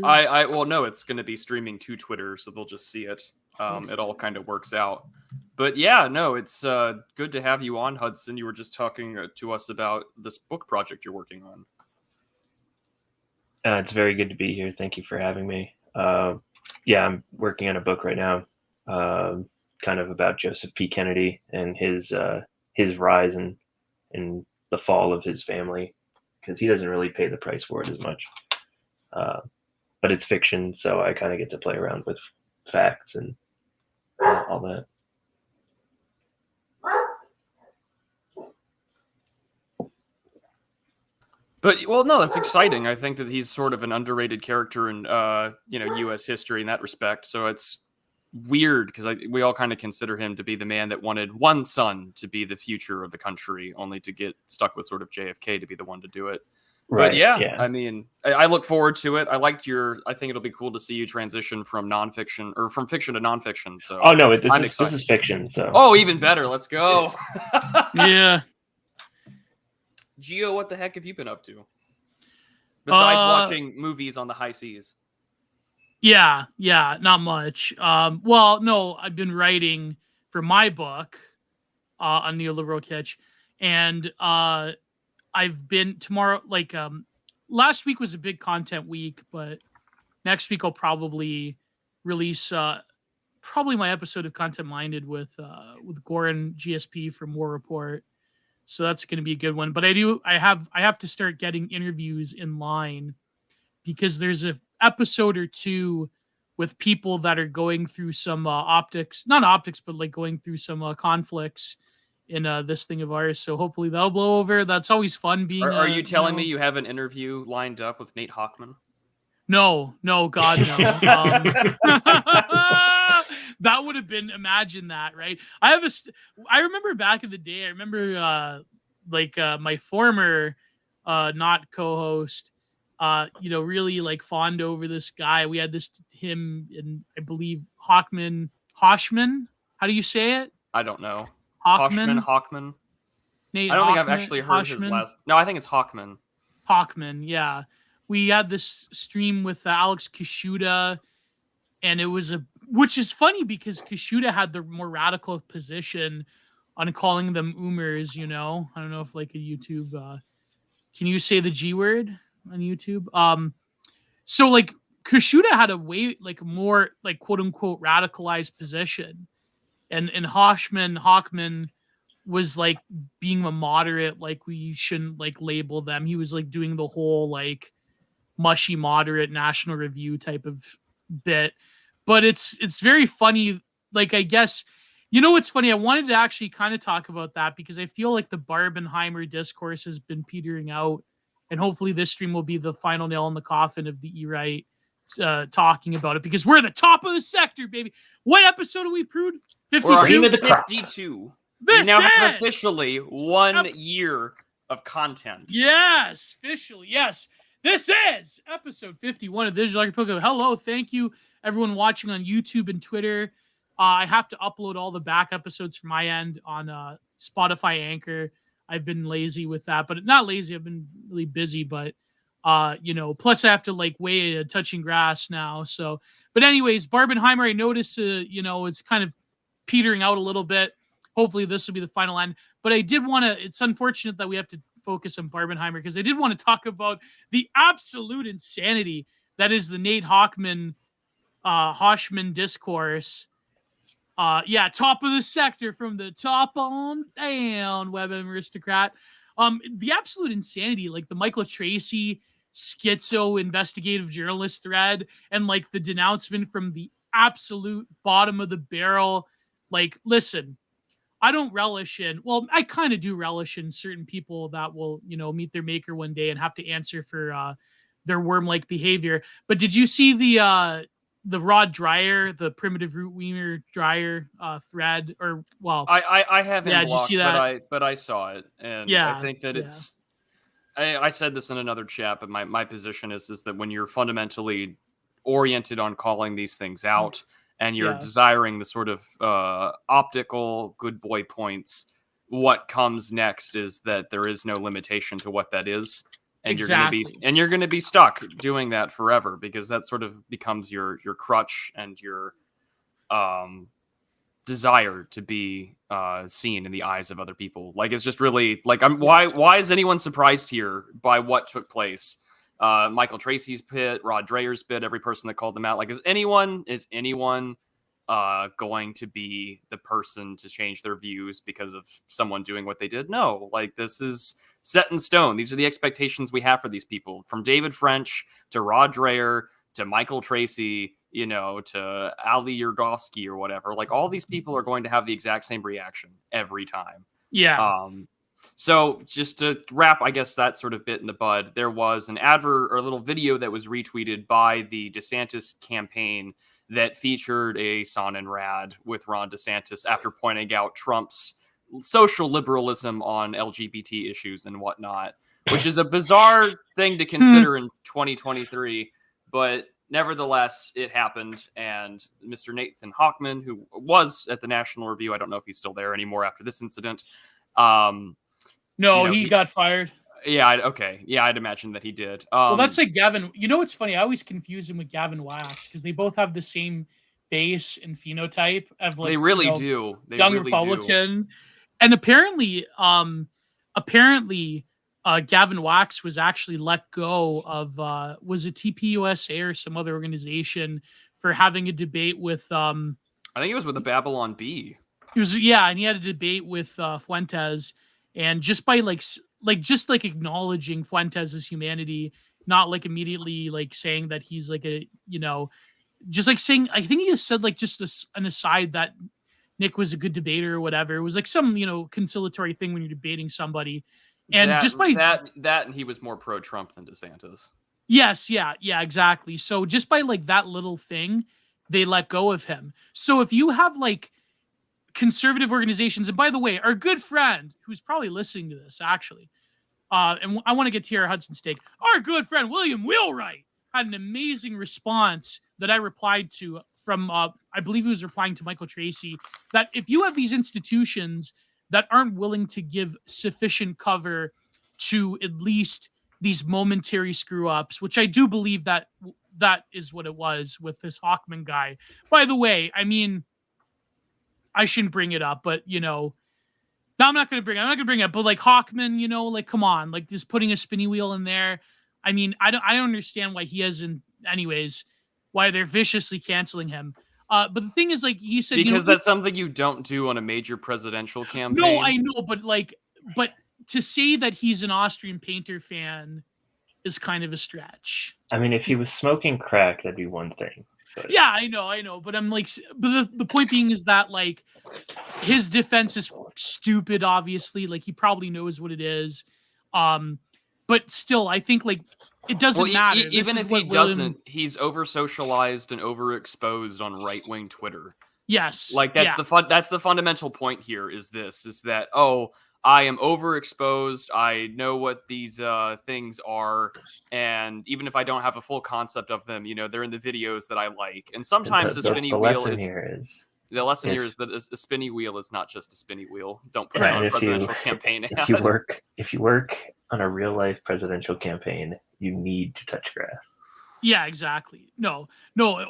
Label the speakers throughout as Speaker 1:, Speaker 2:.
Speaker 1: Well, no, it's going to be streaming to Twitter, so they'll just see it. It all kind of works out. But yeah, no, it's good to have you on, Hudson. You were just talking to us about this book project you're working on.
Speaker 2: It's very good to be here. Thank you for having me. Yeah, I'm working on a book right now, kind of about Joseph P. Kennedy and his rise and the fall of his family, because he doesn't really pay the price for it as much. But it's fiction, so I kind of get to play around with facts and all that.
Speaker 1: But, well, no, that's exciting. I think that he's sort of an underrated character in, U.S. history in that respect. So it's weird because we all kind of consider him to be the man that wanted one son to be the future of the country, only to get stuck with sort of JFK to be the one to do it. Right, but yeah, I mean, I look forward to it. I think it'll be cool to see you transition from nonfiction or from fiction to nonfiction. So
Speaker 2: this is fiction. So
Speaker 1: even better. Let's go.
Speaker 3: Yeah.
Speaker 1: Gio, what the heck have you been up to? Besides watching movies on the high seas.
Speaker 3: Yeah, not much. Well, no, I've been writing for my book on neoliberal kitsch, and I've been tomorrow. Last week was a big content week, but next week I'll probably release probably my episode of Content Minded with Goran GSP from War Report. So that's going to be a good one. But I have to start getting interviews in line because there's an episode or two with people that are going through some going through some conflicts in this thing of ours. So hopefully that'll blow over. That's always fun being.
Speaker 1: Are you telling me you have an interview lined up with Nate Hochman?
Speaker 3: No, God, no. That would have been, imagine that, right? I remember back in the day, I remember my former not co-host, really fond over this guy. We had him and I believe Hochman. How do you say it?
Speaker 1: I don't know.
Speaker 3: Hochman. Nate
Speaker 1: I don't
Speaker 3: Hochman,
Speaker 1: think I've actually heard his last. No, I think it's Hochman.
Speaker 3: Hochman, yeah. We had this stream with Alex Kashuda, and it was which is funny because Kashuda had the more radical position on calling them Oomers, I don't know if a YouTube, can you say the G word on YouTube? So Kashuda had a way more quote unquote radicalized position, and Hochman was being a moderate, we shouldn't label them. He was doing the whole mushy moderate National Review type of bit. But it's very funny. I guess, what's funny? I wanted to actually kind of talk about that because I feel like the Barbenheimer discourse has been petering out, and hopefully this stream will be the final nail in the coffin of the E-Right talking about it, because we're the top of the sector, baby. What episode are we, Prude? 52?
Speaker 1: 52. We now have officially 1 year of content.
Speaker 3: Yes, officially, yes. This is episode 51 of Digital Archipelago. Hello, thank you, everyone watching on YouTube and Twitter. I have to upload all the back episodes from my end on Spotify Anchor. I've been lazy with that, but not lazy. I've been really busy, but plus I have to weigh touching grass now. So, but anyways, Barbenheimer, I noticed, it's kind of petering out a little bit. Hopefully this will be the final end, but I did want to, it's unfortunate that we have to focus on Barbenheimer because I did want to talk about the absolute insanity that is the Nate Hochman discourse. Top of the sector from the top on down, Web Aristocrat. The absolute insanity, the Michael Tracy schizo investigative journalist thread, and the denouncement from the absolute bottom of the barrel. Listen, I don't relish in, I kind of do relish in certain people that will, meet their maker one day and have to answer for their worm-like behavior. But did you see the Rod Dreyer, the primitive root wiener Dreyer thread? Or
Speaker 1: I haven't.
Speaker 3: Yeah, did you see that?
Speaker 1: But I saw it, and I think that it's. I said this in another chat, but my position is that when you're fundamentally oriented on calling these things out, and you're desiring the sort of optical good boy points, what comes next is that there is no limitation to what that is. And
Speaker 3: Exactly.
Speaker 1: you're gonna be stuck doing that forever, because that sort of becomes your crutch and your desire to be seen in the eyes of other people. Like, it's just really like, why is anyone surprised here by what took place? Michael Tracy's bit, Rod Dreher's bit, every person that called them out. Like, is anyone going to be the person to change their views because of someone doing what they did? No, like, this is set in stone. These are the expectations we have for these people, from David French to Rod Dreher to Michael Tracy, to Ali Yurgosky or whatever. Like, all these people are going to have the exact same reaction every time.
Speaker 3: Yeah.
Speaker 1: So just to wrap, I guess, that sort of bit in the bud, there was an advert or a little video that was retweeted by the DeSantis campaign that featured a son and rad with Ron DeSantis after pointing out Trump's social liberalism on LGBT issues and whatnot, which is a bizarre thing to consider in 2023, but nevertheless, it happened. And Mr. Nathan Hochman, who was at the National Review, I don't know if he's still there anymore after this incident.
Speaker 3: No, he got fired.
Speaker 1: Yeah, okay. Yeah, I'd imagine that he did.
Speaker 3: Well, that's like Gavin. You know what's funny? I always confuse him with Gavin Wax because they both have the same face and phenotype of, like,
Speaker 1: they really do. They
Speaker 3: young
Speaker 1: really
Speaker 3: Republican. Do. And apparently, Gavin Wax was actually let go of was it TPUSA or some other organization for having a debate with
Speaker 1: I think it was with the Babylon Bee.
Speaker 3: He was, yeah, and he had a debate with Fuentes, and just by just acknowledging Fuentes' humanity, not like immediately like saying that he's like a, just like saying, I think he just said like just an aside that Nick was a good debater or whatever. It was like some, conciliatory thing when you're debating somebody. And just by
Speaker 1: that, and he was more pro-Trump than DeSantis.
Speaker 3: Yes, yeah, exactly. So just by like that little thing, they let go of him. So if you have like conservative organizations, and by the way, our good friend who's probably listening to this actually, and I want to get to your Hudson stake, our good friend William Wheelwright had an amazing response that I replied to from, I believe he was replying to Michael Tracy, that if you have these institutions that aren't willing to give sufficient cover to at least these momentary screw ups, which I do believe that is what it was with this Hochman guy. By the way, I mean, I shouldn't bring it up, but no, I'm not going to bring it up, but like Hochman, like, come on, like just putting a spinny wheel in there. I mean, I don't understand why he hasn't, anyways, why they're viciously canceling him. But the thing is, like, he said,
Speaker 1: because that's something you don't do on a major presidential campaign.
Speaker 3: No, I know, but to say that he's an Austrian Painter fan is kind of a stretch.
Speaker 2: I mean, if he was smoking crack, that'd be one thing. But...
Speaker 3: Yeah, I know, but I'm like, but the point being is that like his defense is stupid. Obviously, like he probably knows what it is. But still, I think like it doesn't matter.
Speaker 1: Even if he doesn't, he's over socialized and overexposed on right wing Twitter.
Speaker 3: Yes,
Speaker 1: like that's the fundamental point here. Is that I am overexposed. I know what these things are, and even if I don't have a full concept of them, they're in the videos that I like. And sometimes the spinny wheel is. The lesson here is that a spinny wheel is not just a spinny wheel. Don't put it on a presidential campaign ad.
Speaker 2: If you work on a real life presidential campaign, you need to touch grass.
Speaker 3: Yeah, exactly. No,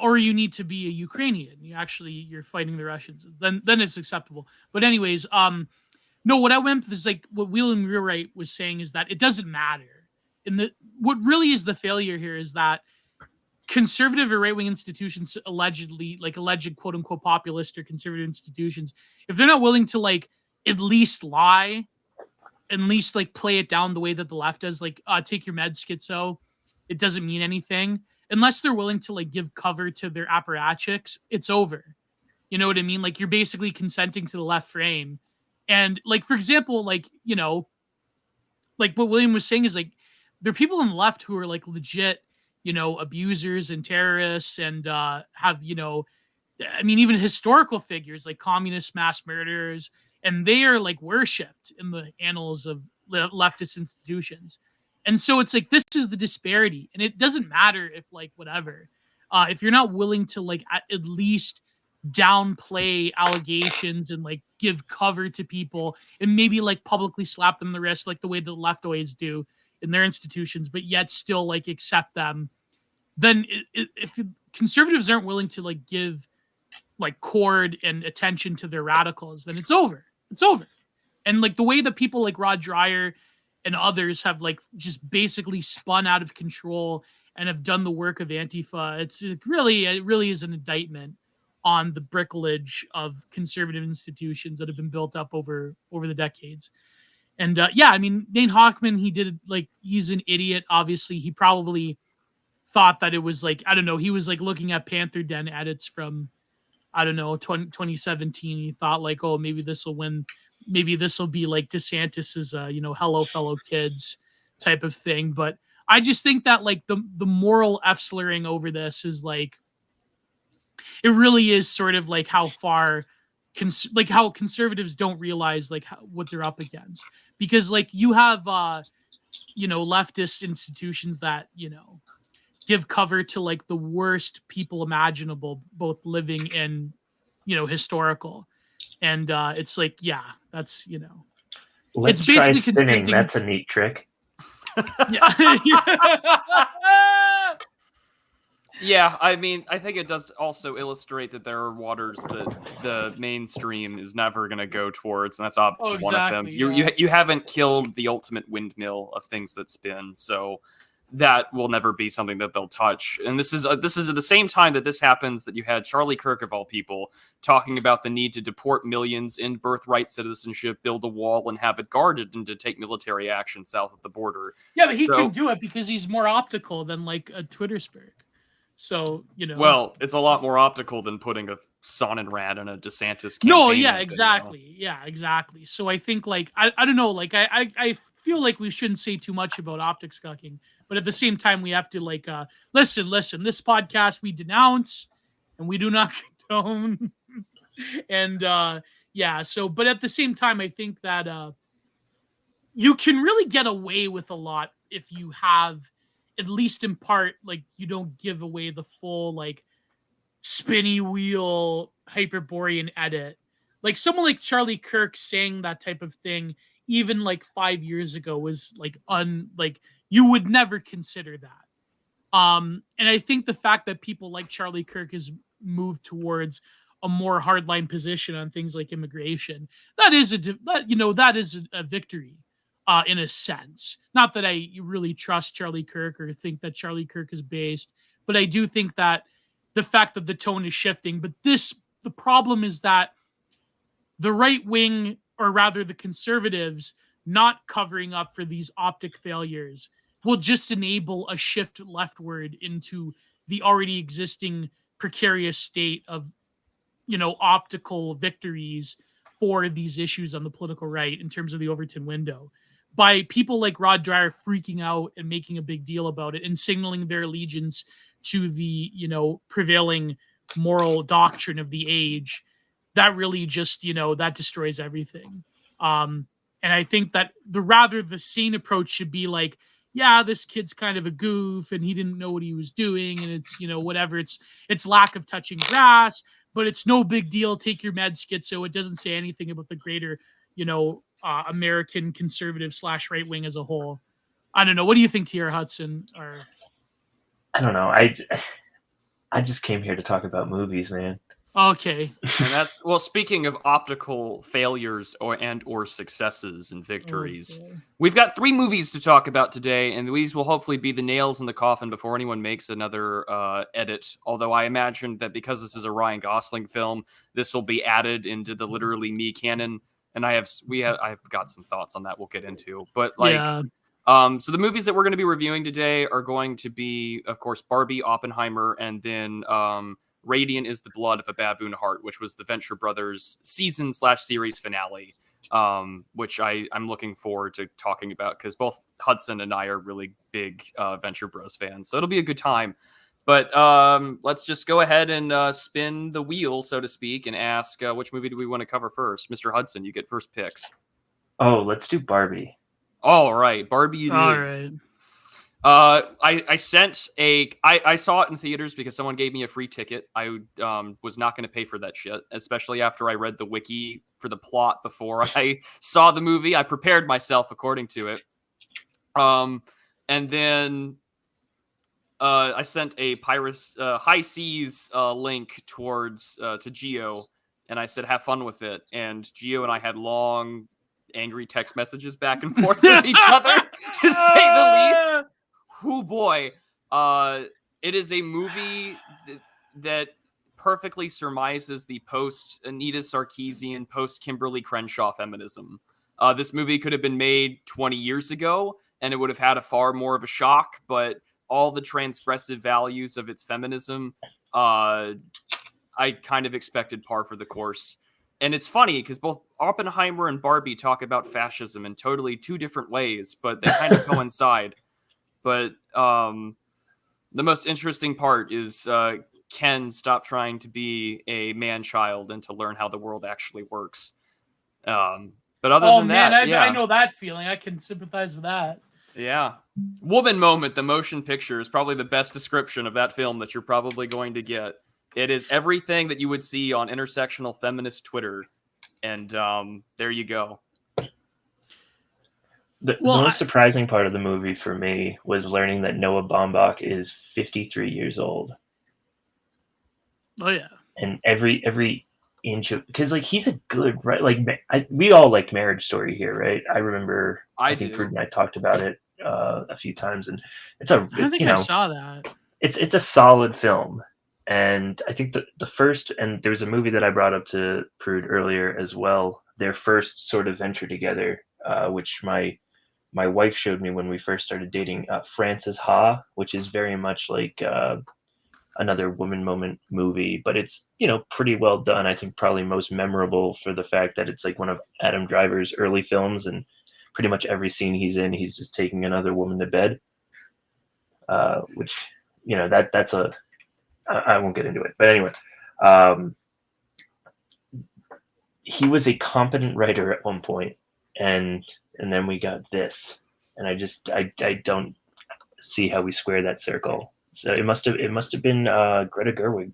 Speaker 3: or you need to be a Ukrainian. You're fighting the Russians. Then it's acceptable. But anyways, no, what I went is like what William Wheelwright was saying is that it doesn't matter. And what really is the failure here is that conservative or right-wing institutions, alleged quote unquote populist or conservative institutions, if they're not willing to like at least lie, at least like play it down the way that the left does, like take your meds, schizo, it doesn't mean anything. Unless they're willing to like give cover to their apparatchiks, it's over. You know what I mean? Like you're basically consenting to the left frame. And like, for example, like, like what William was saying is like, there are people on the left who are like legit, abusers and terrorists and have, I mean, even historical figures like communist mass murderers, and they are like worshipped in the annals of leftist institutions. And so it's like, this is the disparity, and it doesn't matter if like, whatever, if you're not willing to like, at least downplay allegations and like give cover to people and maybe like publicly slap them in the wrist, like the way the left always do. in their institutions, but yet still like accept them, then if conservatives aren't willing to like give like cord and attention to their radicals, then it's over. It's over. And like the way that people like Rod Dreher and others have like just basically spun out of control and have done the work of Antifa, it really is an indictment on the bricolage of conservative institutions that have been built up over the decades. And yeah, I mean, Nate Hochman, he's an idiot. Obviously, he probably thought that it was like, I don't know, he was like looking at Panther Den edits from, I don't know, 2017. He thought like, oh, maybe this will win. Maybe this will be like DeSantis's, hello fellow kids type of thing. But I just think that like the moral F-slurring over this is like, it really is sort of like how far, how conservatives don't realize like what they're up against. Because like you have, leftist institutions that, give cover to like the worst people imaginable, both living and, historical. And it's like, yeah, that's,
Speaker 2: Let's
Speaker 3: it's basically
Speaker 2: try spinning.
Speaker 3: conscripting.
Speaker 2: That's a neat trick.
Speaker 3: Yeah.
Speaker 1: Yeah, I mean, I think it does also illustrate that there are waters that the mainstream is never going to go towards, and that's one of them. You haven't killed the ultimate windmill of things that spin, so that will never be something that they'll touch. And this is at the same time that this happens that you had Charlie Kirk, of all people, talking about the need to deport millions in birthright citizenship, build a wall, and have it guarded, and to take military action south of the border.
Speaker 3: Yeah, but he can do it because he's more optical than like a Twitter spirit. So,
Speaker 1: Well, it's a lot more optical than putting a Sonnenrad in a DeSantis campaign.
Speaker 3: No, yeah, exactly. Yeah, exactly. So I think like, I don't know, like I feel like we shouldn't say too much about optics cucking, but at the same time we have to like, listen, this podcast we denounce and we do not condone. And yeah, so, but at the same time, I think that you can really get away with a lot if you have, at least in part, like you don't give away the full like spinny wheel Hyperborean edit. Like someone like Charlie Kirk saying that type of thing, even like 5 years ago, was like you would never consider that. And I think the fact that people like Charlie Kirk has moved towards a more hardline position on things like immigration, that is a victory. In a sense, not that I really trust Charlie Kirk or think that Charlie Kirk is based, but I do think that the fact that the tone is shifting. But the problem is that the right wing, or rather the conservatives, not covering up for these optic failures will just enable a shift leftward into the already existing precarious state of, optical victories for these issues on the political right in terms of the Overton window, by people like Rod Dreher freaking out and making a big deal about it and signaling their allegiance to the, prevailing moral doctrine of the age. That really just, that destroys everything. And I think that the sane approach should be like, yeah, this kid's kind of a goof and he didn't know what he was doing. And it's, whatever, it's lack of touching grass, but it's no big deal. Take your med schizo. It doesn't say anything about the greater, American conservative / right wing as a whole. I don't know. What do you think, T.R. Hudson? Or
Speaker 2: I don't know. I just came here to talk about movies, man.
Speaker 3: Okay.
Speaker 1: And that's, well, speaking of optical failures or successes and victories, we've got 3 movies to talk about today, and these will hopefully be the nails in the coffin before anyone makes another edit. Although I imagine that because this is a Ryan Gosling film, this will be added into the Literally Me canon. And I've got some thoughts on that we'll get into. But so the movies that we're going to be reviewing today are going to be, of course, Barbie, Oppenheimer, and then Radiant is the Blood of a Baboon Heart, which was the Venture Brothers season / series finale, which I'm looking forward to talking about because both Hudson and I are really big Venture Bros fans. So it'll be a good time. But let's just go ahead and spin the wheel, so to speak, and ask which movie do we want to cover first? Mr. Hudson, you get first picks.
Speaker 2: Oh, let's do Barbie.
Speaker 1: All right, Barbie it
Speaker 3: All
Speaker 1: is.
Speaker 3: right.
Speaker 1: I saw it in theaters because someone gave me a free ticket. I was not going to pay for that shit, especially after I read the wiki for the plot before I saw the movie. I prepared myself according to it. And then I sent a High Seas link towards to Geo, and I said, "Have fun with it." And Geo and I had long, angry text messages back and forth with each other, to say the least. Oh boy, it is a movie that perfectly surmises the post Anita Sarkeesian, post Kimberly Crenshaw feminism. This movie could have been made 20 years ago, and it would have had a far more of a shock, but all the transgressive values of its feminism, I kind of expected par for the course. And it's funny because both Oppenheimer and Barbie talk about fascism in totally two different ways, but they kind of coincide. But the most interesting part is Ken stop trying to be a man-child and to learn how the world actually works. But other than that,
Speaker 3: I know that feeling. I can sympathize with that.
Speaker 1: Yeah. Woman Moment, the motion picture, is probably the best description of that film that you're probably going to get. It is everything that you would see on intersectional feminist Twitter. And there you go.
Speaker 2: The most surprising part of the movie for me was learning that Noah Baumbach is 53 years old.
Speaker 3: Oh, yeah.
Speaker 2: And every inch of, because like he's a good, right? Like we all liked Marriage Story here, right? I remember I think Prud and I talked about it a few times, and it's
Speaker 3: I think I saw that.
Speaker 2: It's a solid film, and I think the first, and there was a movie that I brought up to Prud earlier as well. Their first sort of venture together, which my wife showed me when we first started dating, Frances Ha, which is very much like another Woman Moment movie, but it's, pretty well done. I think probably most memorable for the fact that it's like one of Adam Driver's early films, and pretty much every scene he's in, he's just taking another woman to bed, which, that's I won't get into it. But anyway, he was a competent writer at one point, and then we got this, and I don't see how we square that circle. So it must have been Greta Gerwig.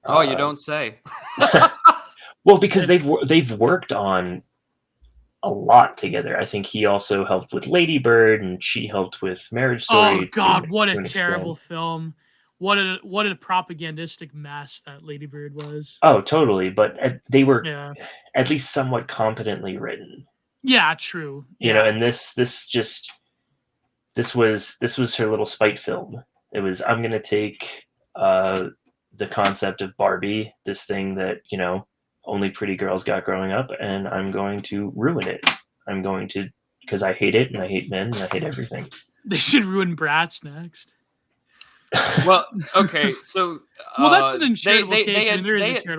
Speaker 1: Oh, you don't say.
Speaker 2: Well, because they've worked on a lot together. I think he also helped with Lady Bird, and she helped with Marriage Story.
Speaker 3: Oh God, what a terrible film! What a propagandistic mess that Lady Bird was.
Speaker 2: Oh, totally. But they were at least somewhat competently written.
Speaker 3: Yeah, true.
Speaker 2: And this was her little spite film. It was, I'm going to take the concept of Barbie, this thing that, only pretty girls got growing up, and I'm going to ruin it. I'm going to, because I hate it, and I hate men, and I hate everything.
Speaker 3: They should ruin Bratz next.
Speaker 1: Well, okay, so
Speaker 3: that's an incredible take.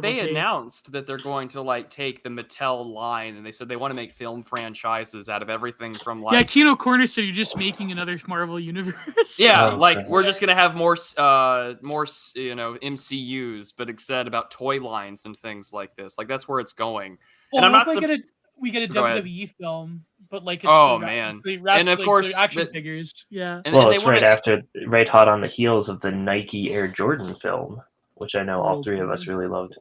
Speaker 1: They announced that they're going to take the Mattel line, and they said they want to make film franchises out of everything from
Speaker 3: Kino Corner said you're just making another Marvel universe.
Speaker 1: Yeah, we're just gonna have more MCUs, but instead about toy lines and things like this. That's where it's going.
Speaker 3: Well, and I'm not we get a WWE film, but it's
Speaker 1: and of course
Speaker 3: action figures. Yeah.
Speaker 2: Well, it's right hot on the heels of the Nike Air Jordan film, which I know all three of us really loved.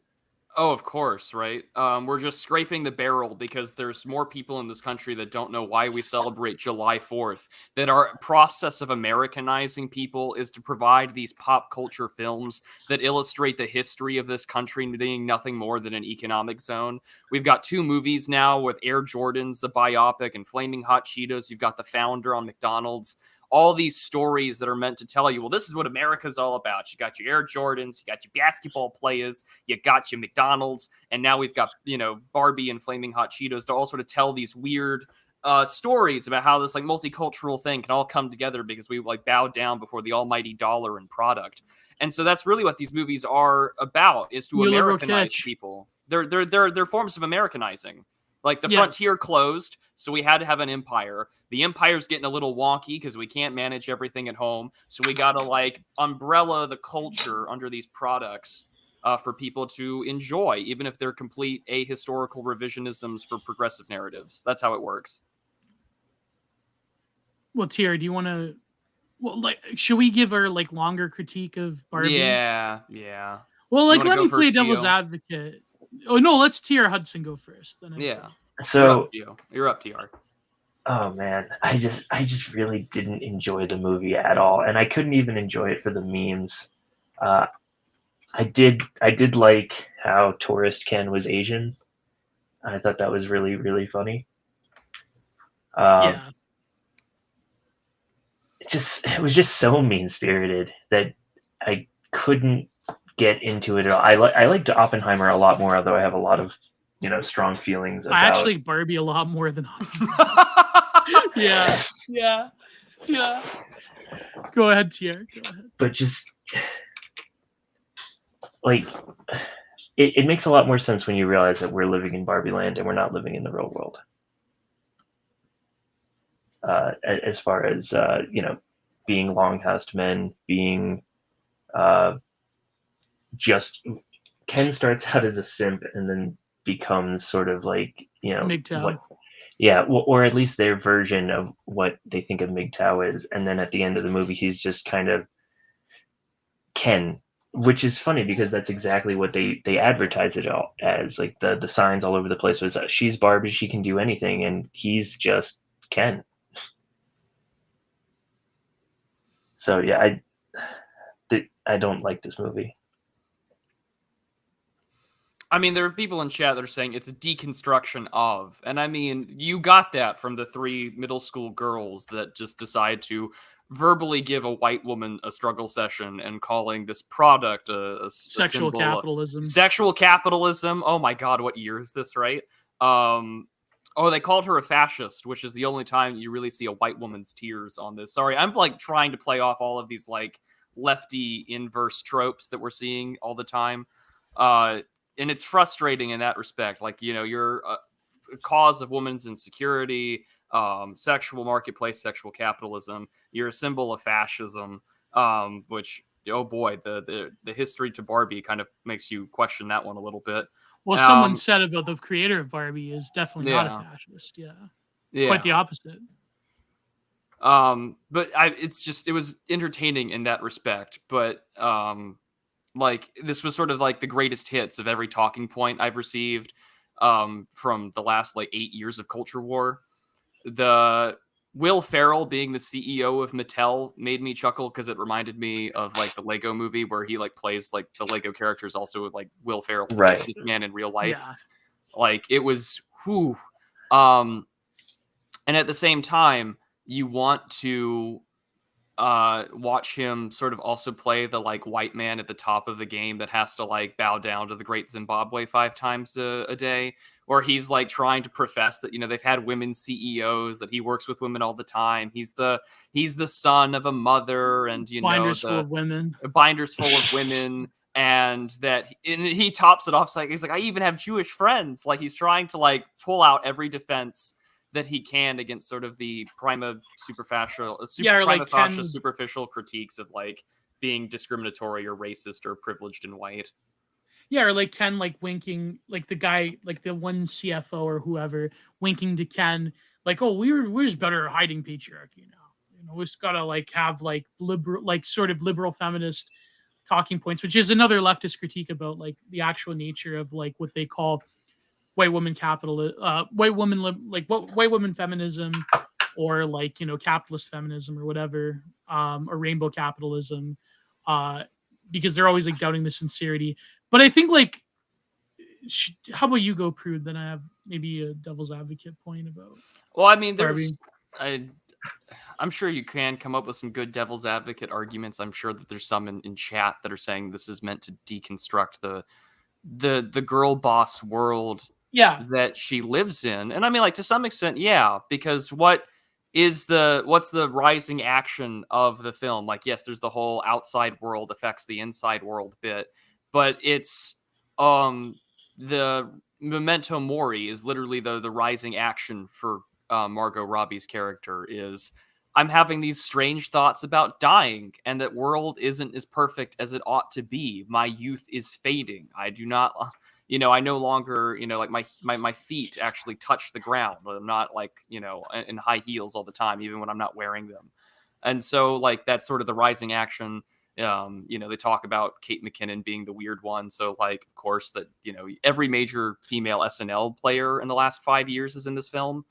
Speaker 1: Oh, of course, right? We're just scraping the barrel because there's more people in this country that don't know why we celebrate July 4th. That our process of Americanizing people is to provide these pop culture films that illustrate the history of this country being nothing more than an economic zone. We've got 2 movies now with Air Jordans, a biopic, and Flaming Hot Cheetos. You've got The Founder on McDonald's. All these stories that are meant to tell you, well, this is what America's all about. You got your Air Jordans, you got your basketball players, you got your McDonald's, and now we've got, Barbie and Flaming Hot Cheetos to all sort of tell these weird stories about how this multicultural thing can all come together because we bow down before the almighty dollar and product. And so that's really what these movies are about, is to Americanize people. They're forms of Americanizing. The frontier closed, so we had to have an empire. The empire's getting a little wonky because we can't manage everything at home. So we got to umbrella the culture under these products for people to enjoy, even if they're complete ahistorical revisionisms for progressive narratives. That's how it works.
Speaker 3: Well, Tier, do you want to? Well, should we give our longer critique of Barbie?
Speaker 1: Yeah.
Speaker 3: Well, let me play devil's advocate. Oh no, let's Tier Hudson go first. Then
Speaker 2: so
Speaker 1: you're up, TR.
Speaker 2: Oh man, I just really didn't enjoy the movie at all, and I couldn't even enjoy it for the memes. Uh, I did like how Tourist Ken was Asian. I thought that was really really funny. Um,
Speaker 3: Yeah,
Speaker 2: it was just so mean spirited that I couldn't get into it at all. I liked Oppenheimer a lot more, although I have a lot of strong feelings
Speaker 3: I
Speaker 2: about.
Speaker 3: actually like Barbie a lot more than yeah, yeah, yeah. Go ahead, Tier. Go ahead.
Speaker 2: But just like it makes a lot more sense when you realize that we're living in Barbie land and we're not living in the real world. As far as being longhoused men, being uh, just Ken starts out as a simp and then becomes sort of like what.
Speaker 3: MGTOW.
Speaker 2: Yeah, or at least their version of what they think of MGTOW is, and then at the end of the movie, he's just kind of Ken, which is funny because that's exactly what they advertise it all as. Like the signs all over the place was she's Barbie, she can do anything, and he's just Ken. So yeah, I don't like this movie.
Speaker 1: I mean, there are people in chat that are saying it's a deconstruction of, and I mean, you got that from the 3 middle school girls that just decide to verbally give a white woman a struggle session and calling this product a
Speaker 3: Sexual
Speaker 1: symbol of
Speaker 3: capitalism.
Speaker 1: sexual capitalism. Oh my god, what year is this, right? Oh, they called her a fascist, which is the only time you really see a white woman's tears on this. Sorry, I'm like trying to play off all of these like lefty inverse tropes that we're seeing all the time. And it's frustrating in that respect. Like, you're a cause of women's insecurity, sexual marketplace, sexual capitalism. You're a symbol of fascism, which, oh boy, the history to Barbie kind of makes you question that one a little bit.
Speaker 3: Well, someone said about the creator of Barbie is definitely not a fascist. Yeah, quite the opposite.
Speaker 1: But it was entertaining in that respect. But like this was sort of like the greatest hits of every talking point I've received from the last like 8 years of culture war. The Will Ferrell being the CEO of Mattel made me chuckle because it reminded me of like the Lego movie where he like plays like the Lego characters also like Will Ferrell, the
Speaker 2: Right.
Speaker 1: businessman in real life.
Speaker 3: Yeah.
Speaker 1: Like it was whew. And at the same time, you want to watch him sort of also play the like white man at the top of the game that has to like bow down to the great Zimbabwe 5 times a day, or he's like trying to profess that they've had women CEOs, that he works with women all the time. He's the son of a mother, and
Speaker 3: binders full of women,
Speaker 1: binders full of women. And that he tops it off. Like he's like, I even have Jewish friends. Like he's trying to like pull out every defense that he can against sort of the prima superficial critiques of like being discriminatory or racist or privileged and white.
Speaker 3: Yeah, or like Ken like winking, like the guy, like the one CFO or whoever winking to Ken, like, oh, we're just better at hiding patriarchy now. We just gotta like have like liberal, like sort of liberal feminist talking points, which is another leftist critique about like the actual nature of like what they call white woman white woman feminism, or like capitalist feminism or whatever, or rainbow capitalism, because they're always like doubting the sincerity. But I think like, how about you go, Prude? Then I have maybe a devil's advocate point about.
Speaker 1: Well, I mean, I'm sure you can come up with some good devil's advocate arguments. I'm sure that there's some in chat that are saying this is meant to deconstruct the girl boss world that she lives in. And I mean, like, to some extent, yeah, because what's the rising action of the film? Like, yes, there's the whole outside world affects the inside world bit, but it's the memento mori is literally the rising action for Margot Robbie's character is, I'm having these strange thoughts about dying and that world isn't as perfect as it ought to be. My youth is fading. I do not, I no longer, like my feet actually touch the ground. I'm not like, in high heels all the time, even when I'm not wearing them. And so like, that's sort of the rising action. They talk about Kate McKinnon being the weird one. So like, of course that, every major female SNL player in the last 5 years is in this film.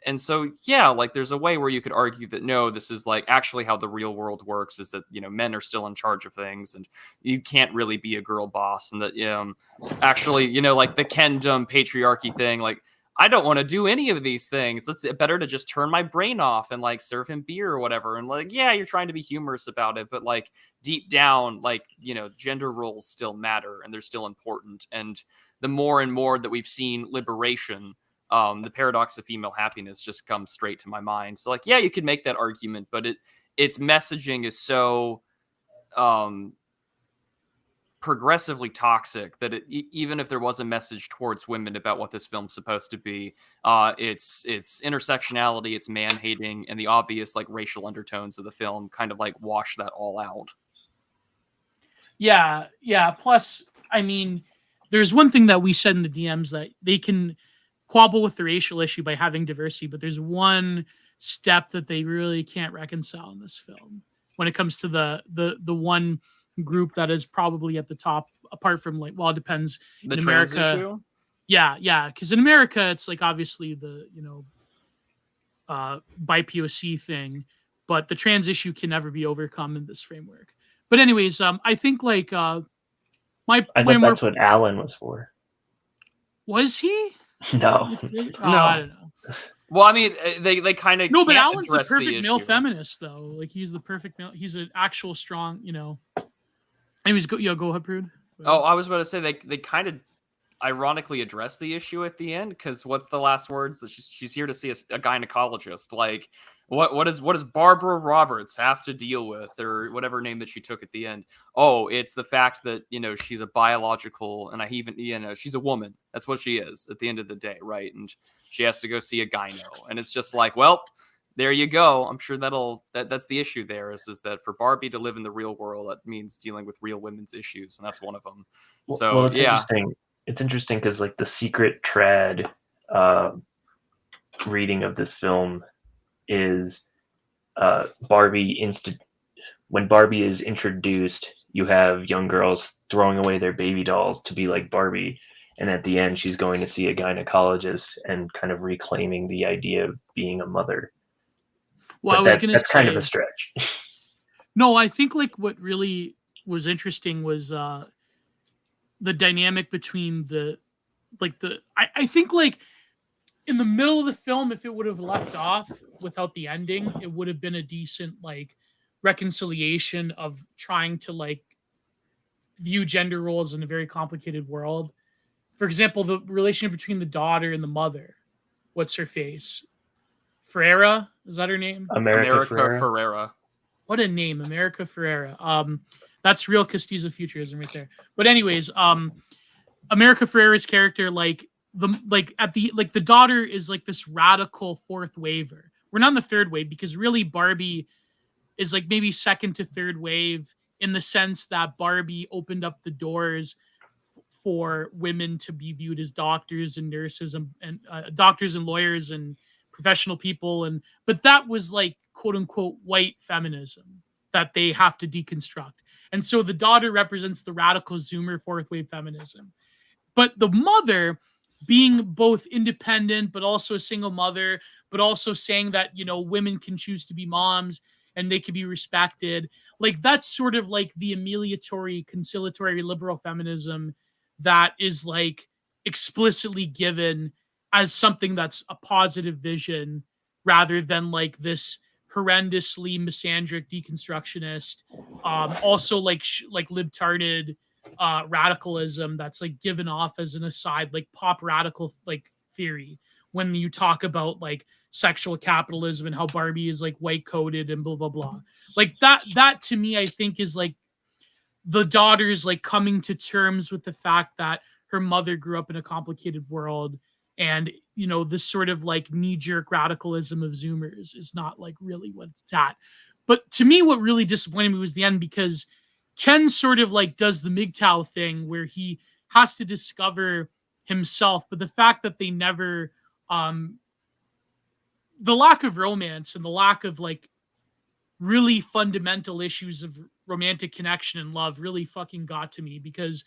Speaker 1: And so, yeah, like there's a way where you could argue that no, this is like actually how the real world works is that, men are still in charge of things and you can't really be a girl boss. And that, actually, like the Kendom patriarchy thing, like I don't want to do any of these things. It's better to just turn my brain off and like serve him beer or whatever. And like, yeah, you're trying to be humorous about it, but like deep down, like, gender roles still matter and they're still important. And the more and more that we've seen liberation, the paradox of female happiness just comes straight to my mind. So like, yeah, you could make that argument, but its messaging is so progressively toxic that even if there was a message towards women about what this film's supposed to be, its intersectionality, its man hating, and the obvious like racial undertones of the film kind of like wash that all out.
Speaker 3: Yeah. Plus, I mean, there's one thing that we said in the DMs that they can quabble with the racial issue by having diversity, but there's one step that they really can't reconcile in this film when it comes to the one group that is probably at the top, apart from like, well, it depends.
Speaker 1: The
Speaker 3: in
Speaker 1: trans
Speaker 3: America,
Speaker 1: issue?
Speaker 3: Yeah, because in America it's like obviously the bi POC thing, but the trans issue can never be overcome in this framework. But anyways, I think like
Speaker 2: I thought that's what Alan was for.
Speaker 3: Was he?
Speaker 2: No.
Speaker 3: No. I don't know.
Speaker 1: Well, I mean, they kind of
Speaker 3: no, but Alan's the perfect male feminist, though. Like he's the perfect male. He's an actual strong, Anyways, go ahead, Prude.
Speaker 1: Oh, I was about to say they kind of ironically address the issue at the end because what's the last words that she's here to see a gynecologist? Like, what does Barbara Roberts have to deal with, or whatever name that she took at the end? Oh, it's the fact that she's a biological, and she's a woman. That's what she is at the end of the day, right? And she has to go see a gyno, and it's just like, well, there you go. I'm sure that's the issue there is that for Barbie to live in the real world, that means dealing with real women's issues, and that's one of them. So
Speaker 2: it's interesting. It's interesting because like the secret trad reading of this film is when Barbie is introduced, you have young girls throwing away their baby dolls to be like Barbie, and at the end she's going to see a gynecologist and kind of reclaiming the idea of being a mother.
Speaker 3: Well,
Speaker 2: that's kind of a stretch.
Speaker 3: No, I think like what really was interesting was the dynamic between I think like in the middle of the film, if it would have left off without the ending, it would have been a decent like reconciliation of trying to like view gender roles in a very complicated world. For example, the relationship between the daughter and the mother. What's her face? Ferreira? Is that her name?
Speaker 1: America Ferrera.
Speaker 3: What a name, America Ferrera. That's real Castiza futurism right there. But anyways, America Ferrera's character, the daughter is like this radical fourth waver. We're not in the third wave because really Barbie is like maybe second to third wave in the sense that Barbie opened up the doors for women to be viewed as doctors and nurses and doctors and lawyers and professional people, but that was like quote unquote white feminism that they have to deconstruct. And so the daughter represents the radical Zoomer fourth wave feminism. But the mother being both independent, but also a single mother, but also saying that, women can choose to be moms and they can be respected. Like that's sort of like the amelioratory, conciliatory liberal feminism that is like explicitly given as something that's a positive vision rather than like this horrendously misandric deconstructionist, also like libtarded radicalism that's like given off as an aside, like pop radical like theory when you talk about like sexual capitalism and how Barbie is like white coded and blah blah blah. Like that to me I think is like the daughter's like coming to terms with the fact that her mother grew up in a complicated world, and this sort of like knee-jerk radicalism of Zoomers is not like really what it's at. But to me, what really disappointed me was the end, because Ken sort of like does the MGTOW thing where he has to discover himself, but the fact that they never the lack of romance and the lack of like really fundamental issues of romantic connection and love really fucking got to me, because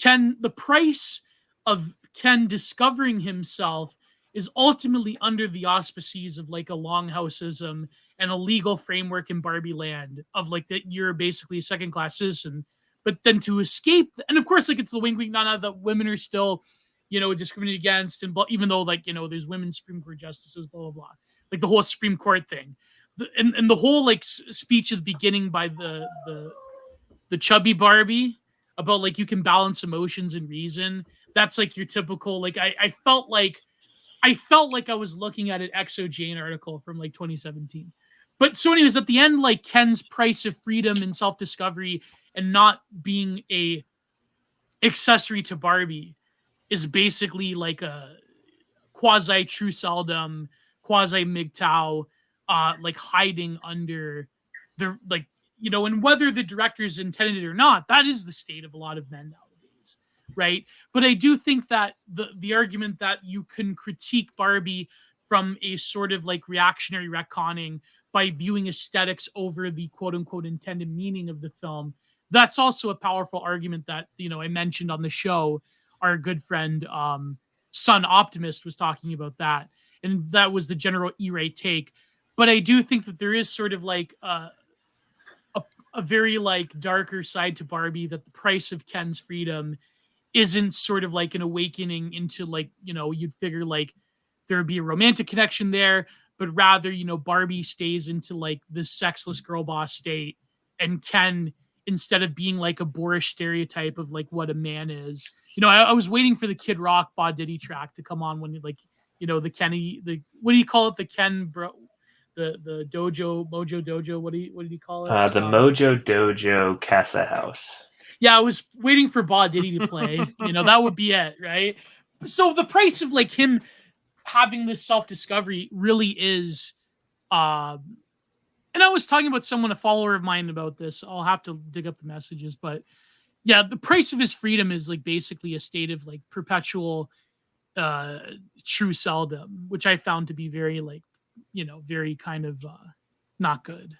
Speaker 3: the price of Ken discovering himself is ultimately under the auspices of like a longhouseism and a legal framework in Barbie land of like that you're basically a second class citizen. But then to escape, and of course, like it's the wink, wink, none, that women are still, discriminated against, and even though like there's women Supreme Court justices, blah blah blah, like the whole Supreme Court thing, and the whole like speech at the beginning by the chubby Barbie about like you can balance emotions and reason. That's like your typical like I felt like I was looking at an Exo Jane article from like 2017. But so anyways, at the end, like Ken's price of freedom and self-discovery and not being a accessory to Barbie is basically like a quasi true seldom, quasi MGTOW, like hiding under the like, and whether the directors intended it or not, that is the state of a lot of men nowadays, right? But I do think that the argument that you can critique Barbie from a sort of like reactionary retconning by viewing aesthetics over the quote unquote intended meaning of the film, that's also a powerful argument that I mentioned on the show. Our good friend Son Optimist was talking about that, and that was the general E-Ray take. But I do think that there is sort of like a very like darker side to Barbie, that the price of Ken's freedom isn't sort of like an awakening into like, you'd figure like there would be a romantic connection there, but rather, Barbie stays into like this sexless girl boss state, and Ken, instead of being like a boorish stereotype of like what a man is, I was waiting for the Kid Rock Bo Diddy track to come on when like, the Kenny, what do you call it? The Ken bro, the dojo, Mojo Dojo. What did he call it?
Speaker 2: The Mojo Dojo Casa House.
Speaker 3: Yeah, I was waiting for Bo Diddy to play. That would be it, right? So the price of like him having this self-discovery really is, and I was talking about a follower of mine about this. I'll have to dig up the messages, but yeah, the price of his freedom is like basically a state of like perpetual true seldom, which I found to be very like, very kind of not good.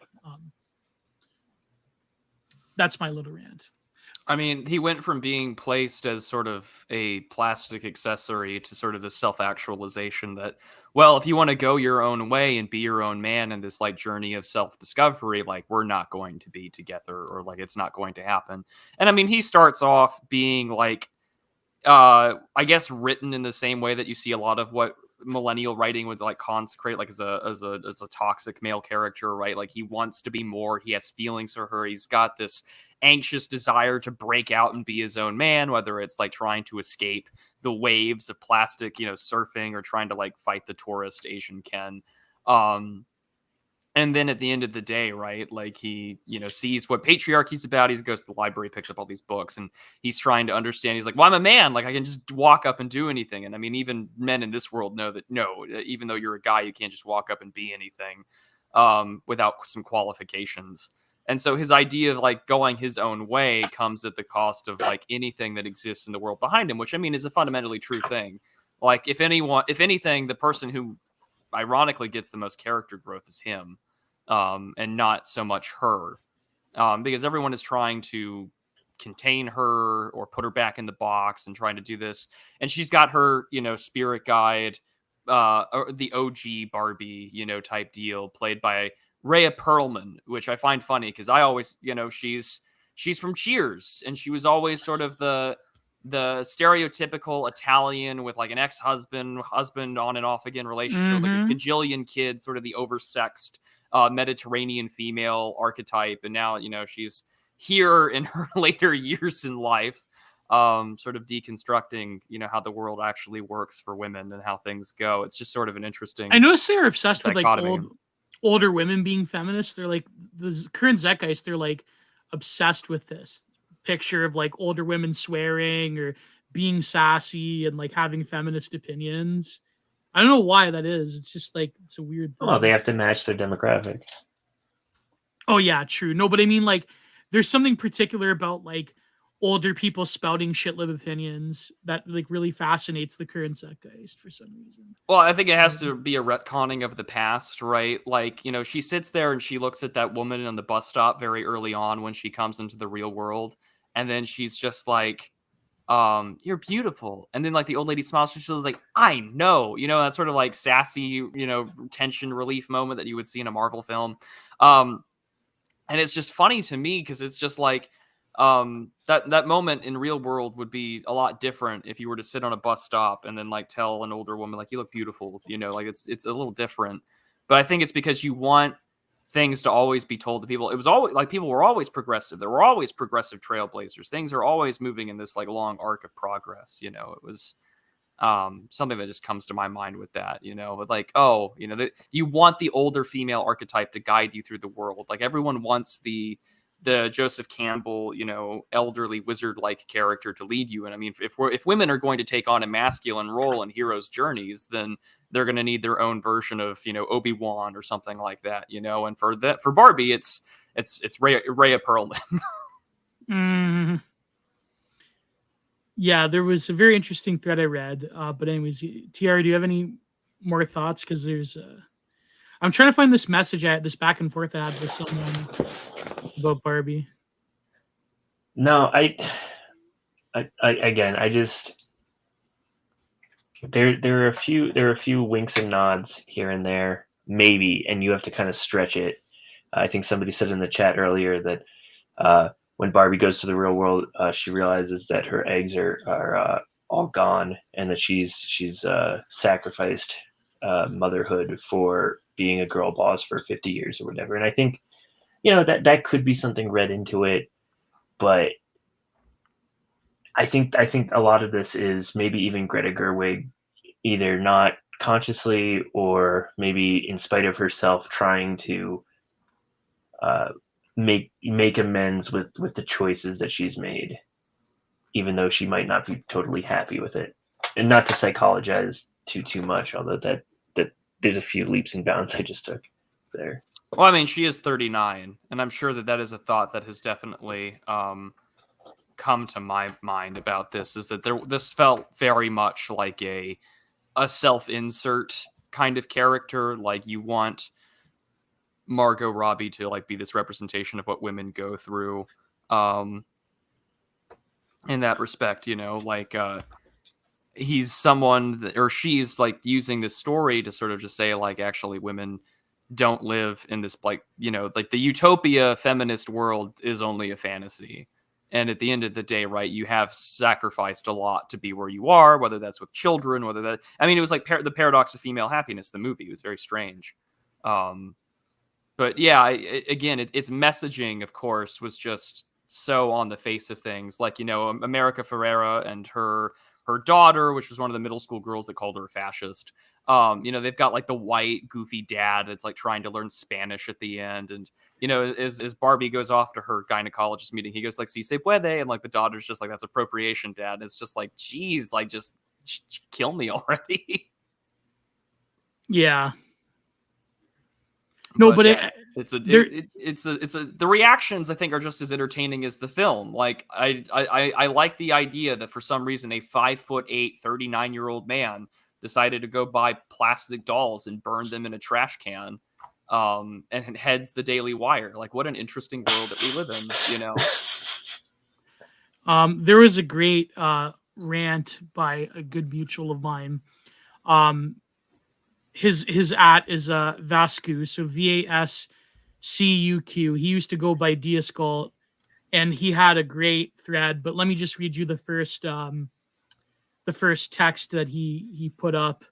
Speaker 3: That's my little rant.
Speaker 1: I mean, he went from being placed as sort of a plastic accessory to sort of this self-actualization that, well, if you want to go your own way and be your own man in this like journey of self-discovery, like we're not going to be together, or like it's not going to happen. And I mean, he starts off being like, I guess written in the same way that you see a lot of what millennial writing would like consecrate, like as a toxic male character, right? Like he wants to be more, he has feelings for her, he's got this anxious desire to break out and be his own man, whether it's like trying to escape the waves of plastic, surfing, or trying to like fight the tourist Asian Ken. And then at the end of the day, right, like he, sees what patriarchy's about. He goes to the library, picks up all these books, and he's trying to understand. He's like, well, I'm a man. Like I can just walk up and do anything. And I mean, even men in this world know that, no, even though you're a guy, you can't just walk up and be anything without some qualifications. And so his idea of like going his own way comes at the cost of like anything that exists in the world behind him, which I mean is a fundamentally true thing. Like if anything, the person who ironically gets the most character growth is him, and not so much her, because everyone is trying to contain her or put her back in the box and trying to do this. And she's got her, spirit guide, or the OG Barbie, type deal, played by Rhea Perlman, which I find funny because I always, she's from Cheers, and she was always sort of the stereotypical Italian with like an husband on and off again relationship, like a gajillion kids, sort of the oversexed Mediterranean female archetype. And now, she's here in her later years in life, sort of deconstructing, how the world actually works for women and how things go. It's just sort of an interesting.
Speaker 3: I noticed they're obsessed with like older women being feminists. They're like the current zeitgeist. They're like obsessed with this picture of like older women swearing or being sassy and like having feminist opinions. I don't know why that is. It's just like, it's a weird thing.
Speaker 2: Well, they have to match their demographic.
Speaker 3: Oh yeah, true. No, but I mean like there's something particular about like older people spouting shitlib opinions that like really fascinates the current zeitgeist for some reason.
Speaker 1: Well, I think it has to be a retconning of the past, right? Like, she sits there and she looks at that woman on the bus stop very early on when she comes into the real world. And then she's just like, you're beautiful. And then like the old lady smiles, she's like, I know, that sort of like sassy, tension relief moment that you would see in a Marvel film. And it's just funny to me because it's just like that moment in real world would be a lot different if you were to sit on a bus stop and then like tell an older woman like, you look beautiful, like it's a little different. But I think it's because you want things to always be told to people. It was always like people were always progressive. There were always progressive trailblazers. Things are always moving in this like long arc of progress. It was something that just comes to my mind with that, like, you want the older female archetype to guide you through the world. Like everyone wants the Joseph Campbell, elderly wizard like character to lead you. And I mean, if women are going to take on a masculine role in heroes' journeys, then they're going to need their own version of, Obi-Wan or something like that, and for Barbie, it's Rhea Perlman.
Speaker 3: Yeah, there was a very interesting thread I read. But anyways, Tiara, do you have any more thoughts? Because there's, I'm trying to find this message I had, this back and forth I had with someone about Barbie.
Speaker 2: No, I again, I just there are a few winks and nods here and there, maybe, and you have to kind of stretch it. I think somebody said in the chat earlier that when Barbie goes to the real world, she realizes that her eggs are all gone, and that she's sacrificed motherhood for being a girl boss for 50 years or whatever. And I think that could be something read into it, but I think a lot of this is maybe even Greta Gerwig either not consciously or maybe in spite of herself trying to make amends with the choices that she's made, even though she might not be totally happy with it. And not to psychologize too much, although that there's a few leaps and bounds I just took there.
Speaker 1: Well, I mean, she is 39, and I'm sure that is a thought that has definitely come to my mind about this, is that this felt very much like a self-insert kind of character. Like, you want Margot Robbie to like be this representation of what women go through in that respect, like he's someone that, or she's like using this story to sort of just say like, actually women don't live in this like, like the utopia feminist world is only a fantasy. And at the end of the day, right, you have sacrificed a lot to be where you are, whether that's with children, it was like the paradox of female happiness. The movie was very strange. But yeah, its messaging, of course, was just so on the face of things. Like, America Ferrera and her daughter, which was one of the middle school girls that called her a fascist. They've got like the white goofy dad that's like trying to learn Spanish at the end. And, as Barbie goes off to her gynecologist meeting, he goes like, si se puede. And like the daughter's just like, that's appropriation, dad. And it's just like, geez, like just kill me already.
Speaker 3: Yeah. No, but
Speaker 1: yeah, the reactions, I think, are just as entertaining as the film. Like, I like the idea that for some reason a 5'8", 39-year-old man decided to go buy plastic dolls and burn them in a trash can, and heads the Daily Wire. Like, what an interesting world that we live in,
Speaker 3: There was a great rant by a good mutual of mine. His at is Vascuq, so Vascuq. He used to go by Diascult, and he had a great thread. But let me just read you the first text that he put up,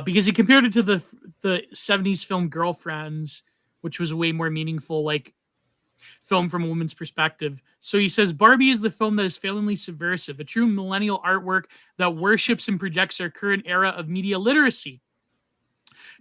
Speaker 3: because he compared it to the 70s film Girlfriends, which was a way more meaningful, like, film from a woman's perspective. So he says, Barbie is the film that is failingly subversive, a true millennial artwork that worships and projects our current era of media literacy,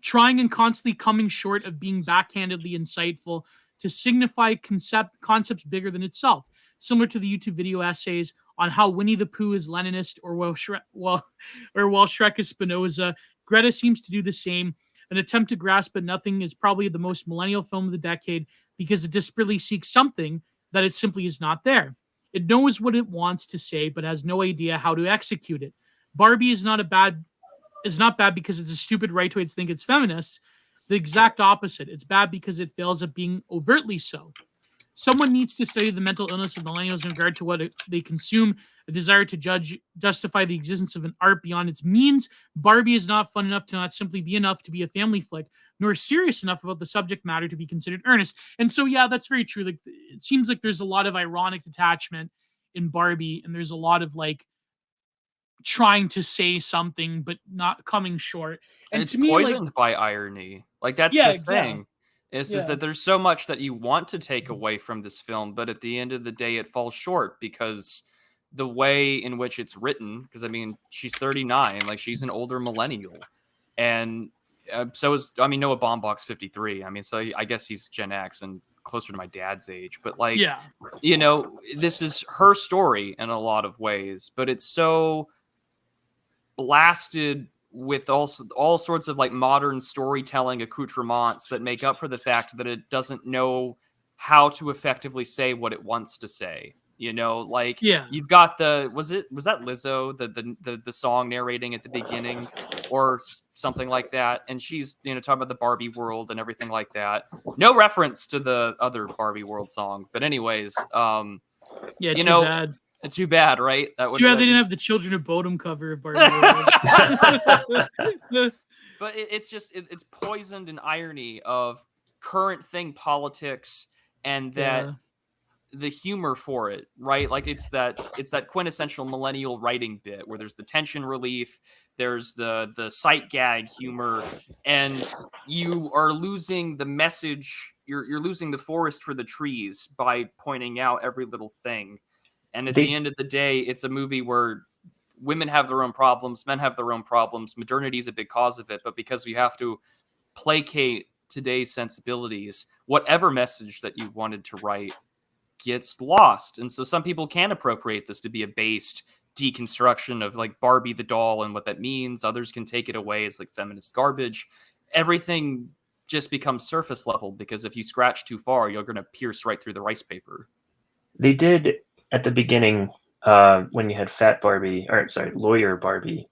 Speaker 3: trying and constantly coming short of being backhandedly insightful to signify concepts bigger than itself, similar to the YouTube video essays on how Winnie the Pooh is Leninist or while Shrek is Spinoza. Greta seems to do the same, an attempt to grasp at nothing is probably the most millennial film of the decade because it desperately seeks something that it simply is not there. It knows what it wants to say, but has no idea how to execute it. Barbie is not bad because it's a stupid rightoids think it's feminist. The exact opposite. It's bad because it fails at being overtly so. Someone needs to study the mental illness of millennials in regard to what they consume, a desire to justify the existence of an art beyond its means. Barbie is not fun enough to not simply be enough to be a family flick, nor serious enough about the subject matter to be considered earnest. And so, yeah, that's very true. Like, it seems like there's a lot of ironic detachment in Barbie, and there's a lot of like trying to say something but not coming short. And
Speaker 1: it's
Speaker 3: to me, like,
Speaker 1: poisoned by irony. Like that's
Speaker 3: yeah,
Speaker 1: the
Speaker 3: exactly.
Speaker 1: thing. Is
Speaker 3: Yeah.
Speaker 1: that there's so much that you want to take away from this film, but at the end of the day, it falls short because the way in which it's written. Because I mean, she's 39, like she's an older millennial, and so is Noah Baumbach's 53. I mean, so I guess he's Gen X and closer to my dad's age. But like,
Speaker 3: Yeah.
Speaker 1: you know, this is her story in a lot of ways, but it's so blasted with all sorts of like modern storytelling accoutrements that make up for the fact that it doesn't know how to effectively say what it wants to say. You know, like
Speaker 3: Yeah.
Speaker 1: you've got was that Lizzo, the song narrating at the beginning or something like that, and she's, you know, talking about the Barbie world and everything like that. No reference to the other Barbie world song, but anyways,
Speaker 3: Yeah,
Speaker 1: you
Speaker 3: too
Speaker 1: know,
Speaker 3: bad.
Speaker 1: too bad, right? That
Speaker 3: Too bad they didn't have the Children of Bodom cover of Barbie World.
Speaker 1: But it's poisoned in irony of current thing politics and that
Speaker 3: Yeah.
Speaker 1: the humor for it, right? Like it's that quintessential millennial writing bit where there's the tension relief, there's the sight gag humor, and you are losing the message. You're losing the forest for the trees by pointing out every little thing. And at the end of the day, it's a movie where women have their own problems, men have their own problems. Modernity is a big cause of it, but because we have to placate today's sensibilities, whatever message that you wanted to write gets lost. And so some people can appropriate this to be a based deconstruction of like Barbie the doll and what that means. Others can take it away as like feminist garbage. Everything just becomes surface level because if you scratch too far, you're going to pierce right through the rice paper.
Speaker 2: They did at the beginning, when you had Fat Barbie, or sorry, Lawyer Barbie,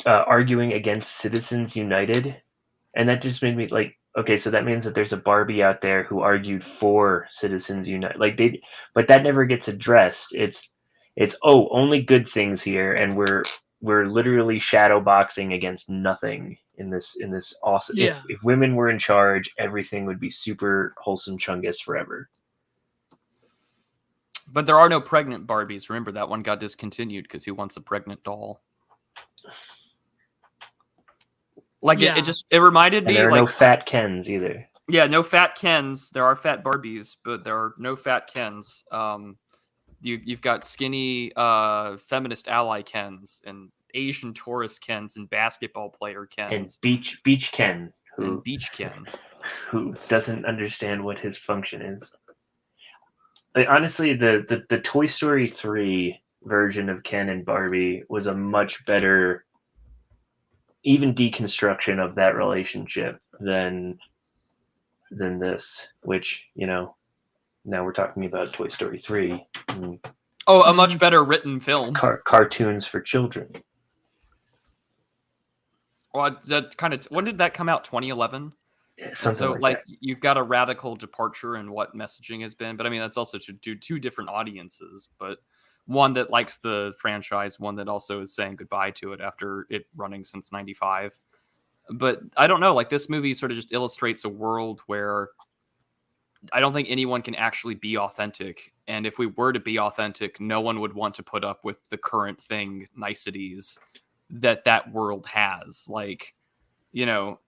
Speaker 2: arguing against Citizens United, and that just made me like, okay, so that means that there's a Barbie out there who argued for Citizens United. Like but that never gets addressed. It's only good things here, and we're literally shadow boxing against nothing in this awesome.
Speaker 3: Yeah.
Speaker 2: If women were in charge, everything would be super wholesome chungus forever.
Speaker 1: But there are no pregnant Barbies. Remember, that one got discontinued because who wants a pregnant doll? Like
Speaker 3: Yeah.
Speaker 1: it reminded me.
Speaker 2: And there are
Speaker 1: like,
Speaker 2: no fat Kens either.
Speaker 1: Yeah, no fat Kens. There are fat Barbies, but there are no fat Kens. You've got skinny feminist ally Kens and Asian tourist Kens and basketball player Kens
Speaker 2: and beach Ken
Speaker 1: and beach Ken
Speaker 2: who doesn't understand what his function is. Like, honestly, the Toy Story 3 version of Ken and Barbie was a much better even deconstruction of that relationship than this, which, you know, now we're talking about Toy Story 3.
Speaker 1: Oh, a much better written film.
Speaker 2: Cartoons for children.
Speaker 1: Well, that kind of when did that come out? 2011.
Speaker 2: Something like that.
Speaker 1: You've got a radical departure in what messaging has been, but I mean that's also to do two different audiences, but one that likes the franchise, one that also is saying goodbye to it after it running since 95. But I don't know, like this movie sort of just illustrates a world where I don't think anyone can actually be authentic. And if we were to be authentic, no one would want to put up with the current thing niceties that world has. Like, you know,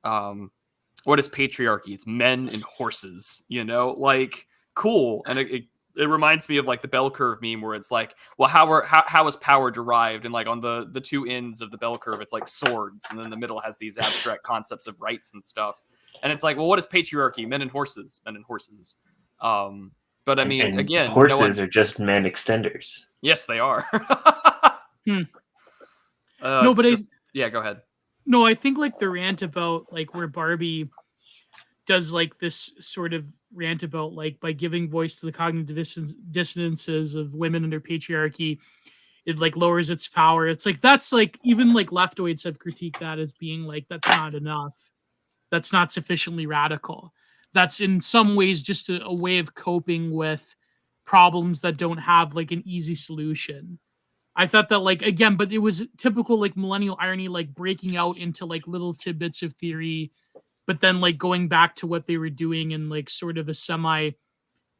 Speaker 1: what is patriarchy? It's men and horses, you know, like cool. And it reminds me of like the bell curve meme where it's like, well, how is power derived? And like on the two ends of the bell curve, it's like swords. And then the middle has these abstract concepts of rights and stuff. And it's like, well, what is patriarchy? Men and horses. But I mean,
Speaker 2: and
Speaker 1: again,
Speaker 2: horses are just men extenders.
Speaker 1: Yes, they are.
Speaker 3: No, but
Speaker 1: yeah, go ahead.
Speaker 3: No, I think like the rant about like where Barbie does like this sort of rant about like by giving voice to the cognitive dissonances of women under patriarchy, it like lowers its power. It's like that's like even like leftoids have critiqued that as being like that's not enough. That's not sufficiently radical. that's in some ways just a way of coping with problems that don't have like an easy solution. I thought that like again, but it was typical like millennial irony, like breaking out into like little tidbits of theory, but then like going back to what they were doing in like sort of a semi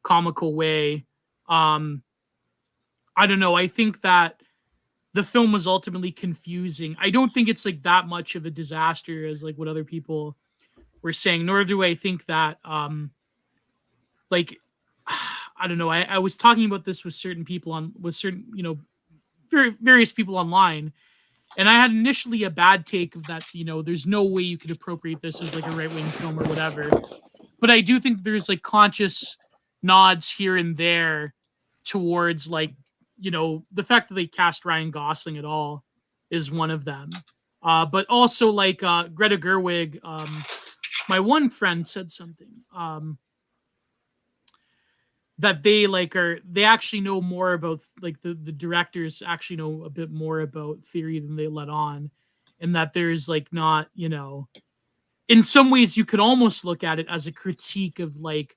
Speaker 3: comical way. Um, I don't know. I think that the film was ultimately confusing. I don't think it's like that much of a disaster as like what other people were saying, nor do I think that like I don't know. I was talking about this with certain people with certain, various people online. And I had initially a bad take of that, there's no way you could appropriate this as like a right wing film or whatever. But I do think there's like conscious nods here and there towards like, the fact that they cast Ryan Gosling at all is one of them. But also like Greta Gerwig, my one friend said something that they actually know more about like the directors actually know a bit more about theory than they let on, and that there's like not, in some ways you could almost look at it as a critique of like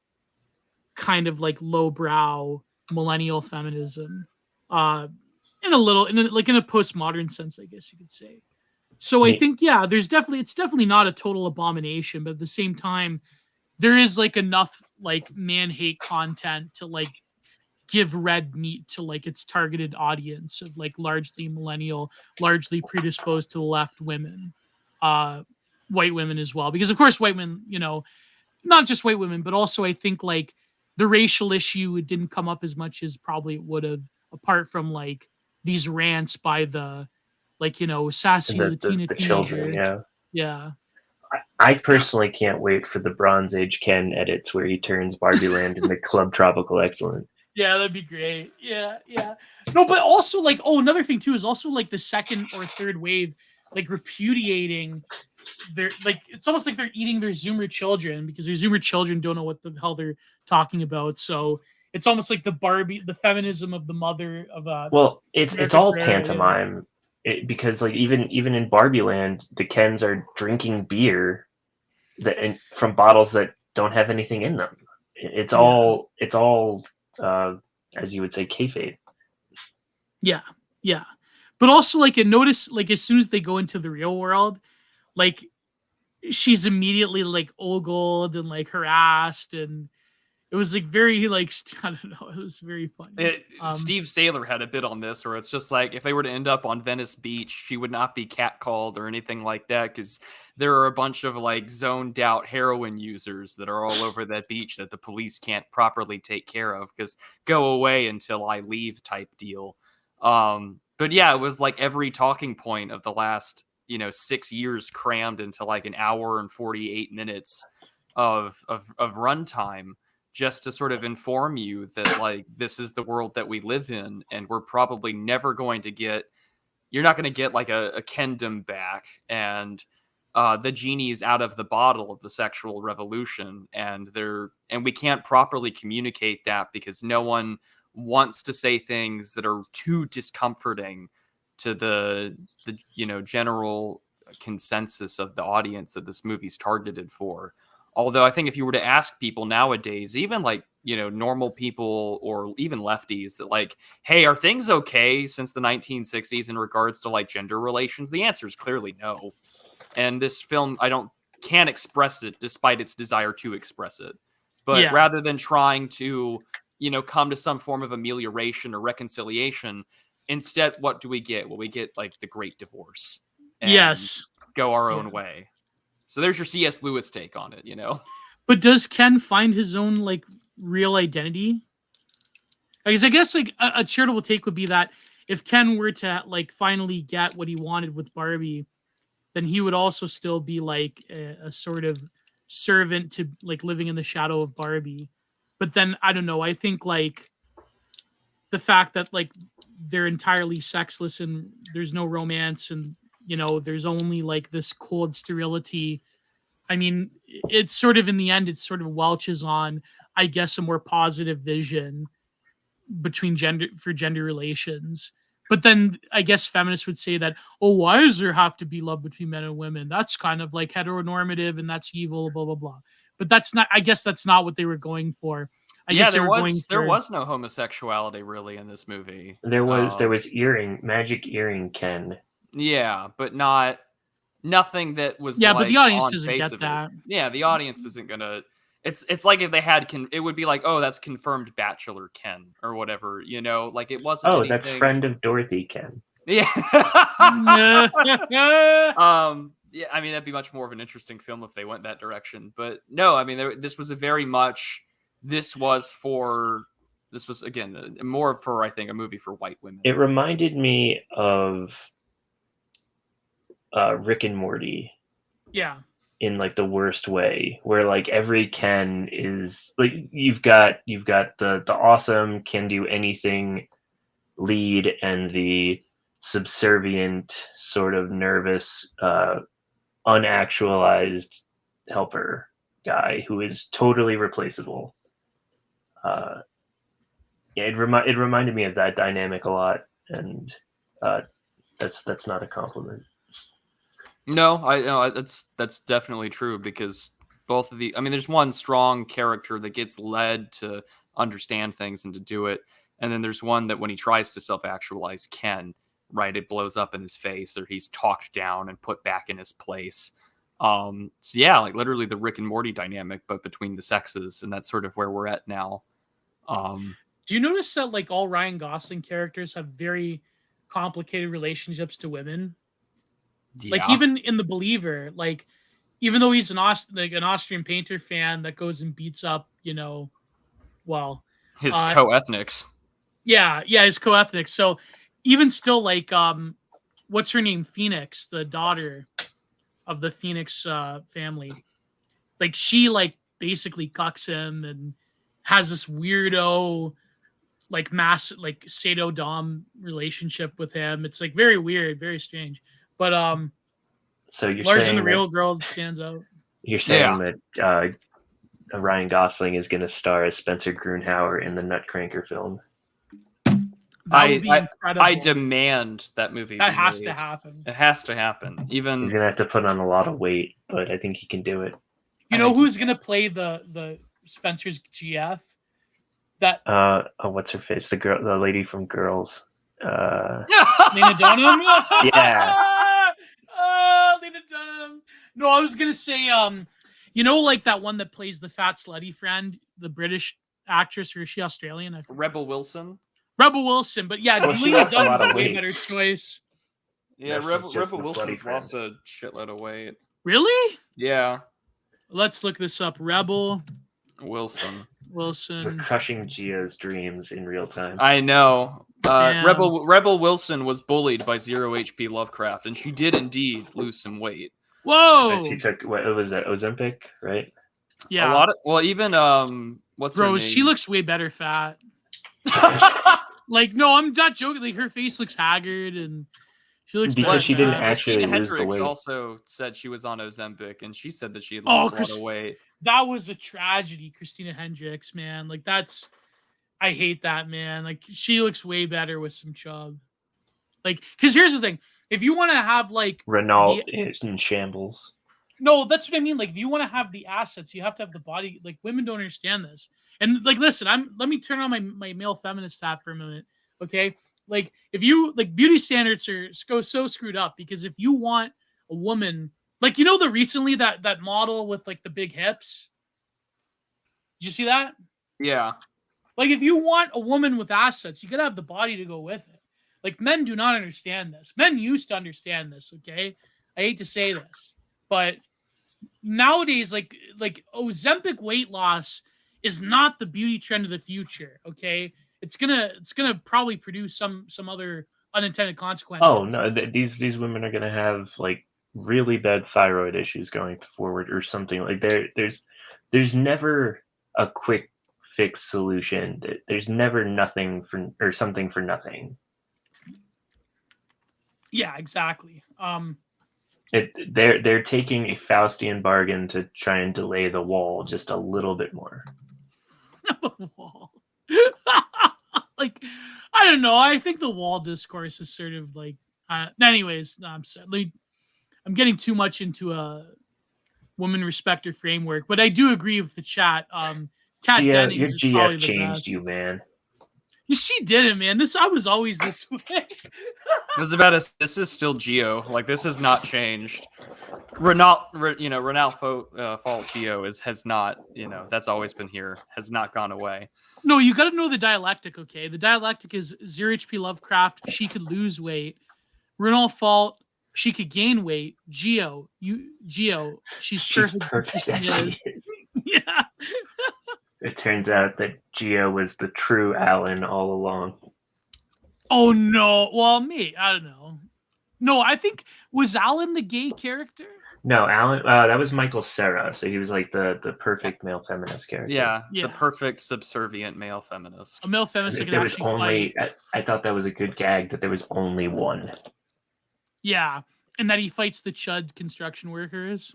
Speaker 3: kind of like lowbrow millennial feminism, in a postmodern sense, I guess you could say. So I think, yeah, it's definitely not a total abomination, but at the same time, there is like enough like man hate content to like give red meat to like its targeted audience of like largely millennial, largely predisposed to the left women, white women as well. Because of course, white women, not just white women, but also I think like the racial issue, it didn't come up as much as probably it would have, apart from like these rants by the like, sassy Latina
Speaker 2: the
Speaker 3: teenager.
Speaker 2: children, yeah.
Speaker 3: Yeah.
Speaker 2: I personally can't wait for the Bronze Age Ken edits where he turns Barbie Land into Club Tropical Excellent.
Speaker 3: Yeah, that'd be great. Yeah. No, but also like, another thing too is also like the second or third wave, like repudiating their like it's almost like they're eating their Zoomer children because their Zoomer children don't know what the hell they're talking about. So it's almost like the feminism of the mother of
Speaker 2: Well, it's all
Speaker 3: Ferrera,
Speaker 2: pantomime. Because like even in Barbie Land, the Kens are drinking beer from bottles that don't have anything in them. It's all as you would say, kayfabe.
Speaker 3: Yeah. But also like notice like as soon as they go into the real world, like she's immediately like ogled and like harassed, and it was like very like I don't know, it was very funny.
Speaker 1: Steve Saylor had a bit on this where it's just like if they were to end up on Venice Beach, she would not be catcalled or anything like that because there are a bunch of like zoned out heroin users that are all over that beach that the police can't properly take care of because go away until I leave type deal. But yeah, it was like every talking point of the last 6 years crammed into like an hour and 48 minutes of runtime, just to sort of inform you that like this is the world that we live in, and we're probably never going to get. You're not going to get like a Kendom back, and the genie's out of the bottle of the sexual revolution, and we can't properly communicate that because no one wants to say things that are too discomforting to the general consensus of the audience that this movie's targeted for. Although I think if you were to ask people nowadays, even like, normal people or even lefties that like, hey, are things okay since the 1960s in regards to like gender relations? The answer is clearly no. And this film, can't express it despite its desire to express it. But rather than trying to, come to some form of amelioration or reconciliation, instead, what do we get? Well, we get like the Great Divorce. And go our own way. So there's your C.S. Lewis take on it, But
Speaker 3: does Ken find his own like real identity? Because I guess like a charitable take would be that if Ken were to like finally get what he wanted with Barbie, then he would also still be like a sort of servant to like living in the shadow of Barbie. But then I don't know. I think like the fact that like they're entirely sexless and there's no romance and there's only like this cold sterility. I mean, it's sort of in the end, it sort of welches on, I guess, a more positive vision between gender relations. But then I guess feminists would say that, why does there have to be love between men and women? That's kind of like heteronormative and that's evil, blah, blah, blah. but that's not. I guess that's not what they were going for. I guess they were going
Speaker 1: there
Speaker 3: for.
Speaker 1: was no homosexuality really in this movie.
Speaker 2: There was magic earring Ken.
Speaker 1: Yeah, but nothing that was
Speaker 3: Yeah, but the audience
Speaker 1: on
Speaker 3: doesn't
Speaker 1: face
Speaker 3: get
Speaker 1: of
Speaker 3: that.
Speaker 1: it. Yeah, the audience isn't gonna. It's like if they had it would be like, oh, that's confirmed Bachelor Ken or whatever, like it wasn't.
Speaker 2: Oh,
Speaker 1: anything...
Speaker 2: that's friend of Dorothy Ken.
Speaker 1: Yeah. Yeah, I mean that'd be much more of an interesting film if they went that direction. But no, I mean this was again more for, I think, a movie for white women.
Speaker 2: It reminded me of Rick and Morty.
Speaker 3: Yeah.
Speaker 2: In like the worst way, where like every Ken is like you've got the awesome can do anything lead and the subservient sort of nervous unactualized helper guy who is totally replaceable. It reminded me of that dynamic a lot, and that's not a compliment.
Speaker 1: No, I know that's definitely true, because both of there's one strong character that gets led to understand things and to do it, and then there's one that when he tries to self-actualize Ken, right, it blows up in his face, or he's talked down and put back in his place. So yeah, like literally the Rick and Morty dynamic, but between the sexes, and that's sort of where we're at now.
Speaker 3: Do you notice that like all Ryan Gosling characters have very complicated relationships to women?
Speaker 1: Yeah.
Speaker 3: Like even in The Believer, like even though he's an Austrian painter fan that goes and beats up, his
Speaker 1: co-ethnics.
Speaker 3: Yeah, his co-ethnics. So even still, like, what's her name? Phoenix, the daughter of the Phoenix family. Like she like basically cucks him and has this weirdo like Sado-Dom relationship with him. It's like very weird, very strange. But
Speaker 2: so you're
Speaker 3: Lars
Speaker 2: saying
Speaker 3: and the Real Girl stands out.
Speaker 2: You're saying that Ryan Gosling is going to star as Spencer Grunhauer in the Nutcracker film?
Speaker 3: That would be incredible.
Speaker 1: I demand that movie.
Speaker 3: That has to happen.
Speaker 1: It has to happen. Even
Speaker 2: he's gonna have to put on a lot of weight, but I think he can do it.
Speaker 3: You know who's gonna play the Spencer's GF? That
Speaker 2: what's her face? The lady from Girls.
Speaker 3: Lena Dunham.
Speaker 2: Yeah.
Speaker 3: Lena Dunham. No, I was gonna say, like that one that plays the fat slutty friend, the British actress, or is she Australian?
Speaker 1: Rebel Wilson.
Speaker 3: Rebel Wilson, but yeah, Lena Dunham's a way better choice.
Speaker 1: Yeah, Rebel Wilson's lost a shitload of weight.
Speaker 3: Really?
Speaker 1: Yeah.
Speaker 3: Let's look this up. Rebel
Speaker 1: Wilson.
Speaker 2: We're crushing Gia's dreams in real time.
Speaker 1: I know. Rebel Wilson was bullied by Zero HP Lovecraft, and she did indeed lose some weight.
Speaker 3: Whoa!
Speaker 2: And she took what was that, Ozempic, right?
Speaker 3: Yeah.
Speaker 1: A lot of even what's her name?
Speaker 3: She looks way better fat. Like, no, I'm not joking. Like, her face looks haggard, and she looks
Speaker 2: because she didn't actually
Speaker 1: Christina
Speaker 2: lose the
Speaker 1: Hendricks
Speaker 2: weight.
Speaker 1: Also said she was on Ozempic, and she said that she had lost a lot of weight.
Speaker 3: That was a tragedy, Christina Hendricks, man. Like, I hate that, man. Like, she looks way better with some chub. Like, because here's the thing: if you want to have like
Speaker 2: Renault is in shambles.
Speaker 3: No, that's what I mean. Like, if you want to have the assets, you have to have the body. Like, women don't understand this. And like, listen, let me turn on my male feminist hat for a minute, okay? Like, if you like, beauty standards are so screwed up, because if you want a woman, like, the recently that model with like the big hips, did you see that?
Speaker 1: Yeah.
Speaker 3: Like, if you want a woman with assets, you gotta have the body to go with it. Like, men do not understand this. Men used to understand this, okay? I hate to say this, but nowadays, like Ozempic weight loss is not the beauty trend of the future, okay? It's gonna probably produce some other unintended consequences.
Speaker 2: Oh no, these women are gonna have like really bad thyroid issues going forward or something. Like there's never a quick fix solution. There's never something for nothing.
Speaker 3: Yeah, exactly.
Speaker 2: They're taking a Faustian bargain to try and delay the wall just a little bit more.
Speaker 3: The wall. Like, I don't know. I think the wall discourse is sort of like. Anyways, no, I'm getting too much into woman respect her framework. But I do agree with the chat. Kat
Speaker 2: Gio,
Speaker 3: Dennings
Speaker 2: your
Speaker 3: is probably
Speaker 2: GF
Speaker 3: the
Speaker 2: changed
Speaker 3: best.
Speaker 2: you, man.
Speaker 3: Yeah, she didn't, man. I was always this way.
Speaker 1: This is still Geo. Like, this has not changed. Renal Fault Geo has not, that's always been here, has not gone away.
Speaker 3: No, you got to know the dialectic, okay? The dialectic is 0 HP Lovecraft, she could lose weight. Renal Fault, she could gain weight. Geo, she's perfect.
Speaker 2: as she is.
Speaker 3: Yeah.
Speaker 2: It turns out that Geo was the true Alan all along.
Speaker 3: Oh, no. Well, I don't know. No, I think, was Alan the gay character?
Speaker 2: No, Alan. That was Michael Cera. So he was like the perfect male feminist character.
Speaker 1: Yeah,
Speaker 3: Yeah.
Speaker 1: the perfect subservient male feminist.
Speaker 3: A male feminist that can
Speaker 2: There was
Speaker 3: actually
Speaker 2: only.
Speaker 3: fight.
Speaker 2: I thought that was a good gag that there was only one.
Speaker 3: Yeah, and that he fights the chud construction workers.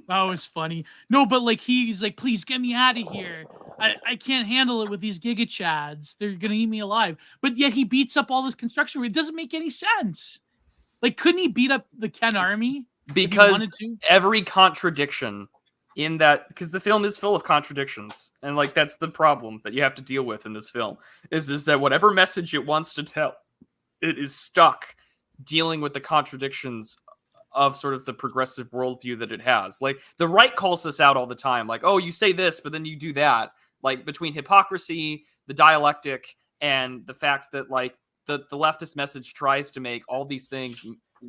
Speaker 3: That was funny. No, but like he's like, please get me out of here. I can't handle it with these giga chads. They're gonna eat me alive. But yet he beats up all this construction. It doesn't make any sense. Like, couldn't he beat up the Ken army?
Speaker 1: Because every contradiction in that, because the film is full of contradictions, and like that's the problem that you have to deal with in this film, is that whatever message it wants to tell, it is stuck dealing with the contradictions of sort of the progressive worldview that it has. Like, the right calls this out all the time, like, oh, you say this, but then you do that. Like, between hypocrisy, the dialectic, and the fact that like the leftist message tries to make all these things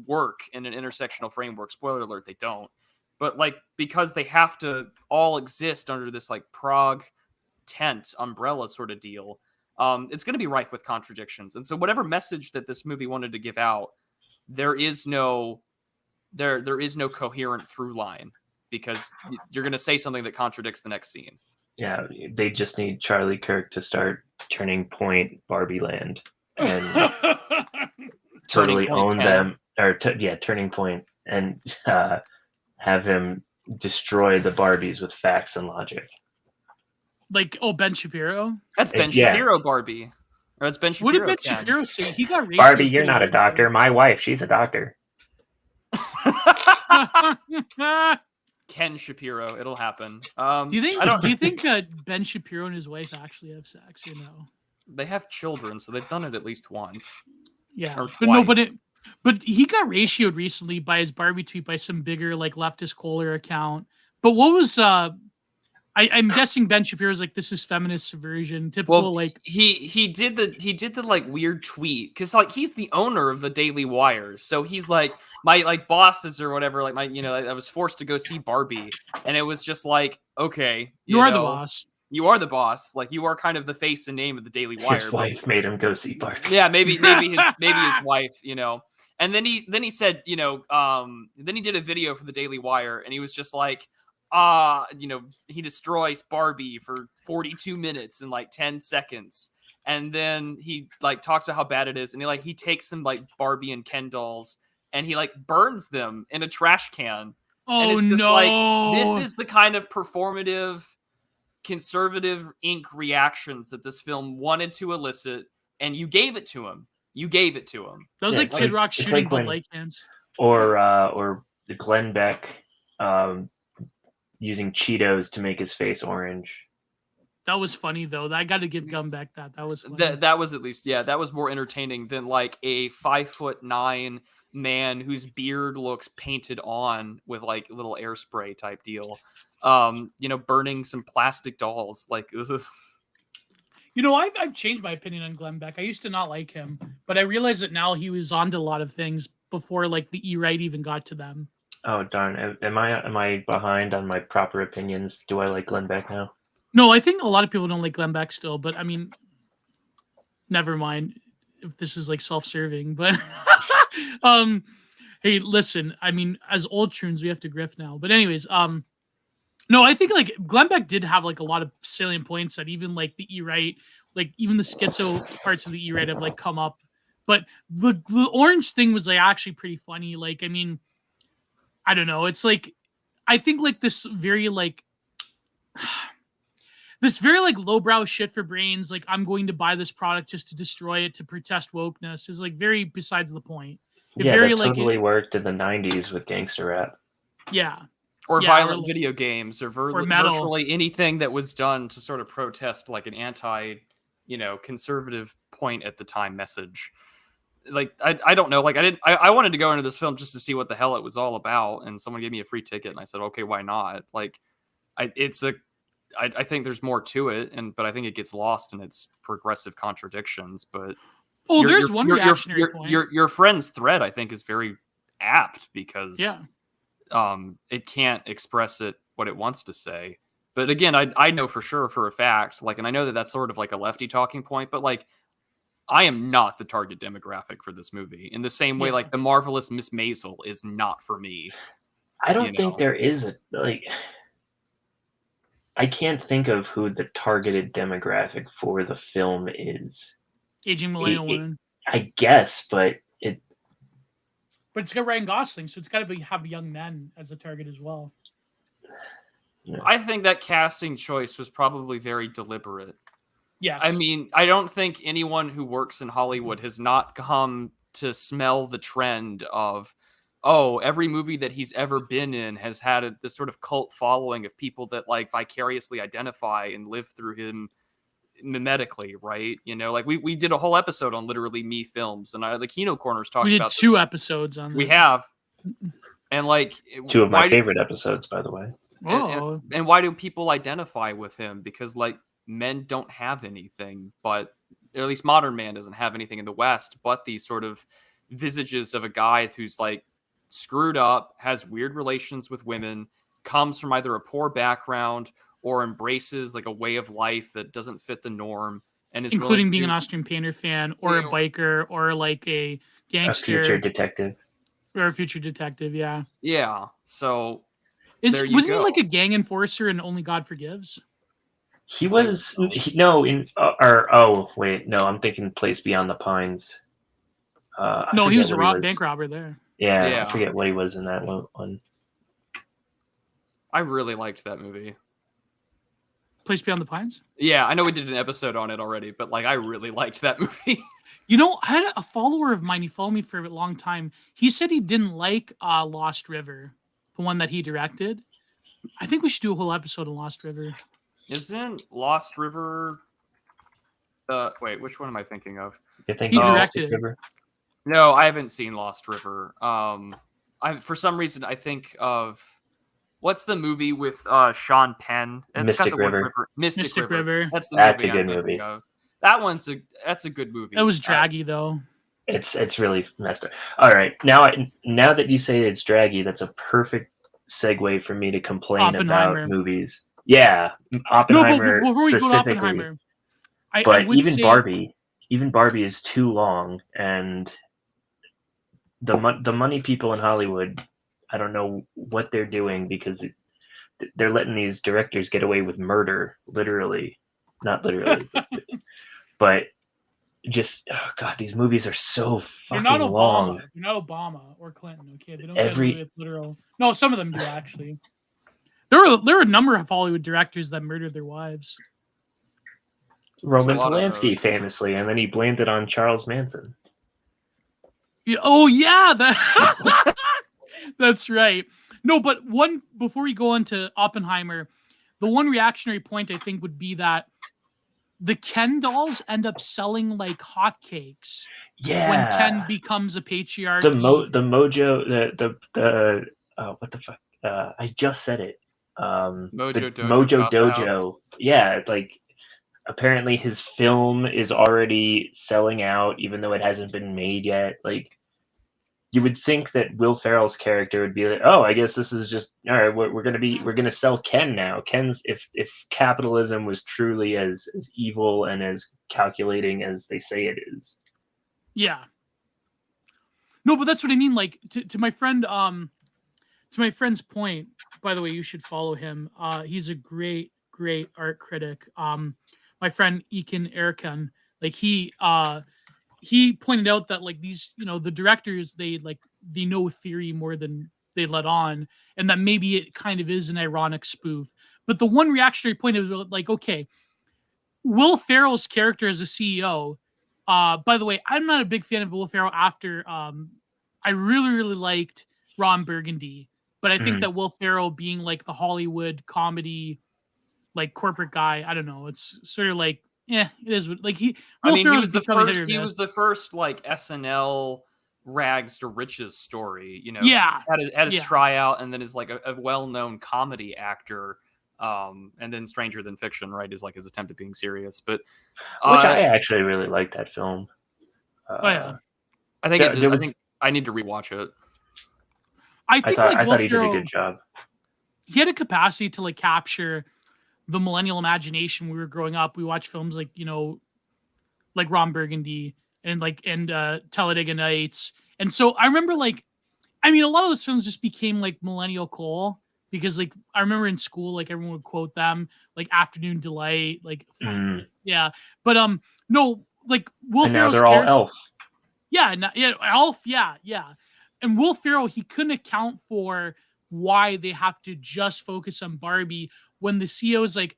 Speaker 1: work in an intersectional framework. Spoiler alert, they don't. But like, because they have to all exist under this like Prague tent umbrella sort of deal, it's going to be rife with contradictions. And so whatever message that this movie wanted to give out, there is no coherent through line, because you're going to say something that contradicts the next scene.
Speaker 2: Yeah, they just need Charlie Kirk to start Turning Point Barbie Land and totally own them, or Turning Point, and have him destroy the Barbies with facts and logic.
Speaker 3: Like, Ben Shapiro?
Speaker 1: That's Ben Shapiro Barbie. Or that's Ben Shapiro.
Speaker 3: What did Ben Shapiro say? He got ratioed.
Speaker 2: Barbie, you're not a doctor. My wife, she's a doctor.
Speaker 1: Ken Shapiro, it'll happen.
Speaker 3: Do you think Ben Shapiro and his wife actually have sex, or no?
Speaker 1: They have children, so they've done it at least once.
Speaker 3: Yeah,
Speaker 1: or
Speaker 3: but
Speaker 1: twice.
Speaker 3: But he got ratioed recently by his Barbie tweet by some bigger like leftist Kohler account. But what was I'm guessing Ben Shapiro's like, this is feminist subversion, typical.
Speaker 1: Well, like he did the like weird tweet, because like he's the owner of the Daily Wire, so he's like, my like bosses or whatever, like my I was forced to go see Barbie, and it was just like, okay,
Speaker 3: you are the boss.
Speaker 1: You are the boss. Like, you are kind of the face and name of the Daily Wire.
Speaker 2: His wife made him go see Barbie.
Speaker 1: Yeah, maybe his wife, And then he said, then he did a video for the Daily Wire, and he was just like, he destroys Barbie for 42 minutes and like 10 seconds. And then he like talks about how bad it is, and he takes some like Barbie and Ken dolls and he like burns them in a trash can.
Speaker 3: Oh,
Speaker 1: and it's just
Speaker 3: no.
Speaker 1: like, this is the kind of performative conservative ink reactions that this film wanted to elicit, and you gave it to him.
Speaker 3: That was like Kid Rock shooting the light cans.
Speaker 2: Or the Glenn Beck using Cheetos to make his face orange.
Speaker 3: That was funny though. I got to give Glenn Beck that. That was funny.
Speaker 1: That was at least, that was more entertaining than like a 5'9" man whose beard looks painted on with like little air spray type deal. Burning some plastic dolls. Like, ugh.
Speaker 3: I've changed my opinion on Glenn Beck. I used to not like him, but I realized that now he was onto a lot of things before like the E-right even got to them.
Speaker 2: Oh darn! Am I behind on my proper opinions? Do I like Glenn Beck now?
Speaker 3: No, I think a lot of people don't like Glenn Beck still, but I mean, never mind if this is like self-serving. But hey, listen, I mean, as old troons, we have to grift now. But anyways, no, I think like Glenn Beck did have like a lot of salient points that even like the E-right, like even the schizo parts of the E-right have like come up. But the orange thing was like actually pretty funny. Like, I mean, I don't know. It's like, I think like this very lowbrow shit for brains. Like, I'm going to buy this product just to destroy it, to protest wokeness is like very besides the point.
Speaker 2: That totally worked in the 90s with gangster rap.
Speaker 3: Yeah.
Speaker 1: or
Speaker 3: Yeah,
Speaker 1: violent video games, or
Speaker 3: metal.
Speaker 1: virtually anything that was done to sort of protest like an anti, conservative point at the time message. Like I don't know, like I wanted to go into this film just to see what the hell it was all about, and someone gave me a free ticket, and I said, okay, why not? Like, I think there's more to it, but I think it gets lost in its progressive contradictions. But
Speaker 3: there's one reactionary point.
Speaker 1: Your friend's thread, I think, is very apt because
Speaker 3: Yeah.
Speaker 1: It can't express what it wants to say. But again, I know for a fact, like, and I know that that's sort of like a lefty talking point, but like, I am not the target demographic for this movie in the same way, like the Marvelous Miss Maisel is not for me.
Speaker 2: I don't think there is I can't think of who the targeted demographic for the film is.
Speaker 3: Aging millennial women.
Speaker 2: I guess, but
Speaker 3: it's got Ryan Gosling, so it's got to have young men as a target as well.
Speaker 2: Yeah.
Speaker 1: I think that casting choice was probably very deliberate.
Speaker 3: Yes.
Speaker 1: I mean, I don't think anyone who works in Hollywood has not come to smell the trend of, every movie that he's ever been in has had this sort of cult following of people that like vicariously identify and live through him mimetically, right? Like we did a whole episode on Literally Me films, and the Kino Corners talked about
Speaker 3: this. We did 2 episodes on that.
Speaker 1: We have. And like
Speaker 2: 2 of my favorite episodes, by the way.
Speaker 1: And why do people identify with him? Because like men don't have anything, but at least modern man doesn't have anything in the West but these sort of visages of a guy who's like screwed up, has weird relations with women, comes from either a poor background or embraces like a way of life that doesn't fit the norm, and is
Speaker 3: including being an Austrian Painter fan or a biker or like a gangster,
Speaker 2: a future detective.
Speaker 1: Yeah. So
Speaker 3: wasn't he like a gang enforcer in Only God Forgives?
Speaker 2: He was I'm thinking Place Beyond the Pines.
Speaker 3: No, he was a bank robber there.
Speaker 2: Yeah, I forget what he was in that one.
Speaker 1: I really liked that movie.
Speaker 3: Place Beyond the Pines?
Speaker 1: Yeah, I know we did an episode on it already, but like I really liked that movie.
Speaker 3: I had a follower of mine, he followed me for a long time. He said he didn't like Lost River, the one that he directed. I think we should do a whole episode on Lost River.
Speaker 1: Isn't Lost River wait, which one am I thinking of?
Speaker 3: He directed it.
Speaker 1: No, I haven't seen Lost River. For some reason I think of what's the movie with Sean Penn?
Speaker 2: Mystic River.
Speaker 1: Mystic River. That's
Speaker 2: a good movie.
Speaker 1: That's a good movie.
Speaker 3: It was draggy though.
Speaker 2: It's really messed up. All right, now that you say it's draggy, that's a perfect segue for me to complain about movies. Yeah, Oppenheimer.
Speaker 3: No, but before we go to Oppenheimer,
Speaker 2: even Barbie is too long, and the money people in Hollywood, I don't know what they're doing because they're letting these directors get away with murder, literally, not literally, but just these movies are so fucking long.
Speaker 3: You're not Obama or Clinton, okay? They don't get away with literal. No, some of them do actually. There were a number of Hollywood directors that murdered their wives.
Speaker 2: Roman Polanski famously, and then he blamed it on Charles Manson.
Speaker 3: That's right. No, but before we go into Oppenheimer, the one reactionary point I think would be that the Ken dolls end up selling like hotcakes.
Speaker 2: Yeah.
Speaker 3: When Ken becomes a patriarch.
Speaker 2: The Mojo, what the fuck? I just said it.
Speaker 1: Mojo
Speaker 2: Dojo. Yeah, like apparently his film is already selling out, even though it hasn't been made yet. Like, you would think that Will Ferrell's character would be like, oh, I guess this is just all right. We're gonna sell Ken now. Ken's if capitalism was truly as evil and as calculating as they say it is.
Speaker 3: Yeah. No, but that's what I mean. Like to my friend, to my friend's point. By the way, you should follow him. He's a great art critic. My friend Ekin Erkan, like he pointed out that like these, the directors, they know theory more than they let on, and that maybe it kind of is an ironic spoof. But the one reactionary point is like, okay, Will Ferrell's character as a CEO. By the way, I'm not a big fan of Will Ferrell after I really liked Ron Burgundy. But I think
Speaker 2: Mhm.
Speaker 3: that Will Ferrell being like the Hollywood comedy, like corporate guy, I don't know. It's sort of like, it is like
Speaker 1: I
Speaker 3: Will
Speaker 1: mean, he
Speaker 3: Ferrell's
Speaker 1: was the
Speaker 3: become a hit
Speaker 1: first.
Speaker 3: or
Speaker 1: He
Speaker 3: miss.
Speaker 1: was the first like SNL rags to riches story.
Speaker 3: Yeah,
Speaker 1: Had his
Speaker 3: yeah.
Speaker 1: tryout, and then is like a well-known comedy actor. And then Stranger Than Fiction, right, is like his attempt at being serious. But
Speaker 2: Which
Speaker 1: uh,
Speaker 2: I actually really liked that film.
Speaker 3: Oh yeah.
Speaker 1: I think
Speaker 2: There
Speaker 1: I
Speaker 2: was
Speaker 1: think I need to rewatch it.
Speaker 3: I think like
Speaker 2: I
Speaker 3: Will
Speaker 2: thought he did a good
Speaker 3: Ferrell,
Speaker 2: job.
Speaker 3: he had a capacity to like capture the millennial imagination. We were growing up, we watched films like, like Ron Burgundy and Talladega Nights. And so I remember like, I mean, a lot of those films just became like millennial cool because like I remember in school, like everyone would quote them, like Afternoon Delight, like
Speaker 2: Mm.
Speaker 3: yeah. But no, like Will
Speaker 2: And now
Speaker 3: Ferrell's
Speaker 2: they're all
Speaker 3: character,
Speaker 2: elf.
Speaker 3: yeah, Elf, yeah. And Will Ferrell, he couldn't account for why they have to just focus on Barbie when the CEO is like,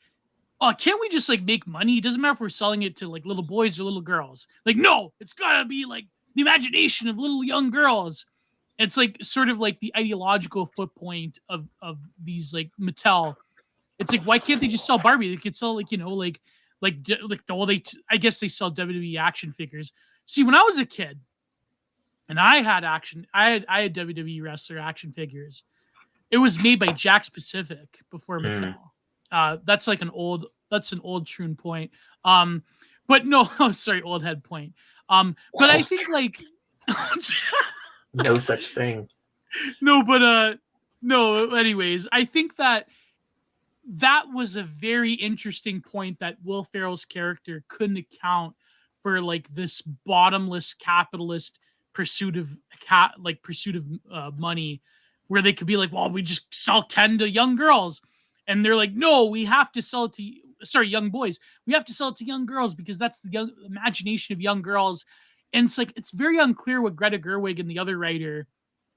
Speaker 3: oh, can't we just like make money? It doesn't matter if we're selling it to like little boys or little girls. Like, no, it's gotta be like the imagination of little young girls. It's like sort of like the ideological foot point of these like Mattel. It's like, why can't they just sell Barbie? They could sell like I guess they sell WWE action figures. See, when I was a kid and I had WWE wrestler action figures, it was made by Jakks Pacific before Mattel. That's like an old Troon point. But no, sorry, old head point. But I think like
Speaker 2: No such thing.
Speaker 3: no. Anyways, I think that was a very interesting point that Will Ferrell's character couldn't account for like this bottomless capitalist pursuit of money, where they could be like, well, we just sell Ken to young girls, and they're like, no, we have to sell it to young boys. We have to sell it to young girls because that's the young imagination of young girls. And it's like it's very unclear what Greta Gerwig and the other writer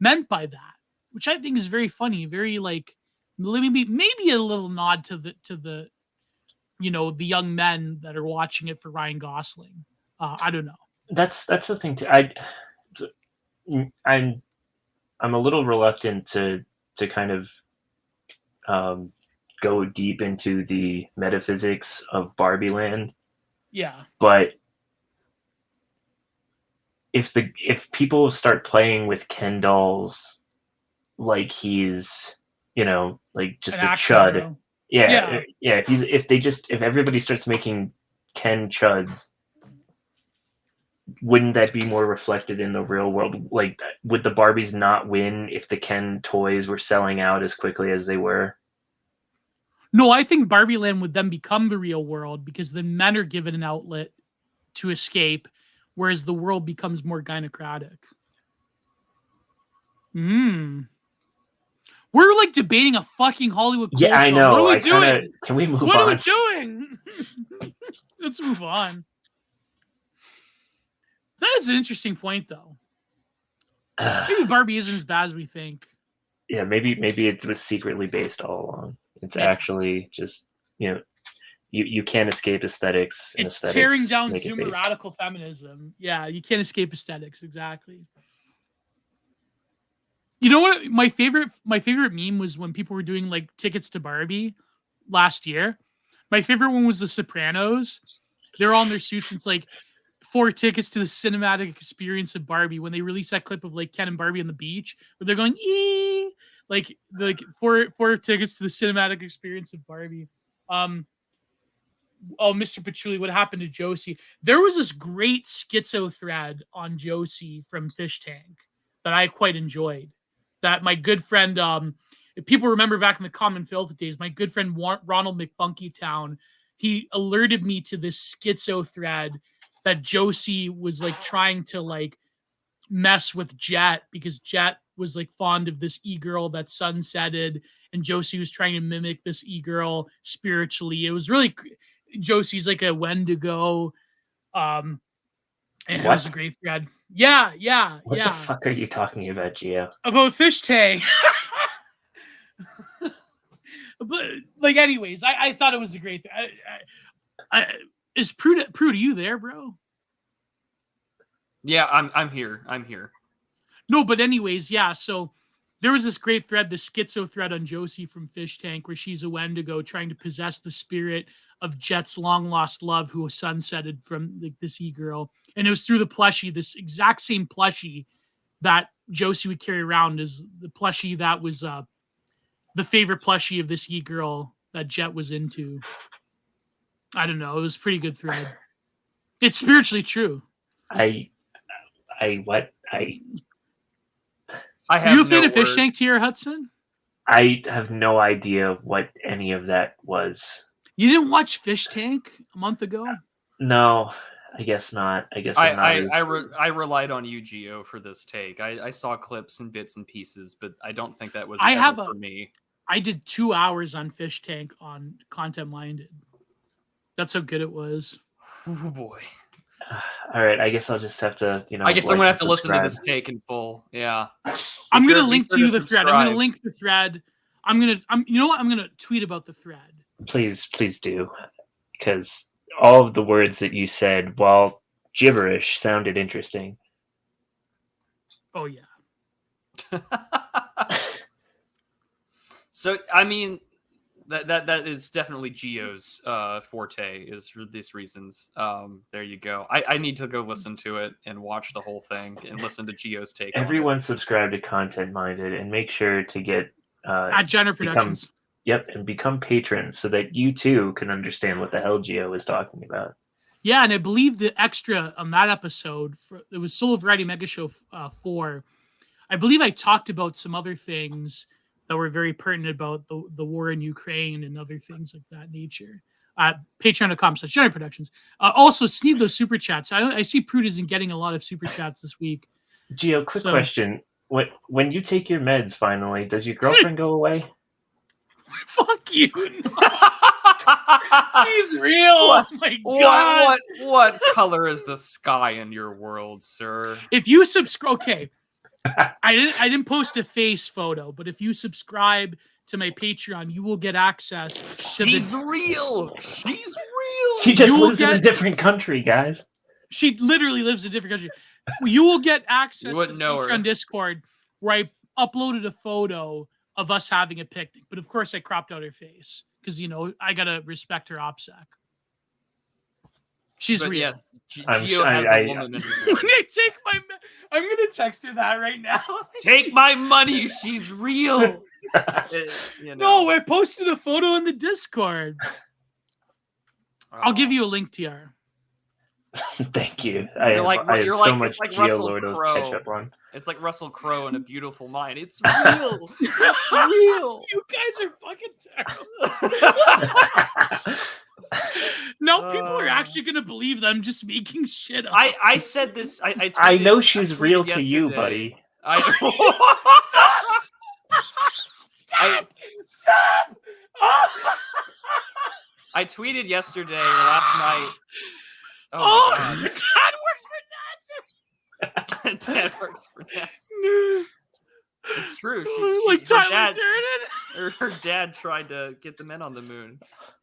Speaker 3: meant by that, which I think is very funny, very like maybe a little nod to the the young men that are watching it for Ryan Gosling. I don't know.
Speaker 2: That's the thing too. I'm a little reluctant to kind of go deep into the metaphysics of Barbie Land,
Speaker 3: Yeah.
Speaker 2: but if people start playing with Ken dolls like he's like just
Speaker 3: An
Speaker 2: a
Speaker 3: action
Speaker 2: chud,
Speaker 3: hero.
Speaker 2: yeah. If everybody starts making Ken chuds, wouldn't that be more reflected in the real world? Like, would the Barbies not win if the Ken toys were selling out as quickly as they were?
Speaker 3: No, I think Barbie Land would then become the real world because then men are given an outlet to escape, whereas the world becomes more gynocratic. We're like debating a fucking Hollywood
Speaker 2: Yeah,
Speaker 3: cult
Speaker 2: I
Speaker 3: film.
Speaker 2: know.
Speaker 3: What are we doing?
Speaker 2: Can we move
Speaker 3: What
Speaker 2: on?
Speaker 3: are we doing? Let's move on. That is an interesting point, though. Maybe Barbie isn't as bad as we think.
Speaker 2: Yeah, maybe it was secretly based all along. It's actually just you can't escape aesthetics. And
Speaker 3: It's
Speaker 2: aesthetics
Speaker 3: tearing down
Speaker 2: make it
Speaker 3: Zoomer
Speaker 2: based.
Speaker 3: radical feminism. Yeah, you can't escape aesthetics. Exactly. You know what? My favorite meme was when people were doing like tickets to Barbie last year. My favorite one was The Sopranos. They're all in their suits. And it's like 4 tickets to the cinematic experience of Barbie when they released that clip of like Ken and Barbie on the beach where they're going like 4 tickets to the cinematic experience of Barbie. Oh, Mr. Patchouli, what happened to Josie? There was this great schizo thread on Josie from Fish Tank that I quite enjoyed. That my good friend, if people remember back in the Common Filth days, my good friend Ronald McFunkytown, he alerted me to this schizo thread that Josie was like trying to like mess with Jet because Jet was like fond of this e-girl that sunsetted, and Josie was trying to mimic this e-girl spiritually. It was really Josie's like a Wendigo. And it was a great thread. Yeah.
Speaker 2: What the fuck are you talking about, Gio?
Speaker 3: About Fish Tank. But like, anyways, I thought it was a great thing. Is Prude, are you there, bro?
Speaker 1: Yeah, I'm here. I'm here.
Speaker 3: No, but anyways, yeah. So There was this great thread, the schizo thread on Josie from Fish Tank, where she's a Wendigo trying to possess the spirit of Jet's long lost love, who sunsetted from this e-girl. And it was through the plushie, this exact same plushie that Josie would carry around, is the plushie that was the favorite plushie of this e-girl that Jet was into. I don't know. It was a pretty good thread. It's spiritually true.
Speaker 2: I
Speaker 1: have
Speaker 3: You a fan
Speaker 1: no
Speaker 3: of Fish
Speaker 1: words.
Speaker 3: Tank, Tier Hudson?
Speaker 2: I have no idea what any of that was.
Speaker 3: You didn't watch Fish Tank a month ago?
Speaker 2: No, I guess not. I guess
Speaker 1: I relied on you, Gio, for this take. I saw clips and bits and pieces, but I don't think that was for me.
Speaker 3: I did 2 hours on Fish Tank on Content Minded. That's how good it was.
Speaker 1: Oh boy.
Speaker 2: All right, I guess I'll just have to,
Speaker 1: I guess I'm gonna have to listen to
Speaker 2: subscribe.
Speaker 1: this take in full. Yeah.
Speaker 3: I'm gonna
Speaker 1: Be
Speaker 3: link
Speaker 1: sure
Speaker 3: to
Speaker 1: to
Speaker 3: the thread. I'm gonna
Speaker 1: subscribe.
Speaker 3: link the thread. You know what? I'm gonna tweet about the thread.
Speaker 2: Please do, because all of the words that you said, while gibberish, sounded interesting.
Speaker 3: Oh yeah.
Speaker 1: So I mean, that is definitely Gio's forte, is for these reasons. There you go. I need to go listen to it and watch the whole thing and listen to Gio's take.
Speaker 2: Everyone subscribe to Content Minded and make sure to get
Speaker 3: At Genre Productions.
Speaker 2: and become patrons so that you too can understand what the hell Gio is talking about.
Speaker 3: Yeah, and I believe the extra on that episode, it was Soul of Variety Mega Show 4. I believe I talked about some other things that were very pertinent about the war in Ukraine and other things like that nature. Patreon.com/Genre Productions. Also, need those super chats. I see Prude isn't getting a lot of super chats this week.
Speaker 2: Gio, quick question. When you take your meds finally, does your girlfriend go away?
Speaker 3: Fuck you. She's real.
Speaker 1: What,
Speaker 3: oh my god.
Speaker 1: What color is the sky in your world, sir?
Speaker 3: If you subscribe, okay. I didn't post a face photo, but if you subscribe to my Patreon, you will get access.
Speaker 1: She's real. She's real.
Speaker 2: She just lives in a different country, guys.
Speaker 3: She literally lives in a different country. You will get access to the
Speaker 1: know
Speaker 3: Patreon
Speaker 1: her.
Speaker 3: Discord, where I uploaded a photo of us having a picnic. But of course, I cropped out her face because I gotta respect her OPSEC. She's real.
Speaker 1: Yes, Gio has a woman in his
Speaker 3: When
Speaker 1: life.
Speaker 3: I take I'm gonna text her that right now.
Speaker 1: Take my money. She's real.
Speaker 3: No, I posted a photo in the Discord. I'll give you a link, TR.
Speaker 2: Thank you. I have so much Gio to catch up on.
Speaker 1: It's like Russell Crowe in A Beautiful Mind. It's real. It's real.
Speaker 3: You guys are fucking terrible. No, people are actually going to believe that I'm just making shit up.
Speaker 1: I said this.
Speaker 2: I know she's real to you, buddy.
Speaker 3: Stop!
Speaker 1: I tweeted yesterday or last night.
Speaker 3: Oh,
Speaker 1: my God.
Speaker 3: Dad works for NASA.
Speaker 1: Dad works for NASA. It's true.
Speaker 3: Like Tyler Durden.
Speaker 1: Her dad tried to get the men on the moon.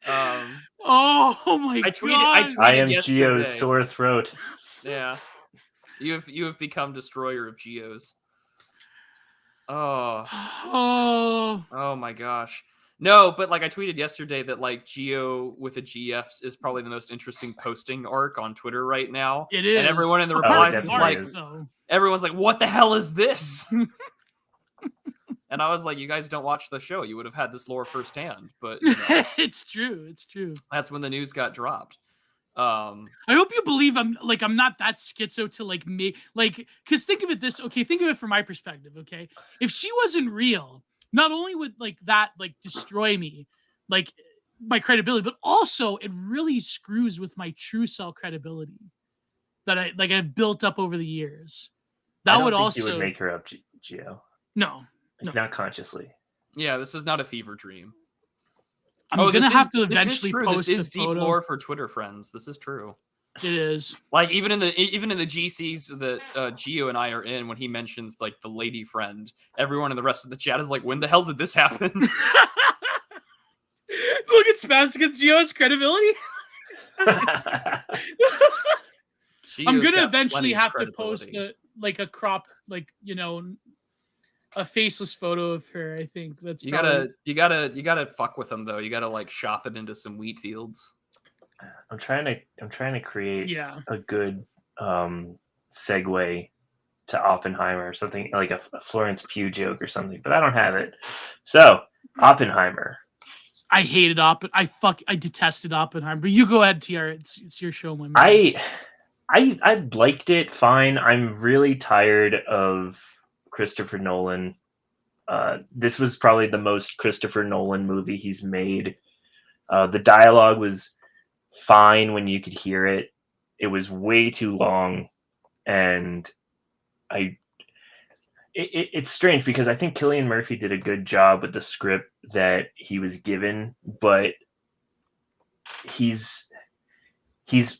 Speaker 3: Oh my God!
Speaker 2: I am
Speaker 1: yesterday.
Speaker 2: Gio's sore throat.
Speaker 1: Yeah, you have become destroyer of Geos. Oh my gosh. No, but like I tweeted yesterday that like Geo with a GF is probably the most interesting posting arc on Twitter right now.
Speaker 3: It is,
Speaker 1: and everyone in the replies is like,
Speaker 2: is.
Speaker 1: everyone's like, "What the hell is this?" And I was like, "You guys don't watch the show. You would have had this lore firsthand." But
Speaker 3: it's true. It's true.
Speaker 1: That's when the news got dropped.
Speaker 3: I hope you believe I'm not that schizo to like me, like, because think of it from my perspective. Okay, if she wasn't real, not only would like that like destroy me, like my credibility, but also it really screws with my true self credibility that I've built up over the years. That would also
Speaker 2: you would make her up, Gio.
Speaker 3: No.
Speaker 2: Not consciously.
Speaker 1: Yeah, this is not a fever dream.
Speaker 3: I'm gonna have to eventually post
Speaker 1: this is
Speaker 3: a
Speaker 1: deep
Speaker 3: photo.
Speaker 1: lore for Twitter friends. This is true.
Speaker 3: It is.
Speaker 1: Like even in the GCs that Gio and I are in, when he mentions like the lady friend, everyone in the rest of the chat is like, "When the hell did this happen?"
Speaker 3: Look at Spasticus Gio's credibility. I'm gonna eventually have to post a crop, a faceless photo of her. I think that's
Speaker 1: You
Speaker 3: probably...
Speaker 1: gotta fuck with them though. You gotta like shop it into some wheat fields.
Speaker 2: I'm trying to create
Speaker 3: Yeah.
Speaker 2: a good segue to Oppenheimer, something like a Florence Pugh joke or something, but I don't have it. So Oppenheimer.
Speaker 3: I hated I detested Oppenheimer. But you go ahead, TR. It's your show, my man.
Speaker 2: I liked it fine. I'm really tired of Christopher Nolan. This was probably the most Christopher Nolan movie he's made. The dialogue was fine when you could hear it. It was way too long, and it's strange because I think Cillian Murphy did a good job with the script that he was given, but he's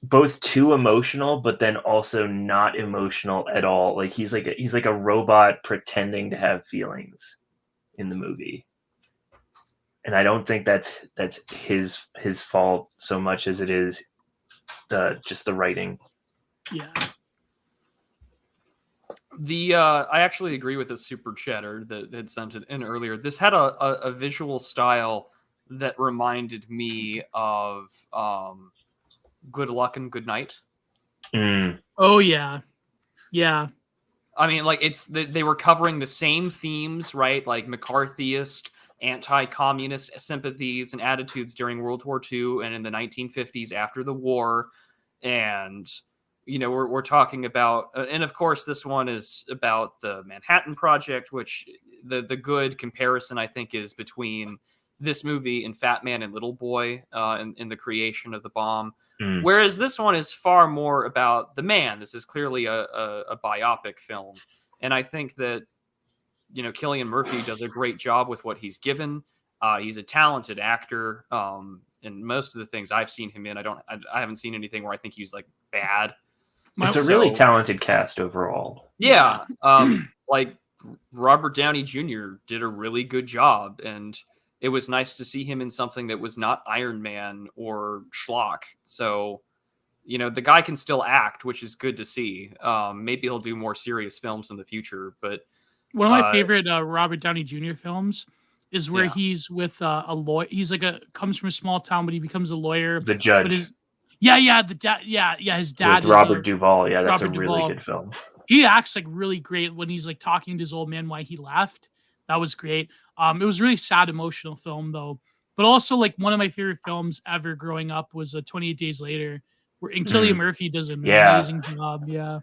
Speaker 2: both too emotional, but then also not emotional at all. Like he's like a robot pretending to have feelings in the movie, and I don't think that's his fault so much as it is just the writing.
Speaker 3: Yeah.
Speaker 1: I actually agree with the super chatter that had sent it in earlier. This had a visual style that reminded me of Good Luck and Good Night.
Speaker 3: Oh yeah. Yeah.
Speaker 1: I mean, like they were covering the same themes, right? Like McCarthyist, anti-communist sympathies and attitudes during World War II and in the 1950s after the war. And we're talking about, and of course, this one is about the Manhattan Project, which the good comparison I think is between this movie and Fat Man and Little Boy in the creation of the bomb. Whereas this one is far more about the man. This is clearly a biopic film, and I think that Cillian Murphy does a great job with what he's given. He's a talented actor, and most of the things I've seen him in, I haven't seen anything where I think he's like bad.
Speaker 2: It's a really talented cast overall.
Speaker 1: Yeah. Like Robert Downey Jr. did a really good job, and it was nice to see him in something that was not Iron Man or schlock. So, the guy can still act, which is good to see. Maybe he'll do more serious films in the future, but
Speaker 3: one of my favorite Robert Downey Jr. films is where he's with a lawyer. He's comes from a small town, but he becomes a lawyer.
Speaker 2: The Judge.
Speaker 3: His dad. His dad
Speaker 2: with Robert Duvall. Yeah, that's Robert really good film.
Speaker 3: He acts like really great when he's like talking to his old man why he left. That was great. It was really sad, emotional film though. But also like one of my favorite films ever growing up was 28 Days Later, where Cillian Murphy does an amazing job. Yeah.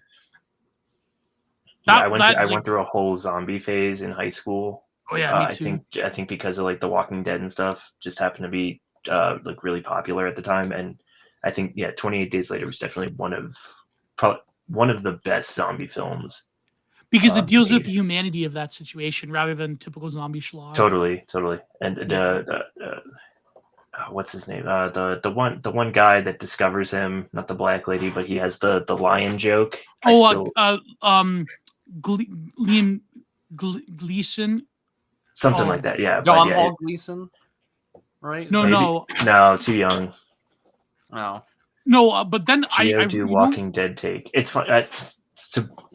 Speaker 2: I went through a whole zombie phase in high school.
Speaker 3: Oh yeah, me too.
Speaker 2: I think because of like The Walking Dead and stuff, just happened to be like really popular at the time, and I think 28 Days Later was definitely one of the best zombie films
Speaker 3: because it deals with the humanity of that situation rather than typical zombie schlock.
Speaker 2: Totally, and what's his name? The one guy that discovers him, not the black lady, but he has the lion joke.
Speaker 3: Liam Gleason.
Speaker 2: Something like that, yeah.
Speaker 1: Domhnall Gleeson, right?
Speaker 3: No,
Speaker 2: too young.
Speaker 1: Oh.
Speaker 3: No, but then
Speaker 2: I do Walking Dead take. It's fun.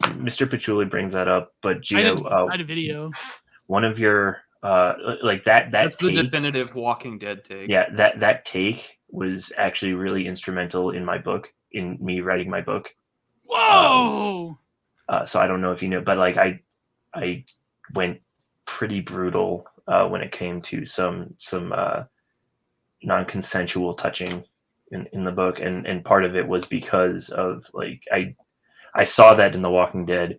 Speaker 2: Mr. Patchouli brings that up, but Gio,
Speaker 3: I had a video.
Speaker 2: One of your like that's
Speaker 1: the definitive Walking Dead take.
Speaker 2: Yeah, that take was actually really instrumental in my book, in me writing my book.
Speaker 3: Whoa!
Speaker 2: So I don't know if you know, but like I went pretty brutal when it came to some non-consensual touching in the book, and part of it was because of like I saw that in The Walking Dead,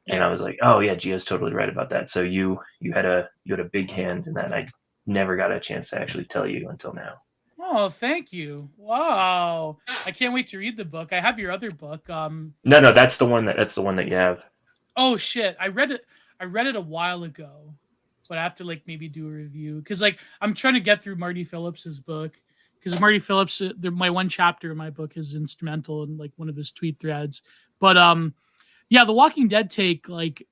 Speaker 2: and I was like, oh yeah, Gio's totally right about that. So you had a big hand in that, and I never got a chance to actually tell you until now.
Speaker 3: Oh, thank you. Wow. I can't wait to read the book. I have your other book.
Speaker 2: No, that's the one that you have.
Speaker 3: Oh shit. I read it a while ago, but I have to like maybe do a review because like I'm trying to get through Marty Phillips's book because Marty Phillips, my one chapter in my book is instrumental in like one of his tweet threads. But yeah, The Walking Dead take, like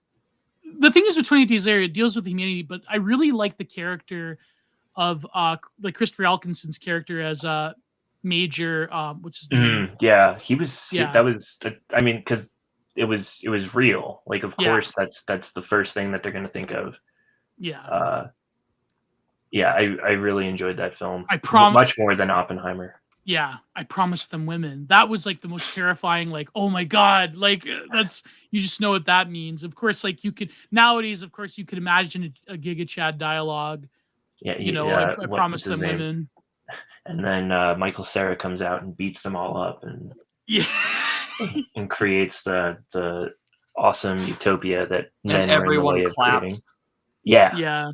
Speaker 3: the thing is with 28 Days Later, it deals with humanity, but I really like the character of like Christopher Elkinson's character as Major what's his name?
Speaker 2: Yeah, he was. Yeah. That was. I mean, because was real. Like, of
Speaker 3: Yeah.
Speaker 2: course, that's the first thing that they're going to think of.
Speaker 3: Yeah.
Speaker 2: Yeah, I really enjoyed that film.
Speaker 3: I promise.
Speaker 2: Much more than Oppenheimer.
Speaker 3: Yeah, I promised them women. That was like the most terrifying. Like, oh my god, like that's you just know what that means. Of course, like you could nowadays. Of course, you could imagine a Giga Chad dialogue.
Speaker 2: Yeah,
Speaker 3: I
Speaker 2: what's
Speaker 3: promised
Speaker 2: his
Speaker 3: them
Speaker 2: name?
Speaker 3: women.
Speaker 2: And then Michael Cera comes out and beats them all up, and
Speaker 3: Yeah.
Speaker 2: and creates the awesome utopia that
Speaker 1: And
Speaker 2: men were in the
Speaker 1: everyone
Speaker 2: way of
Speaker 1: clapped.
Speaker 2: creating. Yeah.
Speaker 3: Yeah.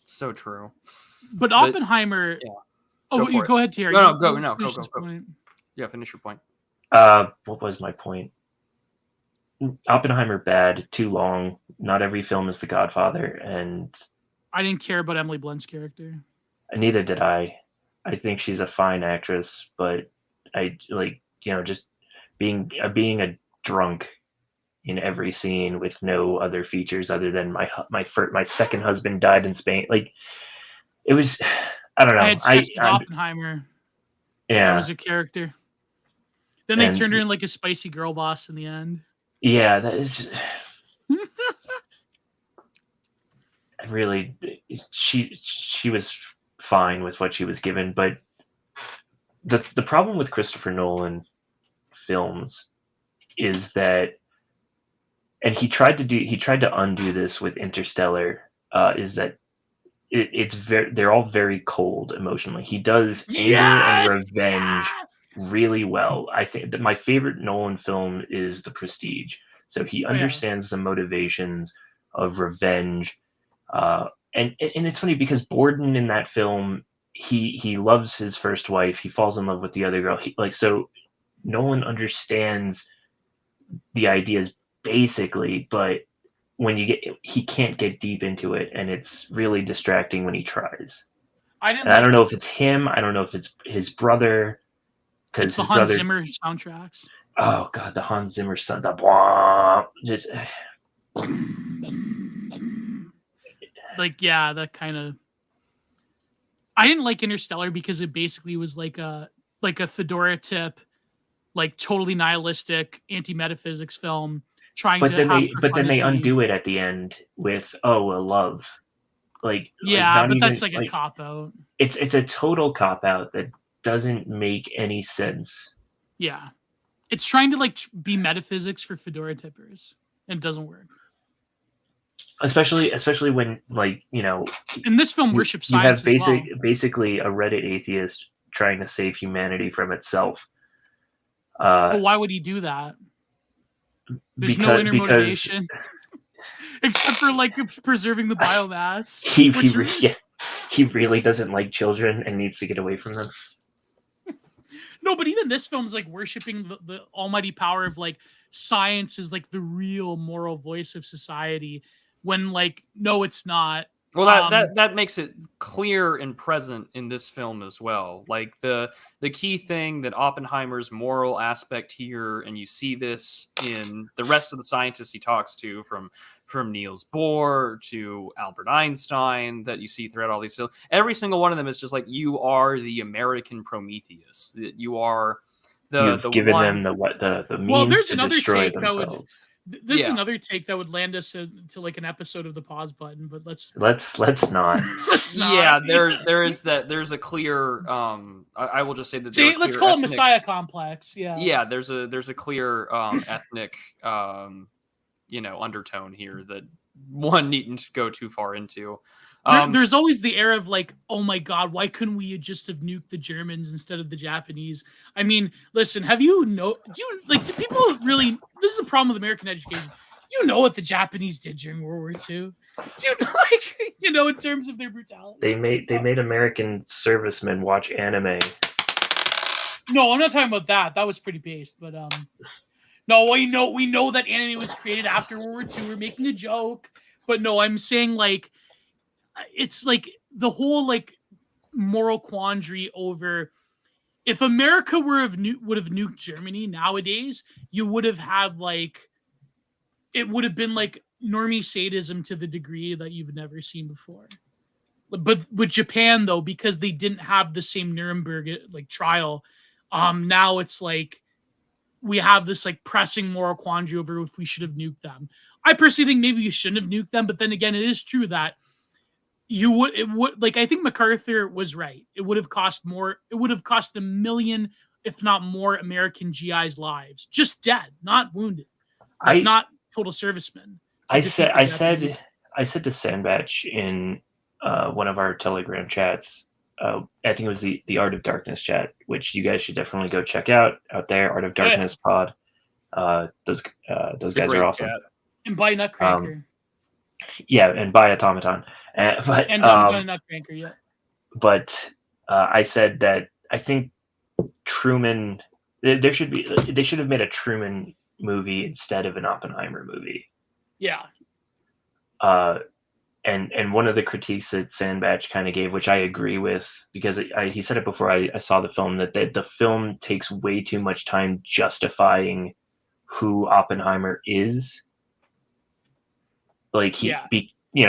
Speaker 1: So true.
Speaker 3: But Oppenheimer.
Speaker 1: Yeah.
Speaker 3: Oh, you go ahead, Terry.
Speaker 1: Go.
Speaker 3: Point.
Speaker 1: Yeah, finish your point.
Speaker 2: What was my point? Oppenheimer bad, too long. Not every film is The Godfather, and
Speaker 3: I didn't care about Emily Blunt's character.
Speaker 2: neither did I. I think she's a fine actress, but I like, just being a drunk in every scene with no other features other than my second husband died in Spain. Like, it was, I don't know.
Speaker 3: I had sex with Oppenheimer.
Speaker 2: Yeah,
Speaker 3: that was a character. Then they turned her in like a spicy girl boss in the end.
Speaker 2: Yeah, that is really, she was fine with what she was given, but the problem with Christopher Nolan films is that, and he tried to undo this with Interstellar, is that they're all very cold emotionally. He does anger and revenge really well. I think that my favorite Nolan film is The Prestige. So he understands the motivations of revenge, and it's funny because Borden in that film, he loves his first wife. He falls in love with the other girl. So Nolan understands the ideas basically, but he can't get deep into it, and it's really distracting when he tries. I don't know if it's him. I don't know if it's his brother.
Speaker 3: It's the Hans Zimmer soundtracks.
Speaker 2: Oh god, the Hans Zimmer sound, just
Speaker 3: that kind of. I didn't like Interstellar because it basically was like a fedora tip, like totally nihilistic anti-metaphysics film. But
Speaker 2: then they undo it at the end with a love. But
Speaker 3: that's like a cop out.
Speaker 2: It's a total cop out that doesn't make any sense.
Speaker 3: Yeah, it's trying to be metaphysics for fedora tippers, and it doesn't work.
Speaker 2: Especially when
Speaker 3: in this film worships science.
Speaker 2: You have basically a Reddit atheist trying to save humanity from itself.
Speaker 3: Well, why would he do that? There's no inner motivation except for preserving the biomass.
Speaker 2: He really doesn't like children and needs to get away from them.
Speaker 3: No, but even this film is worshiping the almighty power of science is the real moral voice of society. When no, it's not.
Speaker 1: Well, that makes it clear and present in this film as well. The key thing that Oppenheimer's moral aspect here, and you see this in the rest of the scientists he talks to, from Niels Bohr to Albert Einstein, that you see throughout all these films. Every single one of them is just you are the American Prometheus. That you are
Speaker 2: You've given them the means to destroy themselves.
Speaker 3: This is another take that would land us to an episode of the pause button, but let's
Speaker 2: not.
Speaker 3: Let's not.
Speaker 1: Yeah, there's a clear I will just say that
Speaker 3: let's call it Messiah complex.
Speaker 1: Yeah, there's a clear ethnic undertone here that one needn't go too far into.
Speaker 3: There's always the air of oh my god, why couldn't we just have nuked the Germans instead of the Japanese? I mean, listen, do people really? This is a problem with American education. Do you know what the Japanese did during World War II? Do you know, in terms of their brutality?
Speaker 2: They made American servicemen watch anime.
Speaker 3: No, I'm not talking about that. That was pretty based, but no, we know that anime was created after World War II. We're making a joke, but no, I'm saying it's the whole moral quandary over if America would have nuked Germany nowadays, you would have had it would have been normie sadism to the degree that you've never seen before. But with Japan though, because they didn't have the same Nuremberg trial, now it's we have this like pressing moral quandary over if we should have nuked them. I personally think maybe you shouldn't have nuked them, but then again, it is true that it would like, I think MacArthur was right. It would have cost more. It would have cost 1 million, if not more, American GIs lives, just dead, not wounded, like not total servicemen.
Speaker 2: I said to Sandbach in one of our Telegram chats. I think it was the Art of Darkness chat, which you guys should definitely go check out there. Art of Darkness pod. Those guys are awesome.
Speaker 1: Chat.
Speaker 3: And buy Nutcracker.
Speaker 2: Yeah, and buy Automaton. But
Speaker 3: Nutcracker, yeah.
Speaker 2: But I said that I think Truman. They should have made a Truman movie instead of an Oppenheimer movie.
Speaker 3: Yeah.
Speaker 2: And one of the critiques that Sandbach kind of gave, which I agree with, because he said it before I saw the film, that the film takes way too much time justifying who Oppenheimer is. Like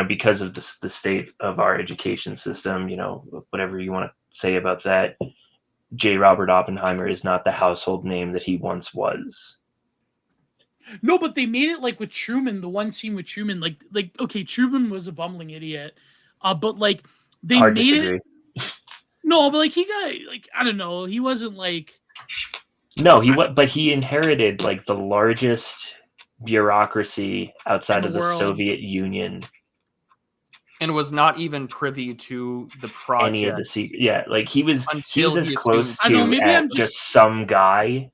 Speaker 2: because of the state of our education system, whatever you want to say about that, J. Robert Oppenheimer is not the household name that he once was.
Speaker 3: No, but they made it like with Truman, the one scene with Truman, like okay, Truman was a bumbling idiot, but like they
Speaker 2: Hard
Speaker 3: made
Speaker 2: disagree.
Speaker 3: it. No, but like he got like, I don't know, he wasn't like.
Speaker 2: No, but he inherited like the largest bureaucracy outside of the Soviet Union,
Speaker 1: and was not even privy to the project.
Speaker 2: Any of the like he was
Speaker 1: until
Speaker 2: as close to just some guy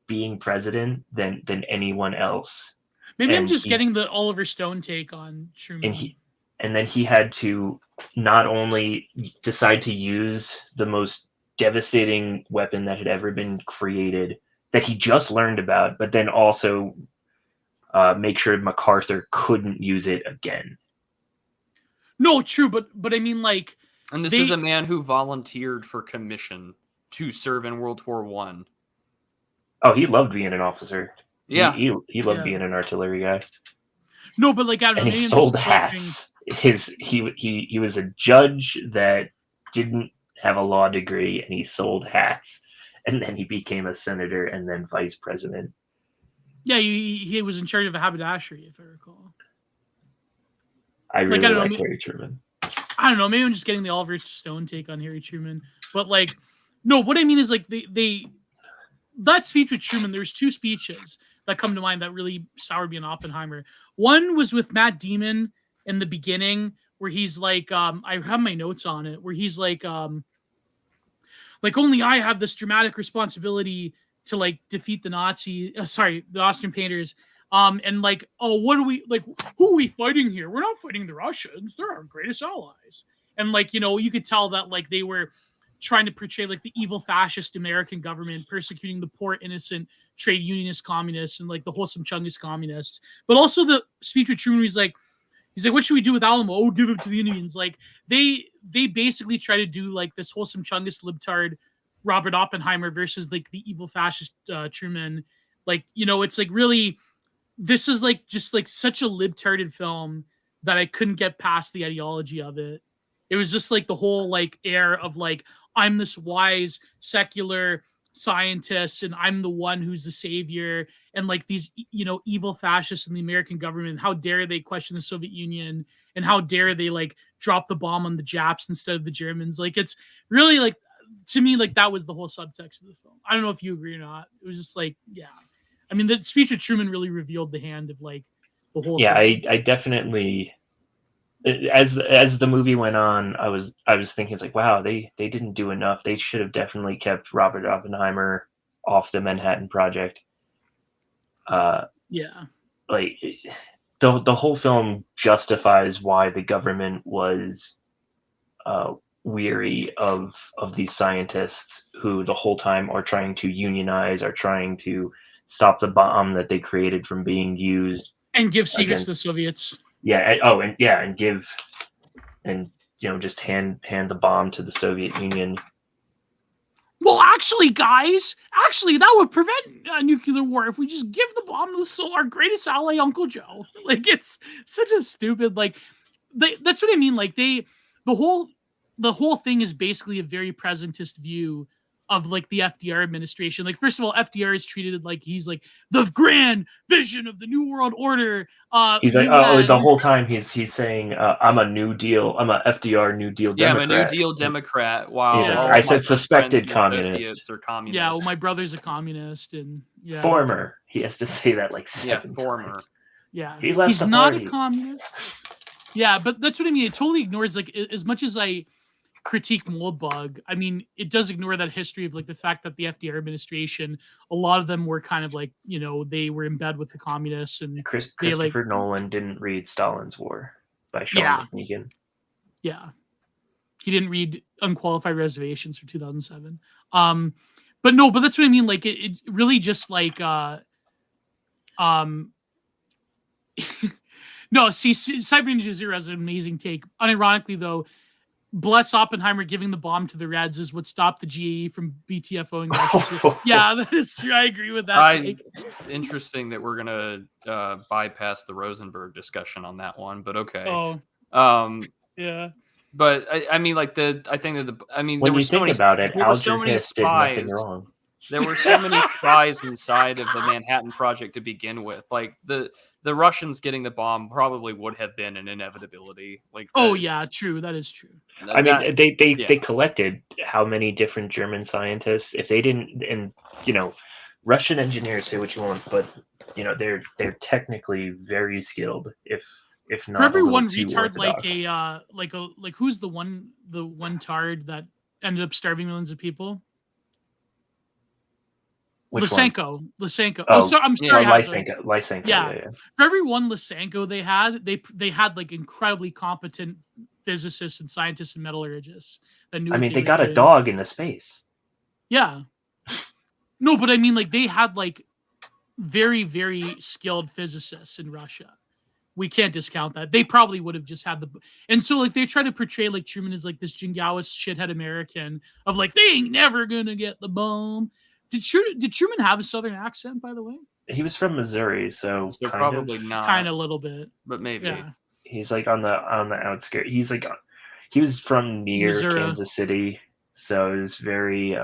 Speaker 2: being president than anyone else.
Speaker 3: Maybe I'm just getting the Oliver Stone take on Truman.
Speaker 2: And then he had to not only decide to use the most devastating weapon that had ever been created that he just learned about, but then also make sure MacArthur couldn't use it again.
Speaker 3: No, true, but I mean, like,
Speaker 1: and this is a man who volunteered for commission to serve in World War I.
Speaker 2: Oh, he loved being an officer.
Speaker 1: Yeah,
Speaker 2: he loved being an artillery guy.
Speaker 3: No, but like, I don't know.
Speaker 2: And he sold hats. He was a judge that didn't have a law degree, and he sold hats. And then he became a senator and then vice president.
Speaker 3: Yeah, he was in charge of a haberdashery, if I recall.
Speaker 2: I really like Harry Truman.
Speaker 3: I don't know. Maybe I'm just getting the Oliver Stone take on Harry Truman. But like, no, what I mean is like they that speech with Truman, there's two speeches that come to mind that really soured me on Oppenheimer. One was with Matt Damon in the beginning, where he's like, I have my notes on it, where he's like only I have this dramatic responsibility to like defeat the the Austrian painters. And like, oh, what are we like? Who are we fighting here? We're not fighting the Russians. They're our greatest allies. And like, you could tell that like they were trying to portray like the evil fascist American government persecuting the poor innocent trade unionist communists and like the wholesome Chungus communists. But also the speech with Truman, he's like, what should we do with Alamo? Oh, give it to the Indians. Like they basically try to do like this wholesome Chungus libtard Robert Oppenheimer versus like the evil fascist Truman. Like, it's like really, this is like just like such a libtarded film that I couldn't get past the ideology of it. It was just like the whole like air of like, I'm this wise secular scientist and I'm the one who's the savior, and like these evil fascists in the American government, how dare they question the Soviet Union, and how dare they like drop the bomb on the Japs instead of the Germans. Like, it's really like, to me, like that was the whole subtext of the film. I don't know if you agree or not. It was just like, yeah, I mean, the speech of Truman really revealed the hand of like the whole thing.
Speaker 2: I definitely, as the movie went on, I was thinking, it's like, wow, they didn't do enough. They should have definitely kept Robert Oppenheimer off the Manhattan Project.
Speaker 3: Yeah,
Speaker 2: like the whole film justifies why the government was weary of these scientists who the whole time are trying to unionize, are trying to stop the bomb that they created from being used
Speaker 3: and give secrets to the Soviets.
Speaker 2: Yeah. And give, and just hand the bomb to the Soviet Union.
Speaker 3: Well, actually, guys, that would prevent a nuclear war if we just give the bomb to our greatest ally, Uncle Joe. Like, it's such a stupid, like, that's what I mean. Like, the whole thing is basically a very presentist view of like the FDR administration. Like, first of all, FDR is treated like he's like the grand vision of the New World Order.
Speaker 2: He's like, the whole time he's saying, I'm a New Deal, I'm a FDR New Deal
Speaker 1: Yeah,
Speaker 2: Democrat.
Speaker 1: I'm a New Deal Democrat. Wow,
Speaker 2: He's like,
Speaker 3: Yeah.
Speaker 1: all
Speaker 2: I
Speaker 1: of my
Speaker 2: said
Speaker 1: best
Speaker 2: suspected
Speaker 1: friends and
Speaker 2: communist.
Speaker 1: associates are communists.
Speaker 3: Yeah, well, my brother's a communist, and yeah,
Speaker 2: Former. He has to say that like 7
Speaker 1: former.
Speaker 2: times.
Speaker 3: Yeah,
Speaker 2: He left
Speaker 3: he's
Speaker 2: the
Speaker 3: not
Speaker 2: party.
Speaker 3: a communist. Yeah, but that's what I mean. It totally ignores, like, as much as I critique Moldbug, I mean, it does ignore that history of like the fact that the FDR administration, a lot of them were kind of like, you know, they were in bed with the communists, and
Speaker 2: Christopher Nolan didn't read Stalin's War by Sean McMeegan.
Speaker 3: Yeah, he didn't read Unqualified Reservations for 2007. But that's what I mean. Like, it really just like no, see, Cyber Ninja Zero has an amazing take. Unironically, though, bless Oppenheimer giving the bomb to the Reds is what stopped the GAE from BTFOing Russia. Yeah, that is true. I agree with that.
Speaker 1: Interesting that we're gonna bypass the Rosenberg discussion on that one, but okay.
Speaker 3: Oh, yeah.
Speaker 1: But I mean, like when
Speaker 2: there were so many spies. Did nothing wrong.
Speaker 1: There were so many spies inside of the Manhattan Project to begin with. Like the Russians getting the bomb probably would have been an inevitability. Like,
Speaker 3: yeah, true. That is true.
Speaker 2: I mean, they collected how many different German scientists. If they didn't, and Russian engineers, say what you want, but they're technically very skilled. If not,
Speaker 3: for every one
Speaker 2: retard
Speaker 3: like who's the one tard that ended up starving millions of people? Lysenko. Oh, I'm sorry.
Speaker 2: Lysenko. Yeah.
Speaker 3: For every one Lysenko they had like incredibly competent physicists and scientists and metallurgists that knew.
Speaker 2: I mean, they got a dog in the space.
Speaker 3: Yeah. No, but I mean, like, they had like very, very skilled physicists in Russia. We can't discount that. They probably would have just had and so like they try to portray like Truman as like this jingoist shithead American of like they ain't never gonna get the bomb. Did Truman have a Southern accent, by the way?
Speaker 2: He was from Missouri, so
Speaker 1: probably not.
Speaker 3: Kind of a little bit,
Speaker 1: but maybe.
Speaker 3: Yeah.
Speaker 2: He's like on the outskirts. He was from near Missouri. Kansas City, so it was very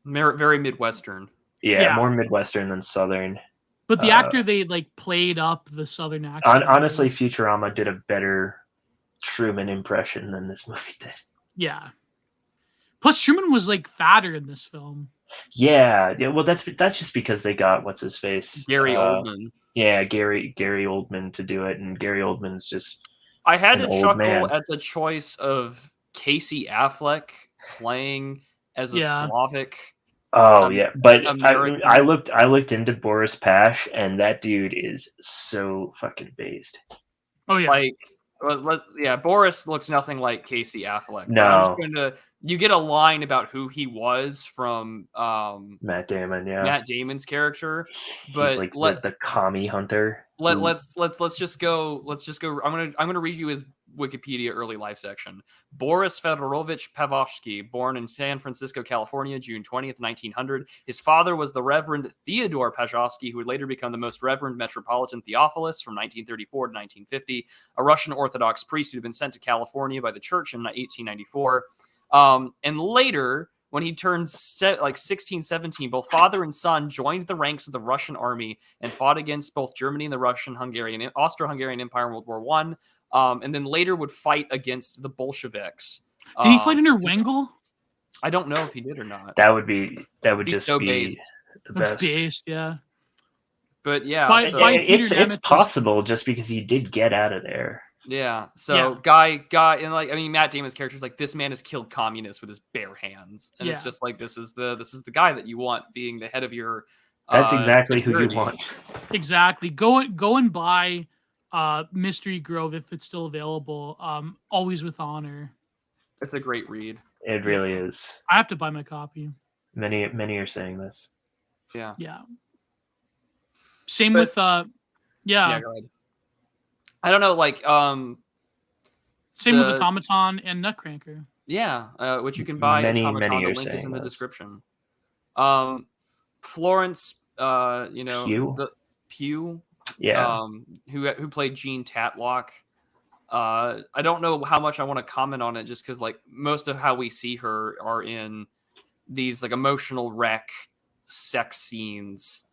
Speaker 1: very Midwestern.
Speaker 2: Yeah, more Midwestern than Southern.
Speaker 3: But the actor they like played up the Southern accent.
Speaker 2: Honestly, Futurama did a better Truman impression than this movie did.
Speaker 3: Yeah. Plus, Truman was like fatter in this film.
Speaker 2: Yeah. Well, that's just because they got what's his face,
Speaker 1: Gary Oldman.
Speaker 2: Yeah, Gary Oldman to do it, and Gary Oldman's just.
Speaker 1: I had to chuckle at the choice of Casey Affleck playing as a Slavic.
Speaker 2: Oh yeah, but I looked into Boris Pash, and that dude is so fucking based.
Speaker 3: Oh yeah,
Speaker 1: Boris looks nothing like Casey Affleck.
Speaker 2: No,
Speaker 1: you get a line about who he was from
Speaker 2: Matt Damon,
Speaker 1: Matt Damon's character, but
Speaker 2: he's like the commie hunter.
Speaker 1: Let's just go. I'm gonna read you his Wikipedia early life section. Boris Fedorovich Pavlovsky, born in San Francisco, California, June 20th, 1900. His father was the Reverend Theodore Pavlovsky, who would later become the Most Reverend Metropolitan Theophilus from 1934 to 1950, a Russian Orthodox priest who had been sent to California by the church in 1894. And later, when he turned 16, 17, both father and son joined the ranks of the Russian army and fought against both Germany and the Austro-Hungarian Empire in World War I. And then later would fight against the Bolsheviks.
Speaker 3: Did he fight under Wengel?
Speaker 1: I don't know if he did or not.
Speaker 2: That would just
Speaker 1: so
Speaker 2: be
Speaker 1: based.
Speaker 2: The best.
Speaker 3: That's based, yeah.
Speaker 1: But yeah,
Speaker 2: it's possible just because he did get out of there.
Speaker 1: Yeah. So guy, and like, I mean, Matt Damon's character is like, this man has killed communists with his bare hands, and it's just like, this is the guy that you want being the head of your.
Speaker 2: That's exactly security. Who you want.
Speaker 3: Exactly. Go and buy Mystery Grove if it's still available. Always with Honor.
Speaker 1: It's a great read.
Speaker 2: It really is.
Speaker 3: I have to buy my copy.
Speaker 2: Many are saying this.
Speaker 1: Yeah.
Speaker 3: Yeah. Same with
Speaker 1: Yeah, go ahead. I don't know, like
Speaker 3: same with Automaton and Nutcracker.
Speaker 1: Yeah, which you can buy at Automaton. The link is in the description. Florence, Pugh.
Speaker 2: Yeah.
Speaker 1: Who played Jean Tatlock. I don't know how much I want to comment on it, just because like most of how we see her are in these like emotional wreck sex scenes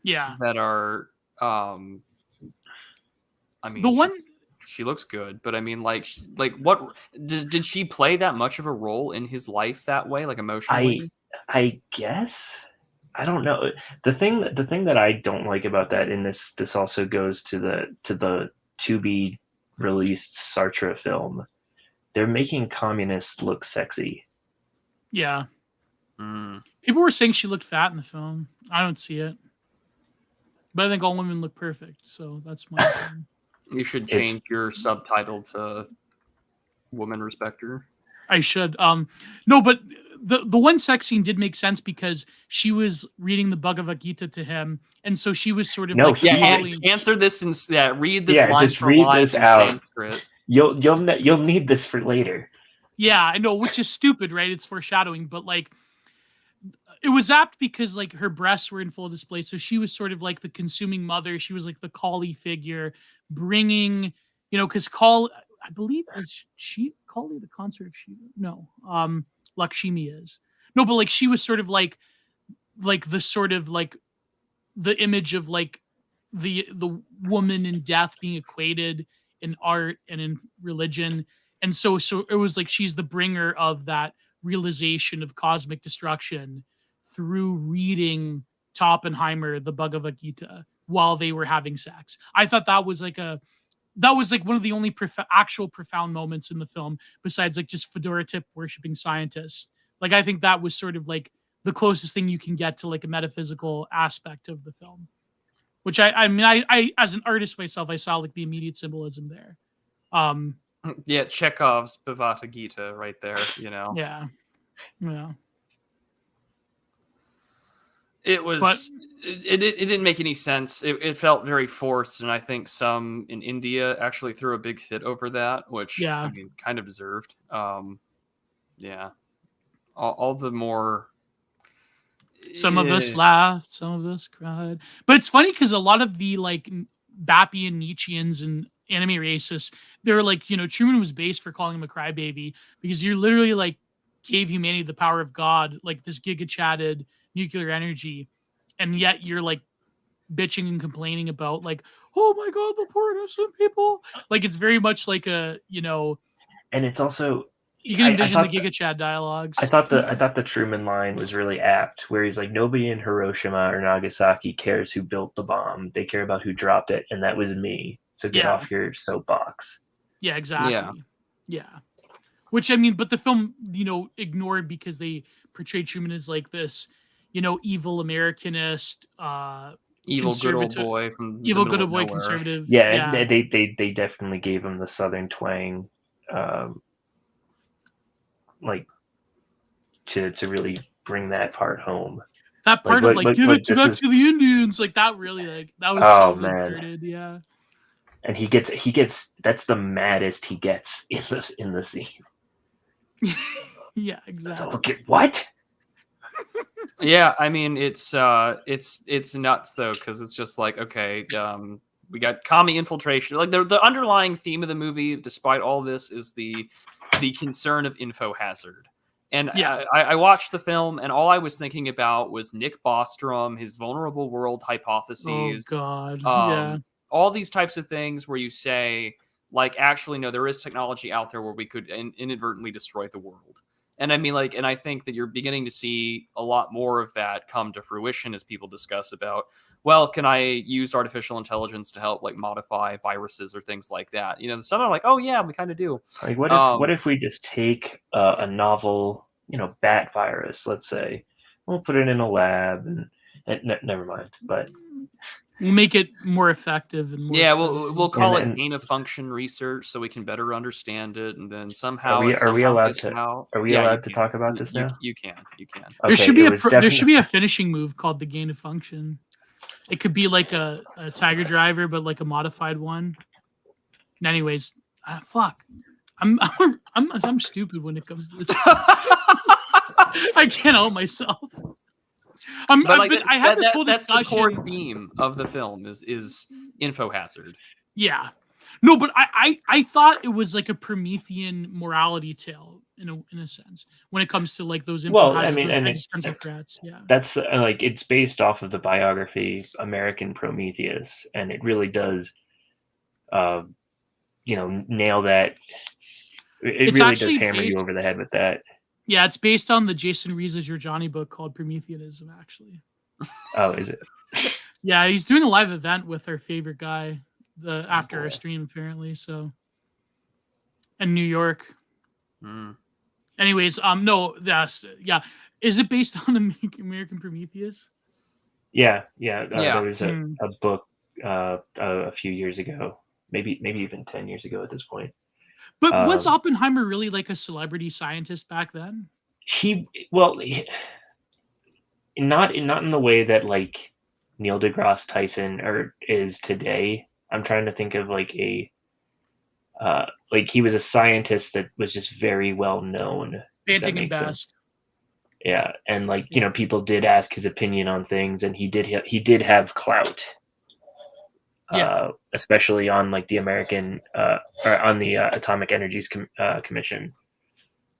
Speaker 3: Yeah.
Speaker 1: that are I mean
Speaker 3: The one
Speaker 1: she looks good, but I mean like what did she play that much of a role in his life that way, like emotionally?
Speaker 2: I guess. I don't know. The thing that I don't like about that, and this also goes to the to be released Sartre film. They're making communists look sexy.
Speaker 3: Yeah.
Speaker 1: Mm.
Speaker 3: People were saying she looked fat in the film. I don't see it. But I think all women look perfect, so that's my opinion.
Speaker 1: You should change your subtitle to woman respecter.
Speaker 3: I should. No, but the one sex scene did make sense because she was reading the Bhagavad Gita to him, and so she was sort of
Speaker 2: No,
Speaker 3: like
Speaker 1: answer this and read this
Speaker 2: Yeah,
Speaker 1: line
Speaker 2: just
Speaker 1: for
Speaker 2: read
Speaker 1: line
Speaker 2: this
Speaker 1: in
Speaker 2: out.
Speaker 1: Sanskrit.
Speaker 2: You'll need this for later.
Speaker 3: Yeah, I know, which is stupid, right? It's foreshadowing, but like it was apt because like her breasts were in full display, so she was sort of like the consuming mother. She was like the Kali figure, bringing, because I believe is she Kali the consort of Shiva? No, Lakshmi is. No, but like she was sort of like the sort of like the image of like the woman in death being equated in art and in religion, and so it was like she's the bringer of that realization of cosmic destruction through reading to Oppenheimer the Bhagavad Gita while they were having sex. I thought that was like one of the only actual profound moments in the film, besides like just fedora tip worshiping scientists. Like I think that was sort of like the closest thing you can get to like a metaphysical aspect of the film. Which I mean I as an artist myself, I saw like the immediate symbolism there.
Speaker 1: Yeah, Chekhov's Bhagavad Gita right there,
Speaker 3: Yeah. Yeah.
Speaker 1: It was,
Speaker 3: But
Speaker 1: it didn't make any sense. It felt very forced, and I think some in India actually threw a big fit over that, which
Speaker 3: Yeah.
Speaker 1: I mean, kind of deserved. Yeah, all the more.
Speaker 3: some of us laughed, some of us cried. But it's funny because a lot of the like Bappian Nietzscheans and anime racists, they're like, Truman was based for calling him a crybaby because you literally like gave humanity the power of God, like this giga-chatted nuclear energy, and yet you're like bitching and complaining about like, oh my God, the poor innocent people. Like it's very much like a,
Speaker 2: And it's also
Speaker 3: you can envision the Giga Chad dialogues.
Speaker 2: I thought the Truman line was really apt, where he's like, nobody in Hiroshima or Nagasaki cares who built the bomb. They care about who dropped it, and that was me. So get off your soapbox.
Speaker 3: Yeah, exactly. Yeah. Which I mean, but the film, ignored because they portrayed Truman as like this, evil Americanist,
Speaker 1: evil good old boy from
Speaker 3: evil good old boy conservative.
Speaker 2: Yeah, and they definitely gave him the Southern twang. Like to really bring that part home.
Speaker 3: That part of give it back to the Indians, like that really that was so inverted, yeah.
Speaker 2: And he gets that's the maddest he gets in the scene.
Speaker 3: Yeah, exactly.
Speaker 2: So, what?
Speaker 1: Yeah, I mean it's nuts though, because it's just like, okay, we got commie infiltration. Like the underlying theme of the movie, despite all this, is the concern of info hazard. And yeah. I watched the film, and all I was thinking about was Nick Bostrom, his vulnerable world hypotheses.
Speaker 3: Oh God, yeah.
Speaker 1: All these types of things where you say, like, actually, no, there is technology out there where we could inadvertently destroy the world. And I mean, like, and I think that you're beginning to see a lot more of that come to fruition as people discuss about, well, can I use artificial intelligence to help like modify viruses or things like that? Some are like, oh yeah, we kind of do.
Speaker 2: Like, what if we just take a novel, bat virus, let's say, we'll put it in a lab and never mind, but
Speaker 3: we'll make it more effective and more.
Speaker 1: Yeah, we'll call it gain of function research so we can better understand it, and then somehow
Speaker 2: are we allowed to talk about this now?
Speaker 1: You can.
Speaker 3: Okay, there should be a finishing move called the gain of function. It could be like a Tiger Driver, but like a modified one. Anyways, fuck, I'm stupid when it comes to this. I can't help myself. I had this whole discussion.
Speaker 1: That's the core theme of the film is info hazard.
Speaker 3: Yeah, No, but I thought it was like a Promethean morality tale in a sense when it comes to like those
Speaker 2: Well, I
Speaker 3: hazards,
Speaker 2: mean,
Speaker 3: those
Speaker 2: and
Speaker 3: existential threats. Yeah.
Speaker 2: that's like it's based off of the biography American Prometheus, and it really does, uh, nail that. It
Speaker 3: It's
Speaker 2: really does
Speaker 3: actually
Speaker 2: hammer you
Speaker 3: based.
Speaker 2: over the head with that.
Speaker 3: Yeah, it's based on the Jason Reza Giorgiani book called Prometheanism. Actually.
Speaker 2: Oh, is it?
Speaker 3: Yeah, he's doing a live event with our favorite guy after
Speaker 2: boy.
Speaker 3: our stream apparently. So. In New York.
Speaker 1: Mm.
Speaker 3: Anyways, no, yeah. Is it based on American Prometheus?
Speaker 2: Yeah.
Speaker 1: Yeah.
Speaker 2: There was a book a few years ago, maybe even 10 years ago at this point.
Speaker 3: But was Oppenheimer really like a celebrity scientist back then?
Speaker 2: Not in the way that like Neil deGrasse Tyson is today. I'm trying to think of like like he was a scientist that was just very well known.
Speaker 3: Banting and Best.
Speaker 2: Yeah, and like people did ask his opinion on things, and he did have clout.
Speaker 3: Yeah.
Speaker 2: Especially on like the American or on the Atomic Energies Commission.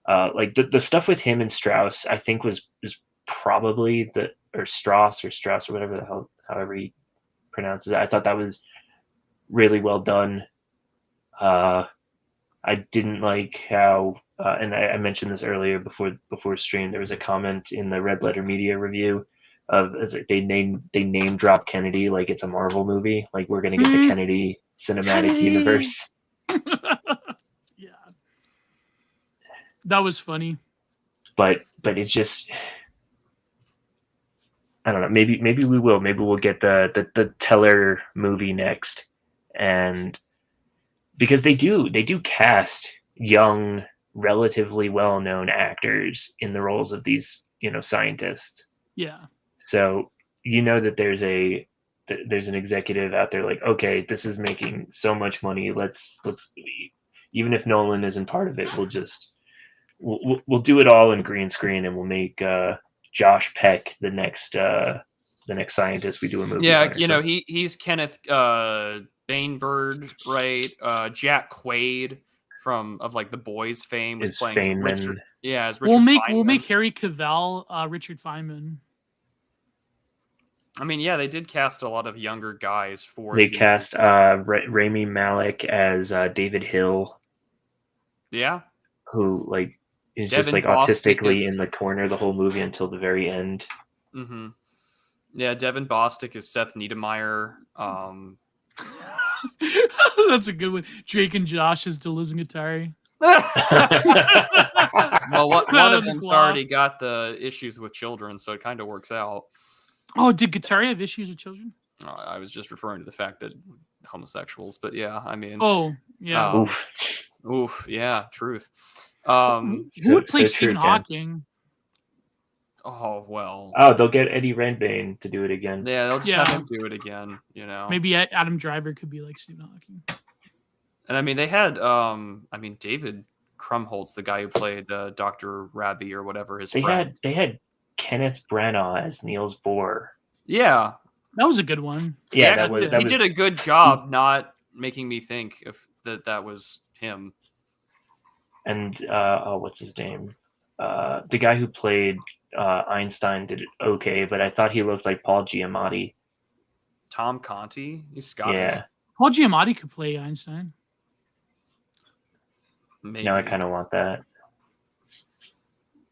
Speaker 2: Like the stuff with him and Strauss, I think was probably Strauss or whatever the hell, however he pronounces it. I thought that was really well done. I didn't like how, and I mentioned this earlier before stream. There was a comment in the Red Letter Media review of they name drop Kennedy like it's a Marvel movie. Like we're gonna get the Kennedy cinematic universe.
Speaker 3: Yeah, that was funny.
Speaker 2: But it's just, I don't know. Maybe we will. Maybe we'll get the Teller movie next, and because they do cast young, relatively well-known actors in the roles of these scientists.
Speaker 3: Yeah.
Speaker 2: So that there's an executive out there like, okay, this is making so much money. Let's even if Nolan isn't part of it, we'll do it all in green screen, and we'll make Josh Peck the next scientist we do a movie.
Speaker 1: Yeah, he's Kenneth Bainbird, right? Jack Quaid of like The Boys fame was playing
Speaker 2: Feynman.
Speaker 1: Richard. Yeah, as Richard.
Speaker 3: We'll make Harry Cavill Richard Feynman.
Speaker 1: I mean, yeah, they did cast a lot of younger guys for.
Speaker 2: They cast Rami Malek as David Hill.
Speaker 1: Yeah.
Speaker 2: Who like is
Speaker 1: Devin
Speaker 2: just like
Speaker 1: Bostic
Speaker 2: autistically in the corner the whole movie until the very end.
Speaker 1: Mm-hmm. Yeah, Devin Bostic is Seth Niedermeyer.
Speaker 3: That's a good one. Drake and Josh is Deleuze and Guattari.
Speaker 1: Well, one of them's already got the issues with children, so it kind of works out.
Speaker 3: Oh, did Guattari have issues with children?
Speaker 1: I was just referring to the fact that homosexuals, but yeah, I mean.
Speaker 3: Oh, yeah.
Speaker 1: Oof, yeah, truth.
Speaker 3: Who would play Stephen Hawking?
Speaker 1: Oh, well.
Speaker 2: Oh, they'll get Eddie Redmayne to do it again.
Speaker 1: Yeah, they'll just have him do it again,
Speaker 3: Maybe Adam Driver could be like Stephen Hawking.
Speaker 1: And I mean, they had, David Krumholtz, the guy who played Dr. Rabi or whatever his friend.
Speaker 2: They had Kenneth Branagh as Niels Bohr.
Speaker 1: Yeah.
Speaker 3: That was a good one.
Speaker 2: Yeah,
Speaker 1: he did a good job not making me think if that was him.
Speaker 2: And what's his name? The guy who played Einstein did it okay, but I thought he looked like Paul Giamatti.
Speaker 1: Tom Conti? He's Scottish.
Speaker 2: Yeah.
Speaker 3: Paul Giamatti could play Einstein.
Speaker 1: Maybe.
Speaker 2: Now I kind of want that.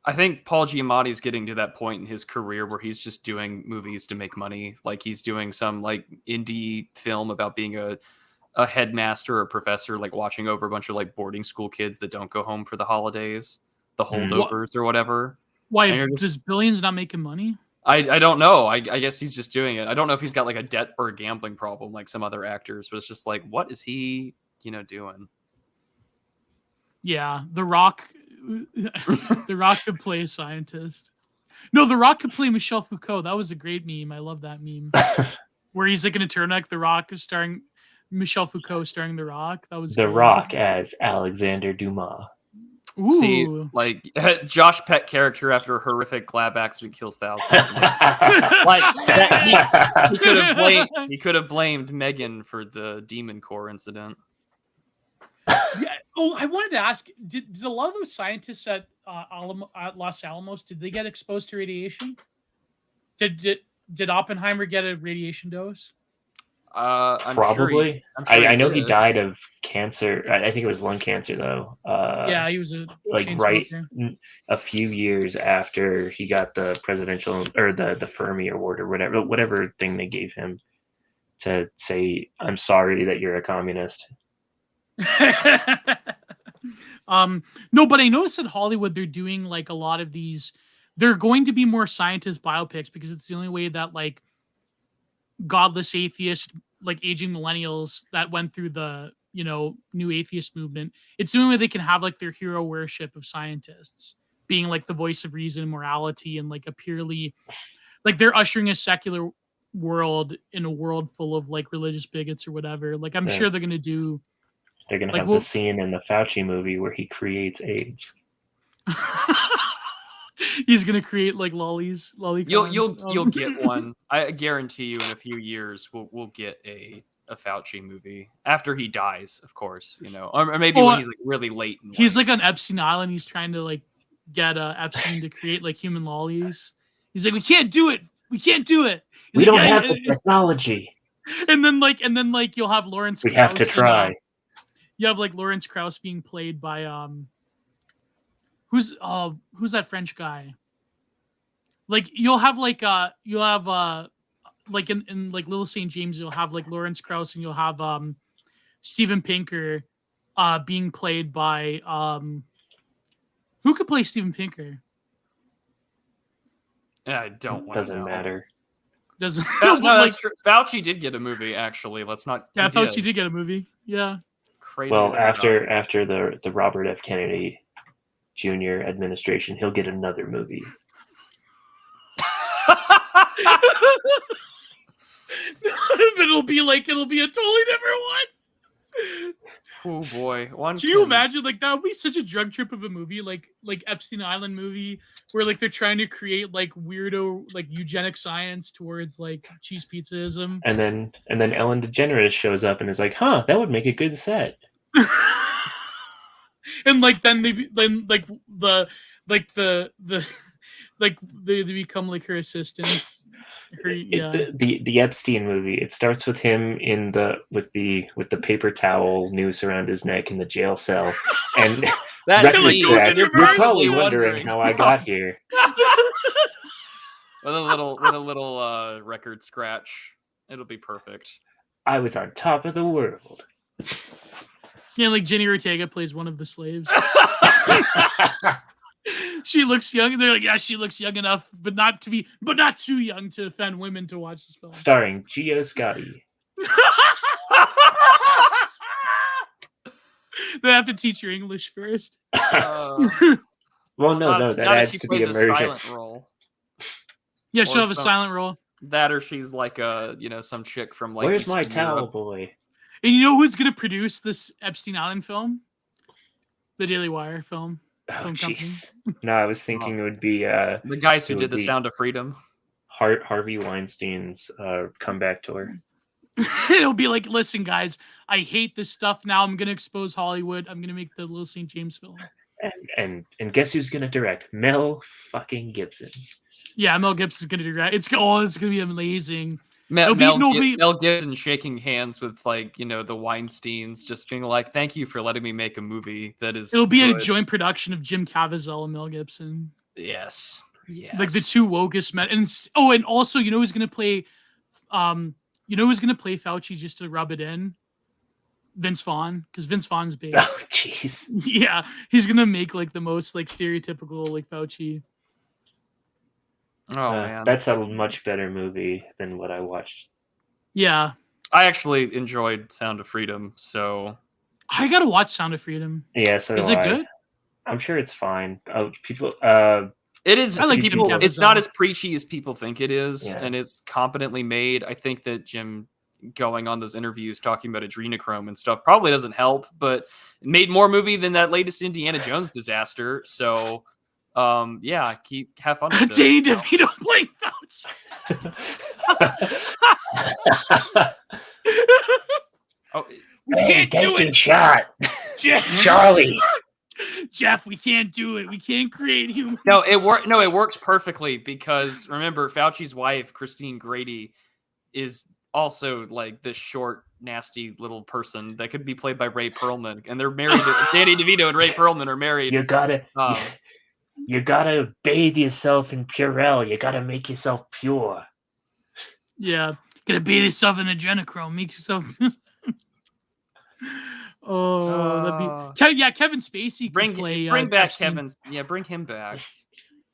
Speaker 1: I think Paul Giamatti's getting to that point in his career where he's just doing movies to make money. Like he's doing some like indie film about being a headmaster or professor, like watching over a bunch of like boarding school kids that don't go home for the holidays, the holdovers or whatever.
Speaker 3: Why does Billions not making money?
Speaker 1: I don't know. I guess he's just doing it. I don't know if he's got like a debt or a gambling problem like some other actors, but it's just like, what is he, doing?
Speaker 3: Yeah, The Rock. The Rock could play a scientist. No, The Rock could play Michel Foucault. That was a great meme. I love that meme. Where he's like in a turtleneck. The Rock is starring Michel Foucault starring The Rock. That was
Speaker 2: The Rock as Alexander Dumas.
Speaker 3: Ooh.
Speaker 1: See, like Josh Peck character after a horrific lab accident kills thousands. He could have blamed Megan for the Demon Core incident.
Speaker 3: Yeah. Oh, I wanted to ask: did a lot of those scientists at Los Alamos did they get exposed to radiation? Did Oppenheimer get a radiation dose?
Speaker 2: Probably.
Speaker 1: I'm sure he
Speaker 2: I know he
Speaker 1: did.
Speaker 2: died of cancer. I think it was lung cancer though.
Speaker 3: Yeah, he was a
Speaker 2: Like
Speaker 3: chain
Speaker 2: right
Speaker 3: smoker.
Speaker 2: a few years after he got the presidential or the Fermi Award or whatever thing they gave him to say, "I'm sorry that you're a communist."
Speaker 3: No, but I noticed at Hollywood they're doing like a lot of these. They're going to be more scientist biopics because it's the only way that like godless atheist, like aging millennials that went through the new atheist movement. It's the only way they can have like their hero worship of scientists being like the voice of reason and morality and like a purely like they're ushering a secular world in a world full of like religious bigots or whatever. Like I'm
Speaker 2: Yeah.
Speaker 3: sure they're gonna do.
Speaker 2: They're gonna
Speaker 3: Like,
Speaker 2: have the scene in the Fauci movie where he creates AIDS.
Speaker 3: He's gonna create like lollicons.
Speaker 1: You'll get one. I guarantee you in a few years we'll get a Fauci movie after he dies, of course, or maybe when he's like really late.
Speaker 3: He's like on Epstein Island. He's trying to like get Epstein to create like human lollies. He's like, we can't do it. We can't do it.
Speaker 2: We don't have the technology.
Speaker 3: And then like you'll have Lawrence.
Speaker 2: We have to try.
Speaker 3: You have like Lawrence Krauss being played by who's that French guy? Like you'll have like like in like Little St. James, you'll have like Lawrence Krauss and you'll have Steven Pinker being played by who could play Steven Pinker?
Speaker 1: I don't want to
Speaker 2: Doesn't matter.
Speaker 3: Doesn't
Speaker 1: no, that's true. Fauci did get a movie, actually. Let's not.
Speaker 3: Yeah, Fauci did get a movie. Yeah.
Speaker 1: Crazy.
Speaker 2: Well, after the Robert F. Kennedy Jr. administration, he'll get another movie.
Speaker 3: It'll be a totally different one.
Speaker 1: Oh boy.
Speaker 3: Can you imagine like that would be such a drug trip of a movie, like Epstein Island movie, where like they're trying to create like weirdo like eugenic science towards like cheese pizzaism.
Speaker 2: And then Ellen DeGeneres shows up and is like, huh, that would make a good set.
Speaker 3: And like then they become like her assistant.
Speaker 2: The Epstein movie. It starts with him with the paper towel noose around his neck in the jail cell, and you're probably wondering how I got here.
Speaker 1: with a little record scratch. It'll be perfect.
Speaker 2: I was on top of the world.
Speaker 3: Yeah, like Jenny Ortega plays one of the slaves. She looks young. They're like, yeah, she looks young enough, but not too young to offend women to watch this film.
Speaker 2: Starring Gio Scotti.
Speaker 3: They have to teach your English first.
Speaker 2: Well, no, that adds to the immersion.
Speaker 1: Silent role.
Speaker 3: Yeah, she'll have a silent role.
Speaker 1: That, or she's like some chick from like.
Speaker 2: Where's my towel, boy?
Speaker 3: And you know who's gonna produce this Epstein Island film? The Daily Wire film.
Speaker 2: Oh, jeez. No, I was thinking it would be
Speaker 1: the guys who did The Sound of Freedom.
Speaker 2: Harvey Weinstein's comeback tour.
Speaker 3: It'll be like, listen, guys, I hate this stuff now. I'm gonna expose Hollywood. I'm gonna make the Little St. James film.
Speaker 2: And guess who's gonna direct? Mel fucking Gibson.
Speaker 3: Yeah, Mel Gibson's gonna direct. It's gonna be amazing.
Speaker 1: Mel Gibson shaking hands with like the Weinsteins, just being like, "Thank you for letting me make a movie that is."
Speaker 3: It'll be a joint production of Jim Caviezel and Mel Gibson.
Speaker 1: Yes.
Speaker 3: Like the two wokest men, and also who's gonna play, who's gonna play Fauci just to rub it in? Vince Vaughn, because Vince Vaughn's big.
Speaker 2: Oh, jeez.
Speaker 3: Yeah, he's gonna make like the most like stereotypical like Fauci.
Speaker 1: Oh man,
Speaker 2: that's a much better movie than what I watched.
Speaker 3: Yeah,
Speaker 1: I actually enjoyed Sound of Freedom, so
Speaker 3: I gotta watch Sound of Freedom.
Speaker 2: Yeah, so
Speaker 3: is it good?
Speaker 2: I'm sure it's fine. People,
Speaker 1: it is.
Speaker 3: I like
Speaker 1: people. It's not as preachy as people think it is,
Speaker 2: yeah.
Speaker 1: And it's competently made. I think that Jim going on those interviews talking about adrenochrome and stuff probably doesn't help, but it made more movie than that latest Indiana Jones disaster. So. Yeah, have fun with it.
Speaker 3: Danny DeVito playing Fauci.
Speaker 2: We can't do it. Shot. Charlie.
Speaker 3: Jeff, we can't do it. We can't create human.
Speaker 1: No, it works perfectly because remember, Fauci's wife, Christine Grady, is also like this short, nasty little person that could be played by Ray Perlman, and they're married. Danny DeVito and Ray Perlman are married.
Speaker 2: You gotta bathe yourself in Purell. You gotta make yourself pure.
Speaker 3: Yeah, gotta bathe yourself in adrenochrome. Make yourself. That'd be Kevin Spacey could
Speaker 1: bring back
Speaker 3: Epstein.
Speaker 1: Kevin. Yeah, bring him back.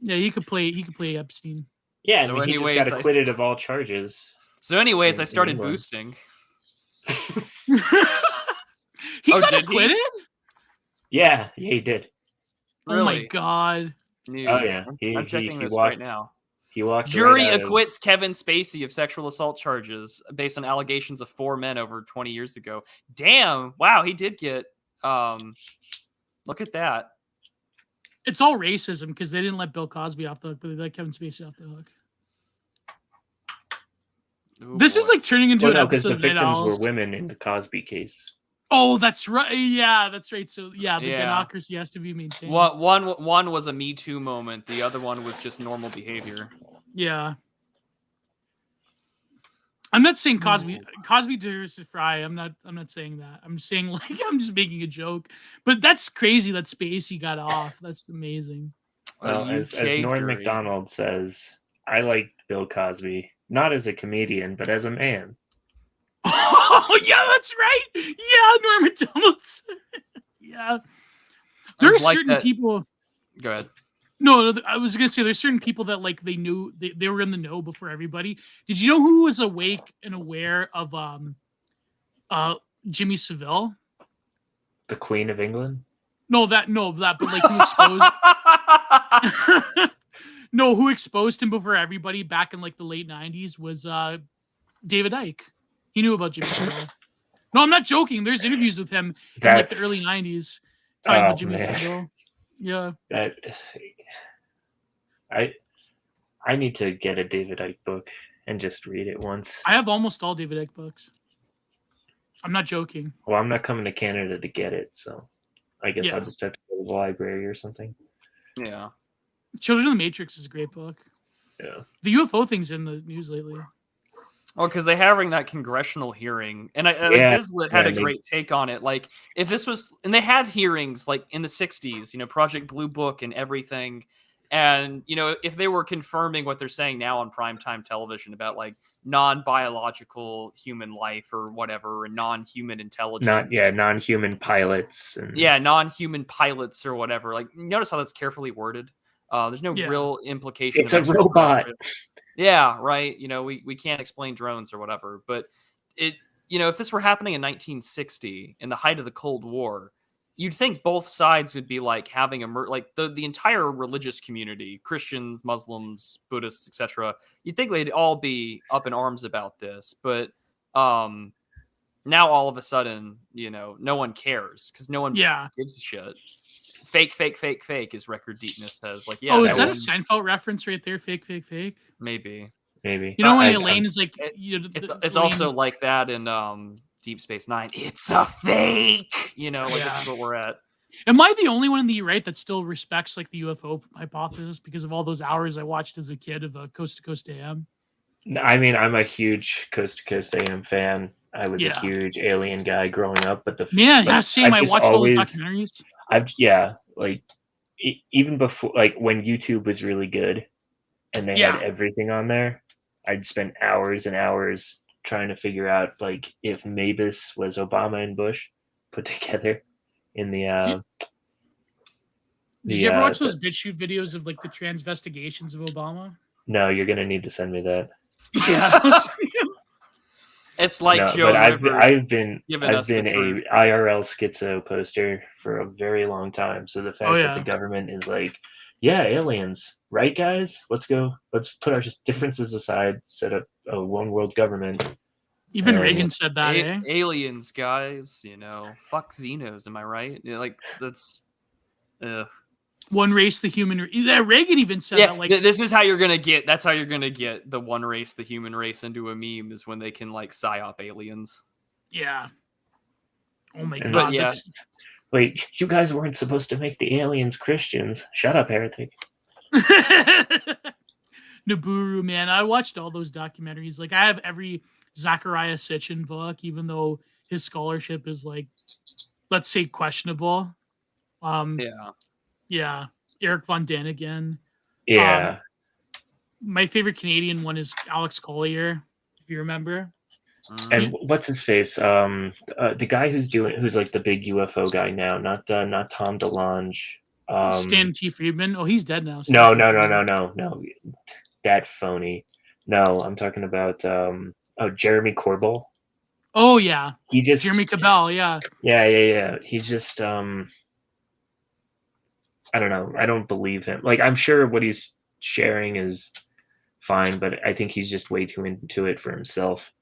Speaker 3: Yeah, he could play Epstein.
Speaker 2: Yeah, so he just got acquitted of all charges.
Speaker 1: So, anyways, I started boosting.
Speaker 3: He got acquitted?
Speaker 2: Yeah, he did.
Speaker 1: Really?
Speaker 3: Oh my god!
Speaker 1: News.
Speaker 2: Oh yeah,
Speaker 1: I'm checking this right now.
Speaker 2: He walked.
Speaker 1: Jury acquits Kevin Spacey of sexual assault charges based on allegations of 4 men over 20 years ago. Damn! Wow, he did get. Look at that.
Speaker 3: It's all racism because they didn't let Bill Cosby off the hook, but they let Kevin Spacey off the hook.
Speaker 1: Ooh,
Speaker 3: this is like turning into an episode of
Speaker 2: the
Speaker 3: Night Owls.
Speaker 2: victims were women in the Cosby case.
Speaker 3: Oh, that's right. Yeah, that's right. So the
Speaker 1: Yeah.
Speaker 3: democracy has to be maintained.
Speaker 1: One was a Me Too moment. The other one was just normal behavior.
Speaker 3: Yeah. I'm not saying Cosby deserves to fry. I'm not saying that. I'm saying like I'm just making a joke. But that's crazy that Spacey got off. That's amazing.
Speaker 2: Well, as Norm Macdonald says, I like Bill Cosby, not as a comedian, but as a man.
Speaker 3: Oh yeah, that's right. Yeah, Norm Macdonald. Yeah. There are certain people.
Speaker 1: Go ahead.
Speaker 3: No, I was gonna say there's certain people that like they knew they were in the know before everybody. Did you know who was awake and aware of Jimmy Savile?
Speaker 2: The Queen of England?
Speaker 3: But like who exposed No, who exposed him before everybody back in like the late 90s was David Icke. He knew about Jimmy Savile. No, I'm not joking. There's interviews with him in like the early 90s talking about Jimmy Savile. Yeah.
Speaker 2: I need to get a David Icke book and just read it once.
Speaker 3: I have almost all David Icke books. I'm not joking.
Speaker 2: Well, I'm not coming to Canada to get it, so I guess I'll just have to go to the library or something.
Speaker 1: Yeah.
Speaker 3: Children of the Matrix is a great book.
Speaker 2: Yeah.
Speaker 3: The UFO thing's in the news lately.
Speaker 1: Oh, because they're having that congressional hearing, and Islet had a great take on it. Like, if this was, and they had hearings like in the '60s, Project Blue Book and everything, and if they were confirming what they're saying now on primetime television about like non-biological human life or whatever, and non-human intelligence,
Speaker 2: non-human pilots, and
Speaker 1: non-human pilots or whatever. Like, notice how that's carefully worded. There's no real implication.
Speaker 2: It's a robot.
Speaker 1: Yeah, right. We can't explain drones or whatever, but if this were happening in 1960 in the height of the Cold War, you'd think both sides would be like having the entire religious community, Christians, Muslims, Buddhists, etc. You'd think they'd all be up in arms about this, but now all of a sudden, no one cares because no one gives a shit. Fake, as Record Deepness says. Like,
Speaker 3: is that a Seinfeld reference right there? Fake.
Speaker 1: Maybe.
Speaker 2: When
Speaker 3: Elaine is like,
Speaker 1: it's also like that in Deep Space Nine. It's a fake. This is what we're at.
Speaker 3: Am I the only one in the right that still respects like the UFO hypothesis because of all those hours I watched as a kid of Coast to Coast AM?
Speaker 2: I mean, I'm a huge Coast to Coast AM fan. I was a huge Alien guy growing up, but
Speaker 3: same. I watched all those documentaries.
Speaker 2: Even before, like when YouTube was really good and they had everything on there, I'd spend hours and hours trying to figure out like if Mavis was Obama and Bush put together in the.
Speaker 3: Did you ever watch those BitChute videos of like the transvestigations of Obama?
Speaker 2: No, you're gonna need to send me that.
Speaker 3: Yeah.
Speaker 1: It's like Joe.
Speaker 2: But I've been a IRL schizo poster for a very long time. So the fact that the government is like, aliens, right, guys? Let's put our differences aside, set up a one world government.
Speaker 3: Even Reagan said that.
Speaker 1: Aliens, guys. Fuck Xenos. Am I right? Like that's.
Speaker 3: One race, the human race. Reagan even said that. Like,
Speaker 1: this is how you're gonna get. That's how you're gonna get the one race, the human race, into a meme is when they can like psyop aliens.
Speaker 3: Yeah. Oh my god.
Speaker 2: Wait, you guys weren't supposed to make the aliens Christians. Shut up, heretic.
Speaker 3: Nibiru, man, I watched all those documentaries. Like, I have every Zachariah Sitchin book, even though his scholarship is like, let's say, questionable.
Speaker 1: Yeah.
Speaker 3: Yeah, Eric Von Daniken.
Speaker 2: Yeah.
Speaker 3: My favorite Canadian one is Alex Collier, if you remember.
Speaker 2: And what's his face? The guy who's like the big UFO guy now, not Tom DeLonge.
Speaker 3: Stan T. Friedman. Oh, he's dead now.
Speaker 2: No. That phony. No, I'm talking about Jeremy Corbell.
Speaker 3: Oh yeah.
Speaker 2: He just
Speaker 3: Jeremy Cabell, yeah.
Speaker 2: Yeah. He's just I don't know. I don't believe him. Like, I'm sure what he's sharing is fine, but I think he's just way too into it for himself.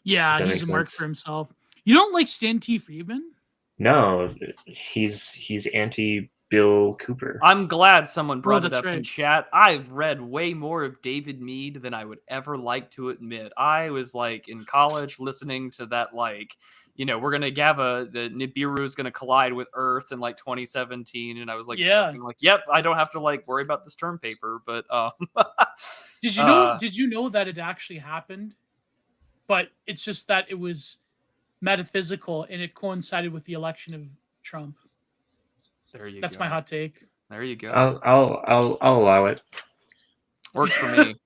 Speaker 3: Yeah, he's a mark for himself. You don't like Stan T. Friedman?
Speaker 2: No, he's anti Bill Cooper.
Speaker 1: I'm glad someone brought it up in chat. I've read way more of David Mead than I would ever like to admit. I was like in college listening to that, like, you know, we're gonna the Nibiru is gonna collide with Earth in like 2017, and I was like, like, yep, I don't have to like worry about this term paper. But
Speaker 3: did you know? Did you know that it actually happened? But it's just that it was metaphysical, and it coincided with the election of Trump.
Speaker 1: There you go.
Speaker 3: That's my hot take.
Speaker 1: There you go.
Speaker 2: I'll allow it.
Speaker 1: Works for me.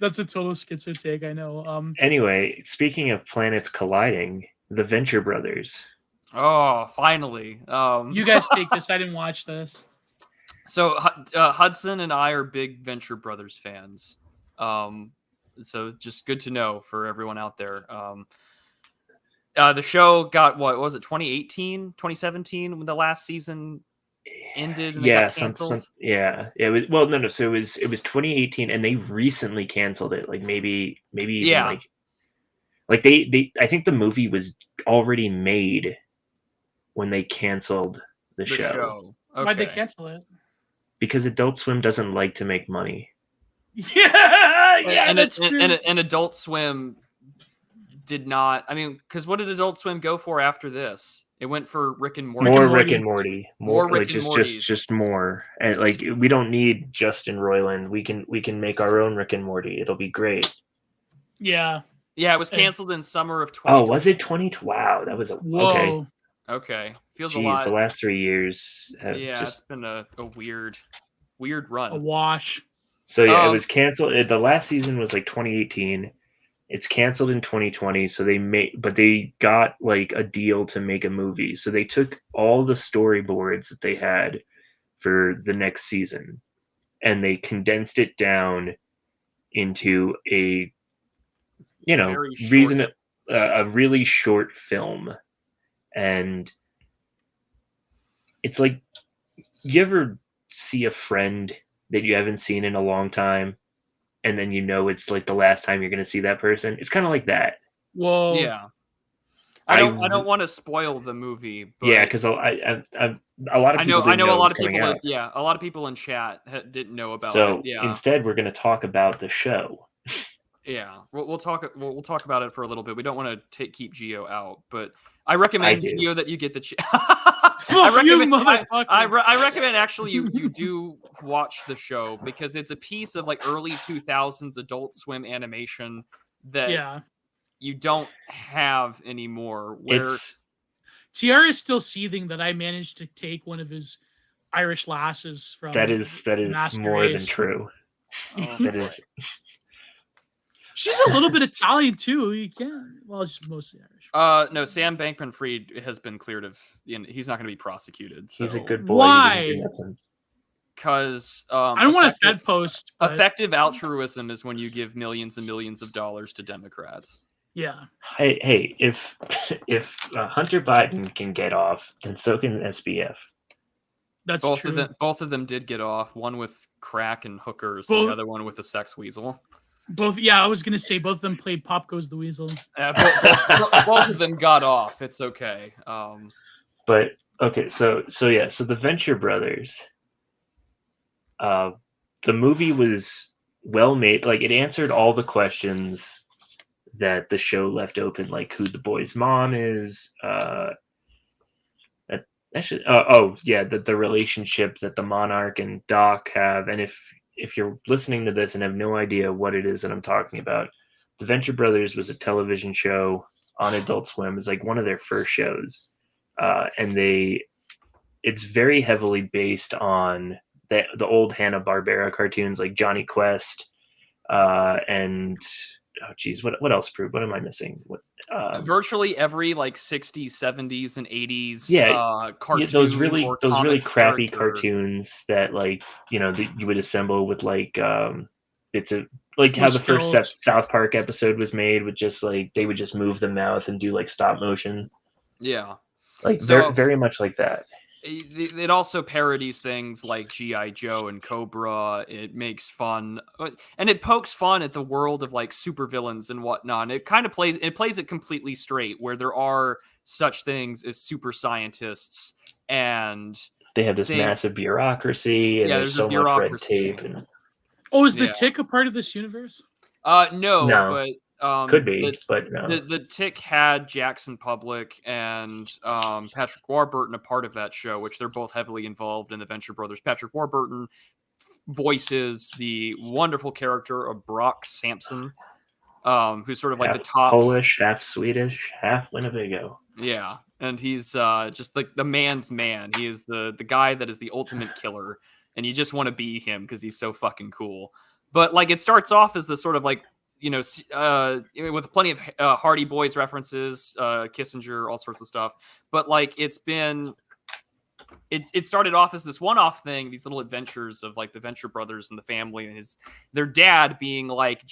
Speaker 3: That's a total schizo take, I know.
Speaker 2: Anyway, speaking of planets colliding, the Venture Brothers.
Speaker 1: Oh, finally.
Speaker 3: You guys take this. I didn't watch this.
Speaker 1: So Hudson and I are big Venture Brothers fans. So just good to know for everyone out there. The show got, what was it, 2018, 2017 when the last season ended? And
Speaker 2: yeah, it was, well, no. So it was 2018, and they recently canceled it. Like maybe even like they I think the movie was already made when they canceled the show.
Speaker 1: Okay.
Speaker 3: Why'd they cancel it?
Speaker 2: Because Adult Swim doesn't like to make money.
Speaker 3: Yeah, that's true.
Speaker 1: And Adult Swim did not. I mean, because what did Adult Swim go for after this? It went for Rick and Morty.
Speaker 2: More Rick and Morty.
Speaker 1: More Rick and Morty.
Speaker 2: Just more. And like, we don't need Justin Roiland. We can make our own Rick and Morty. It'll be great.
Speaker 3: Yeah.
Speaker 1: Yeah, it was canceled in summer of 2020.
Speaker 2: Oh, was it 2020? Wow, that was
Speaker 1: okay. Feels
Speaker 2: a
Speaker 1: lot.
Speaker 2: The last 3 years have
Speaker 1: it's been a weird run.
Speaker 3: A wash.
Speaker 2: So yeah, it was canceled. The last season was like 2018. It's canceled in 2020. So they got like a deal to make a movie. So they took all the storyboards that they had for the next season, and they condensed it down into a really short film. And it's like, you ever see a friend that you haven't seen in a long time, and then it's like the last time you're going to see that person? It's kind of like that.
Speaker 3: Whoa.
Speaker 1: Yeah. I don't want to spoil the movie. But
Speaker 2: yeah, because a lot of people.
Speaker 1: I know a lot of people. A lot of people in chat didn't know about it.
Speaker 2: So
Speaker 1: yeah.
Speaker 2: Instead, we're going to talk about the show.
Speaker 1: Yeah, we'll talk about it for a little bit. We don't want to keep Gio out, but I recommend Gio that you get the. I recommend actually you do watch the show, because it's a piece of like early 2000s Adult Swim animation that you don't have anymore. Where
Speaker 3: Tiara is still seething that I managed to take one of his Irish lasses from.
Speaker 2: That is more than true. That is.
Speaker 3: She's a little bit Italian too. You can't. Well, she's mostly
Speaker 1: Irish. No, Sam Bankman-Fried has been cleared of. He's not going to be prosecuted. So.
Speaker 2: He's a good boy.
Speaker 3: Why?
Speaker 1: Because
Speaker 3: I don't want a Fed post. But...
Speaker 1: Effective altruism is when you give millions and millions of dollars to Democrats.
Speaker 3: Yeah.
Speaker 2: Hey, if Hunter Biden can get off, then so can SBF.
Speaker 3: That's true.
Speaker 1: Both of them did get off. One with crack and hookers, the other one with a sex weasel.
Speaker 3: Both, I was gonna say both of them played Pop Goes the Weasel.
Speaker 1: Both of them got off. It's okay.
Speaker 2: But okay, so the Venture Brothers. The movie was well made. Like, it answered all the questions that the show left open, like who the boy's mom is. Actually, yeah, the relationship that the Monarch and Doc have, and if you're listening to this and have no idea what it is that I'm talking about, the Venture Brothers was a television show on Adult Swim. It's like one of their first shows, and it's very heavily based on the old Hanna-Barbera cartoons like Johnny Quest, and oh geez, what else, Prue? What am I missing? What
Speaker 1: Virtually every like 60s, 70s, and 80s
Speaker 2: yeah,
Speaker 1: cartoon or
Speaker 2: those really
Speaker 1: comic
Speaker 2: crappy
Speaker 1: character.
Speaker 2: cartoons that like that you would assemble with like it's a like how
Speaker 3: With
Speaker 2: the first
Speaker 3: stills.
Speaker 2: South Park episode was made with just like they would just move the mouth and do like stop motion,
Speaker 1: Yeah.
Speaker 2: like very
Speaker 1: So
Speaker 2: very much like that.
Speaker 1: it also parodies things like G.I. Joe and Cobra. It makes fun, and it pokes fun at the world of like supervillains and whatnot. And it kind of plays it completely straight, where there are such things as super scientists, and
Speaker 2: They have this massive bureaucracy and there's
Speaker 1: there's a
Speaker 2: so much red
Speaker 1: bureaucracy.
Speaker 2: tape and
Speaker 3: Oh, is the
Speaker 1: Yeah.
Speaker 3: Tick a part of this universe?
Speaker 1: No,
Speaker 2: No.
Speaker 1: but
Speaker 2: Could be, but no.
Speaker 1: the Tick had Jackson Public and Patrick Warburton a part of that show, which they're both heavily involved in the Venture Brothers. Patrick Warburton voices the wonderful character of Brock Sampson, who's sort of like
Speaker 2: half
Speaker 1: the top
Speaker 2: Polish, half Swedish, half Winnebago.
Speaker 1: Yeah, and he's just like the man's man. He is the guy that is the ultimate killer, and you just want to be him because he's so fucking cool. But like it starts off as the sort of like with plenty of Hardy Boys references, Kissinger, all sorts of stuff. But like it started off as this one-off thing, these little adventures of like the Venture Brothers and the family, and their dad being like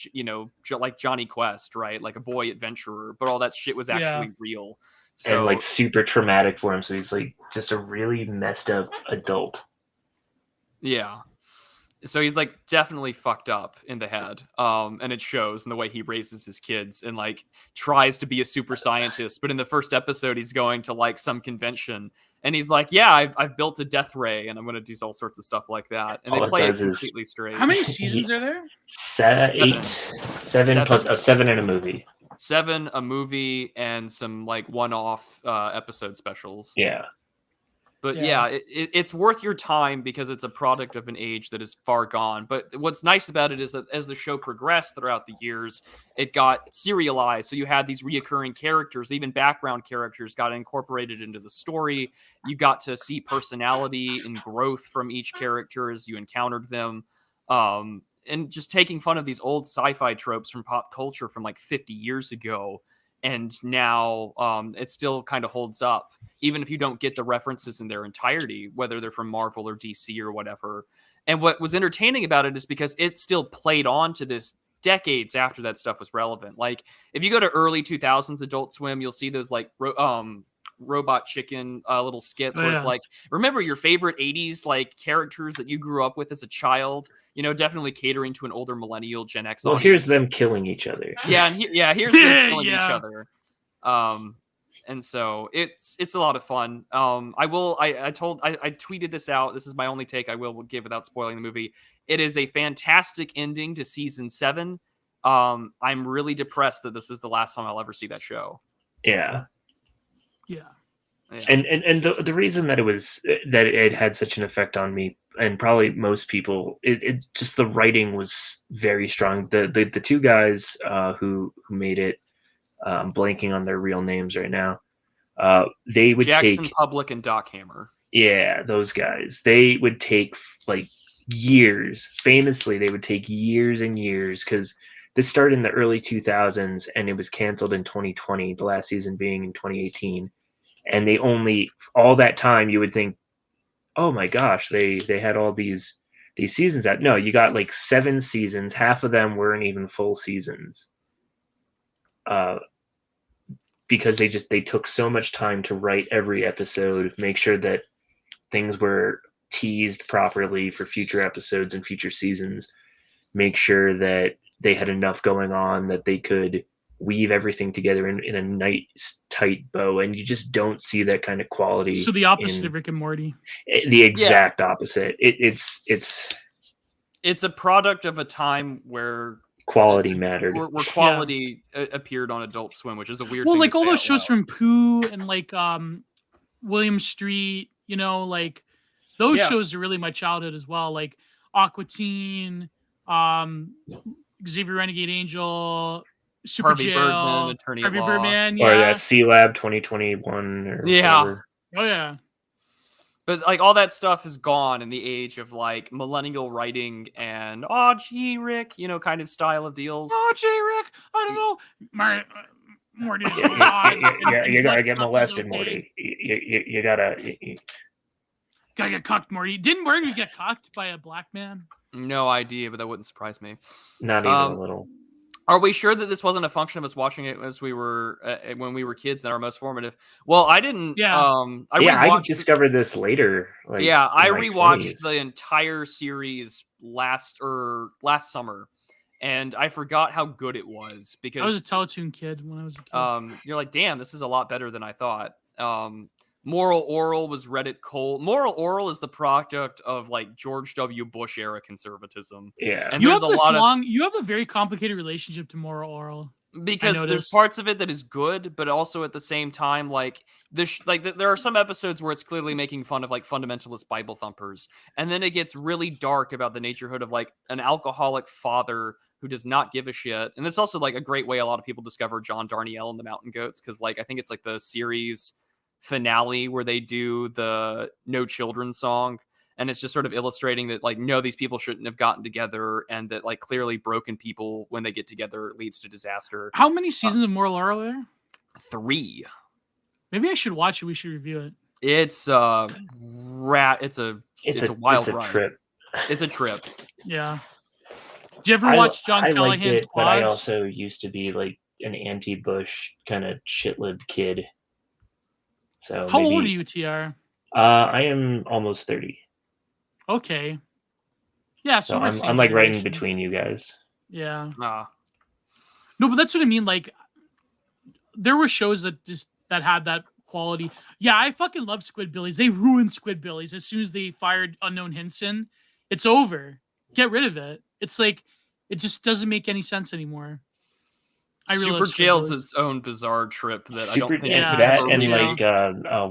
Speaker 1: like Johnny Quest, right, like a boy adventurer. But all that shit was actually real. So,
Speaker 2: and like super traumatic for him, so he's like just a really messed up adult.
Speaker 1: Yeah. So he's like definitely fucked up in the head. And it shows in the way he raises his kids and like tries to be a super scientist. But in the first episode, he's going to like some convention and he's like, yeah, I've built a death ray and I'm going to do all sorts of stuff like that. And they play it completely straight.
Speaker 3: How many seasons are there?
Speaker 2: Seven plus 7 in a movie.
Speaker 1: 7, a movie, and some like one-off episode specials.
Speaker 2: Yeah.
Speaker 1: But yeah, it's worth your time because it's a product of an age that is far gone. But what's nice about it is that as the show progressed throughout the years, it got serialized. So you had these reoccurring characters, even background characters got incorporated into the story. You got to see personality and growth from each character as you encountered them. And just taking fun of these old sci-fi tropes from pop culture from like 50 years ago. And now it still kind of holds up, even if you don't get the references in their entirety, whether they're from Marvel or DC or whatever. And what was entertaining about it is because it still played on to this decades after that stuff was relevant. Like if you go to early 2000s Adult Swim, you'll see those like Robot Chicken little skits where it's like, remember your favorite 80s like characters that you grew up with as a child, definitely catering to an older millennial Gen X audience.
Speaker 2: Here's them killing each other.
Speaker 1: Here's them killing each other. And so it's a lot of fun. I tweeted this out. This is my only take I will give without spoiling the movie. It is a fantastic ending to season 7. I'm really depressed that this is the last time I'll ever see that show.
Speaker 2: Yeah.
Speaker 3: Yeah.
Speaker 2: And the reason that it had such an effect on me and probably most people, it just the writing was very strong. The two guys who made it, I'm blanking on their real names right now. They would
Speaker 1: Jackson Public and Doc Hammer.
Speaker 2: Yeah, those guys. They would take like years. Famously, they would take years and years because this started in the early 2000s and it was canceled in 2020. The last season being in 2018. And they only all that time you would think, oh my gosh, they had all these seasons out. No, you got like 7 seasons. Half of them weren't even full seasons. Because they took so much time to write every episode, make sure that things were teased properly for future episodes and future seasons, make sure that they had enough going on that they could weave everything together in a nice tight bow, and you just don't see that kind of quality.
Speaker 3: So the opposite of Rick and Morty.
Speaker 2: The exact opposite. It's
Speaker 1: a product of a time where
Speaker 2: quality mattered.
Speaker 1: Where quality appeared on Adult Swim, which is a weird.
Speaker 3: Well,
Speaker 1: thing
Speaker 3: like
Speaker 1: to
Speaker 3: all
Speaker 1: say
Speaker 3: those
Speaker 1: out
Speaker 3: shows
Speaker 1: loud.
Speaker 3: from Pooh and like William Street, like those shows are really my childhood as well. Like Aqua Teen, Xavier Renegade Angel, Super
Speaker 1: Harvey
Speaker 3: Jail,
Speaker 1: Birdman, Attorney at
Speaker 3: Harvey
Speaker 1: Law.
Speaker 3: Birdman,
Speaker 2: Or
Speaker 3: yeah.
Speaker 2: C Lab 2021 or
Speaker 1: Yeah.
Speaker 2: whatever.
Speaker 3: Oh yeah.
Speaker 1: But like all that stuff is gone in the age of like millennial writing and gee Rick, kind of style of deals.
Speaker 3: Oh gee Rick, I don't know. Morty.
Speaker 2: You gotta get molested, Morty. You gotta
Speaker 3: get cocked, Morty. Didn't Morty get cocked by a black man?
Speaker 1: No idea, but that wouldn't surprise me.
Speaker 2: Not even a little.
Speaker 1: Are we sure that this wasn't a function of us watching it as we were when we were kids and our most formative? Well, I didn't.
Speaker 3: Yeah.
Speaker 2: I discovered this later.
Speaker 1: I rewatched the entire series last summer, and I forgot how good it was because
Speaker 3: I was a Teletoon kid when I was a kid.
Speaker 1: You're like, damn, this is a lot better than I thought. Moral Oral was Reddit cold. Moral Oral is the product of like George W. Bush era conservatism.
Speaker 2: Yeah,
Speaker 1: and
Speaker 3: you have a very complicated relationship to Moral Oral
Speaker 1: because there's parts of it that is good, but also at the same time, like there are some episodes where it's clearly making fun of like fundamentalist Bible thumpers, and then it gets really dark about the naturehood of like an alcoholic father who does not give a shit. And it's also like a great way a lot of people discover John Darnielle and the Mountain Goats because like I think it's like the series finale where they do the No Children song, and it's just sort of illustrating that like no, these people shouldn't have gotten together, and that like clearly broken people when they get together leads to disaster.
Speaker 3: How many seasons of Moral Oral are there?
Speaker 1: 3.
Speaker 3: Maybe I should watch it. We should review it.
Speaker 1: It's a wild ride.
Speaker 2: Trip.
Speaker 1: It's a trip.
Speaker 3: Yeah. Did you ever watch John Callahan's Quads?
Speaker 2: But I also used to be like an anti-Bush kind of shitlib kid. So
Speaker 3: how old are you, TR?
Speaker 2: I am almost 30.
Speaker 3: Okay. Yeah, so
Speaker 2: I'm like right in between you guys.
Speaker 3: Yeah. No, but that's what I mean. Like, there were shows that had that quality. Yeah, I fucking love Squidbillies. They ruined Squidbillies as soon as they fired Unknown Hinson. It's over. Get rid of it. It's like it just doesn't make any sense anymore.
Speaker 1: Super Jail's its own bizarre trip that I don't think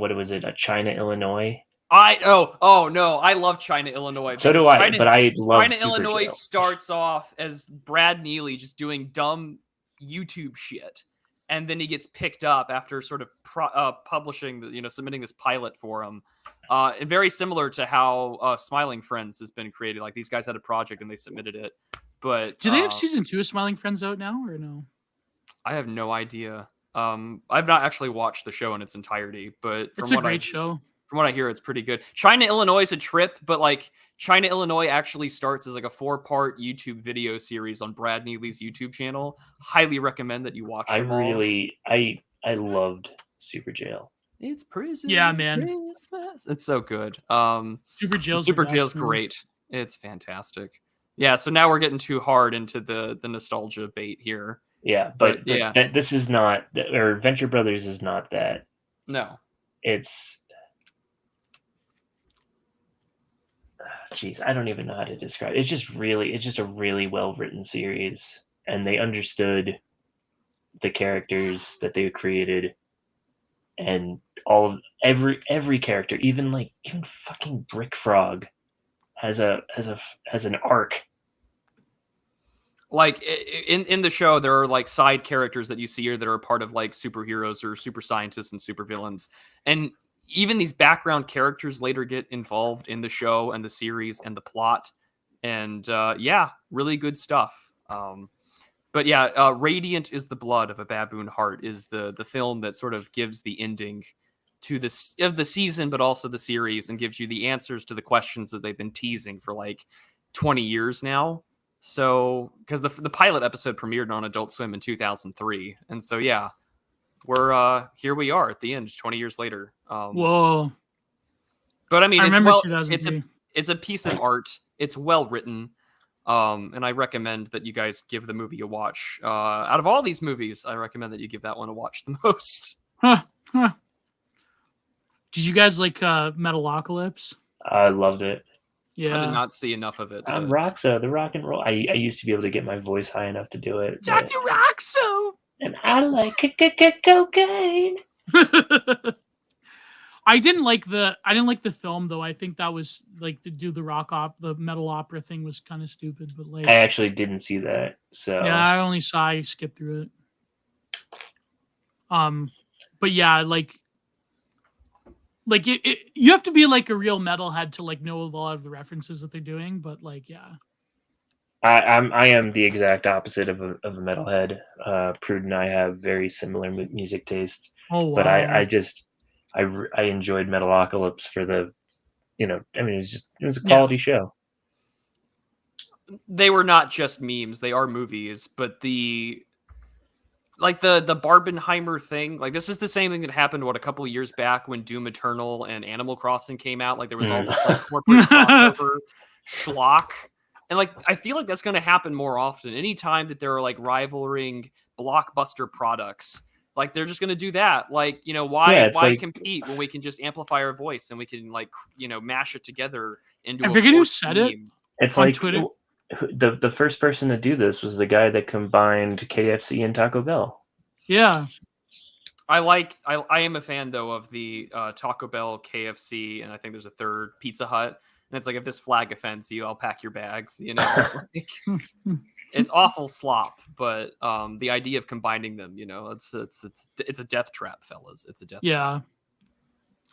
Speaker 2: what was it? China, Illinois.
Speaker 1: No, I love China, Illinois.
Speaker 2: So do I, but I love
Speaker 1: China,
Speaker 2: Super
Speaker 1: Illinois
Speaker 2: Jail.
Speaker 1: starts off as Brad Neely just doing dumb YouTube shit, and then he gets picked up after sort of publishing, submitting this pilot for him. And very similar to how Smiling Friends has been created. Like these guys had a project and they submitted it. But
Speaker 3: do they have season 2 of Smiling Friends out now or no?
Speaker 1: I have no idea. I've not actually watched the show in its entirety, but
Speaker 3: it's a great show.
Speaker 1: From what I hear, it's pretty good. China, Illinois is a trip, but like China, Illinois actually starts as like a 4-part YouTube video series on Brad Neely's YouTube channel. Highly recommend that you watch them
Speaker 2: I loved Super Jail.
Speaker 1: It's prison.
Speaker 3: Yeah, man.
Speaker 1: Christmas. It's so good.
Speaker 3: Super Jail's
Speaker 1: great. It's fantastic. Yeah, so now we're getting too hard into the nostalgia bait here.
Speaker 2: Yeah, but this is not, or Venture Brothers is not that.
Speaker 1: No.
Speaker 2: It's, I don't even know how to describe it. It's just a really well written series, and they understood the characters that they created, and every character, even fucking Brick Frog has an arc.
Speaker 1: Like in the show, there are like side characters that you see here that are part of like superheroes or super scientists and super villains. And even these background characters later get involved in the show and the series and the plot. And really good stuff. But yeah, Radiant is the Blood of a Baboon Heart is the film that sort of gives the ending to the season, but also the series, and gives you the answers to the questions that they've been teasing for like 20 years now. So, because the pilot episode premiered on Adult Swim in 2003, and so we're here we are at the end 20 years later.
Speaker 3: Whoa!
Speaker 1: But I mean,
Speaker 3: it's
Speaker 1: a piece of art. It's well written, and I recommend that you guys give the movie a watch. Out of all these movies, I recommend that you give that one a watch the most.
Speaker 3: Huh. Did you guys like Metalocalypse?
Speaker 2: I loved it.
Speaker 3: Yeah.
Speaker 1: I did not see enough of it.
Speaker 2: Roxo, the rock and roll. I used to be able to get my voice high enough to do it.
Speaker 3: Dr. Roxo!
Speaker 2: And I like cocaine.
Speaker 3: I didn't like the film though. I think that was like to do the metal opera thing was kind of stupid. But like,
Speaker 2: I actually didn't see that, so
Speaker 3: yeah, I skipped through it. But yeah, like you have to be like a real metalhead to like know a lot of the references that they're doing. But like, yeah,
Speaker 2: I am the exact opposite of a metalhead. Prude and I have very similar music tastes,
Speaker 3: oh
Speaker 2: but
Speaker 3: wow,
Speaker 2: I enjoyed Metalocalypse for the, I mean, it was a
Speaker 3: Yeah.
Speaker 2: quality show.
Speaker 1: They were not just memes; they are movies. But the Barbenheimer thing, like this is the same thing that happened a couple of years back when Doom Eternal and Animal Crossing came out. Like there was all this like corporate crossover schlock, and like I feel like that's going to happen more often. Anytime that there are like rivaling blockbuster products, like they're just going to do that. Like why
Speaker 2: like,
Speaker 1: compete when we can just amplify our voice and we can like mash it together into
Speaker 3: I
Speaker 1: a
Speaker 3: forget who
Speaker 1: forked
Speaker 3: said it.
Speaker 1: meme.
Speaker 2: it's
Speaker 3: on
Speaker 2: like
Speaker 3: Twitter.
Speaker 2: the first person to do this was the guy that combined KFC and Taco Bell.
Speaker 3: Yeah,
Speaker 1: I am a fan though of the Taco Bell, KFC, and I think there's a third, Pizza Hut. And it's like, if this flag offends you, I'll pack your bags. Like, it's awful slop, but the idea of combining them, it's a death trap, fellas. It's a death trap.
Speaker 3: yeah.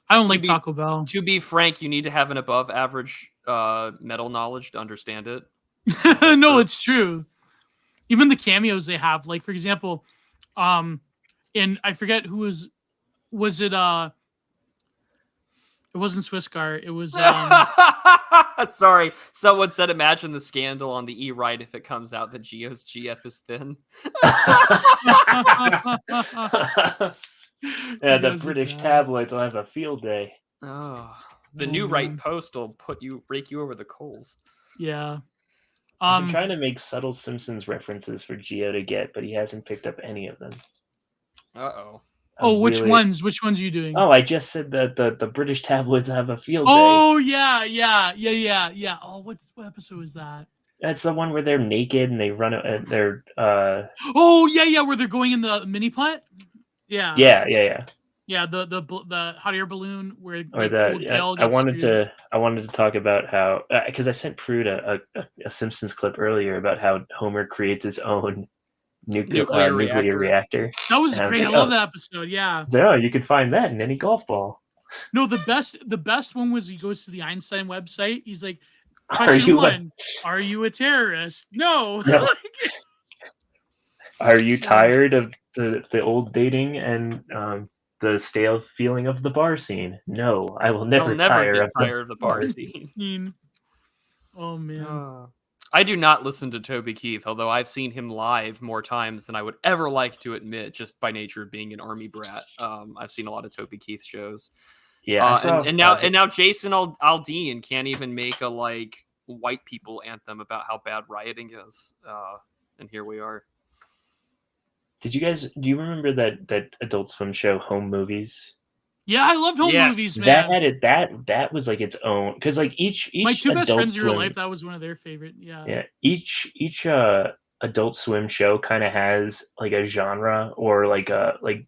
Speaker 3: I don't like Taco Bell.
Speaker 1: To be frank, you need to have an above average metal knowledge to understand it.
Speaker 3: No, it's true. Even the cameos they have, like for example, and I forget who was it? It wasn't Swisscar. It was.
Speaker 1: Sorry, someone said, "Imagine the scandal on the E-Ride if it comes out that Geo's GF is thin."
Speaker 2: Yeah, the British tabloids will have a field day.
Speaker 1: Oh, the new Right Post will rake you over the coals.
Speaker 3: Yeah.
Speaker 2: I've been trying to make subtle Simpsons references for Geo to get, but he hasn't picked up any of them.
Speaker 1: Uh-oh.
Speaker 3: Oh, which ones? Which ones are you doing?
Speaker 2: Oh, I just said that the British tabloids have a field day.
Speaker 3: Oh, yeah. Oh, what episode was that?
Speaker 2: That's the one where they're naked and they run. They're.
Speaker 3: Oh yeah, where they're going in the mini plant. Yeah. Yeah, the hot air balloon where
Speaker 2: or
Speaker 3: the
Speaker 2: I wanted to talk about how, because I sent Prude a Simpsons clip earlier about how Homer creates his own nuclear reactor.
Speaker 3: That was great. I love that episode. Yeah.
Speaker 2: So, you can find that in any golf ball.
Speaker 3: No, the best one was he goes to the Einstein website. He's like,
Speaker 2: Are
Speaker 3: you a terrorist? No.
Speaker 2: Are you tired of the old dating and the stale feeling of the bar scene? No, I will never tire of
Speaker 1: the bar scene.
Speaker 3: Oh man.
Speaker 1: I do not listen to Toby Keith, although I've seen him live more times than I would ever like to admit, just by nature of being an army brat. I've seen a lot of Toby Keith shows.
Speaker 2: Yeah,
Speaker 1: and now Jason Aldean can't even make a like white people anthem about how bad rioting is. And here we are.
Speaker 2: Do you remember that Adult Swim show Home Movies?
Speaker 3: Yeah, I loved Home Movies, man.
Speaker 2: That was like its own, because like each
Speaker 3: my two best friends in real life, that was one of their favorite. Yeah.
Speaker 2: Each Adult Swim show kind of has like a genre or like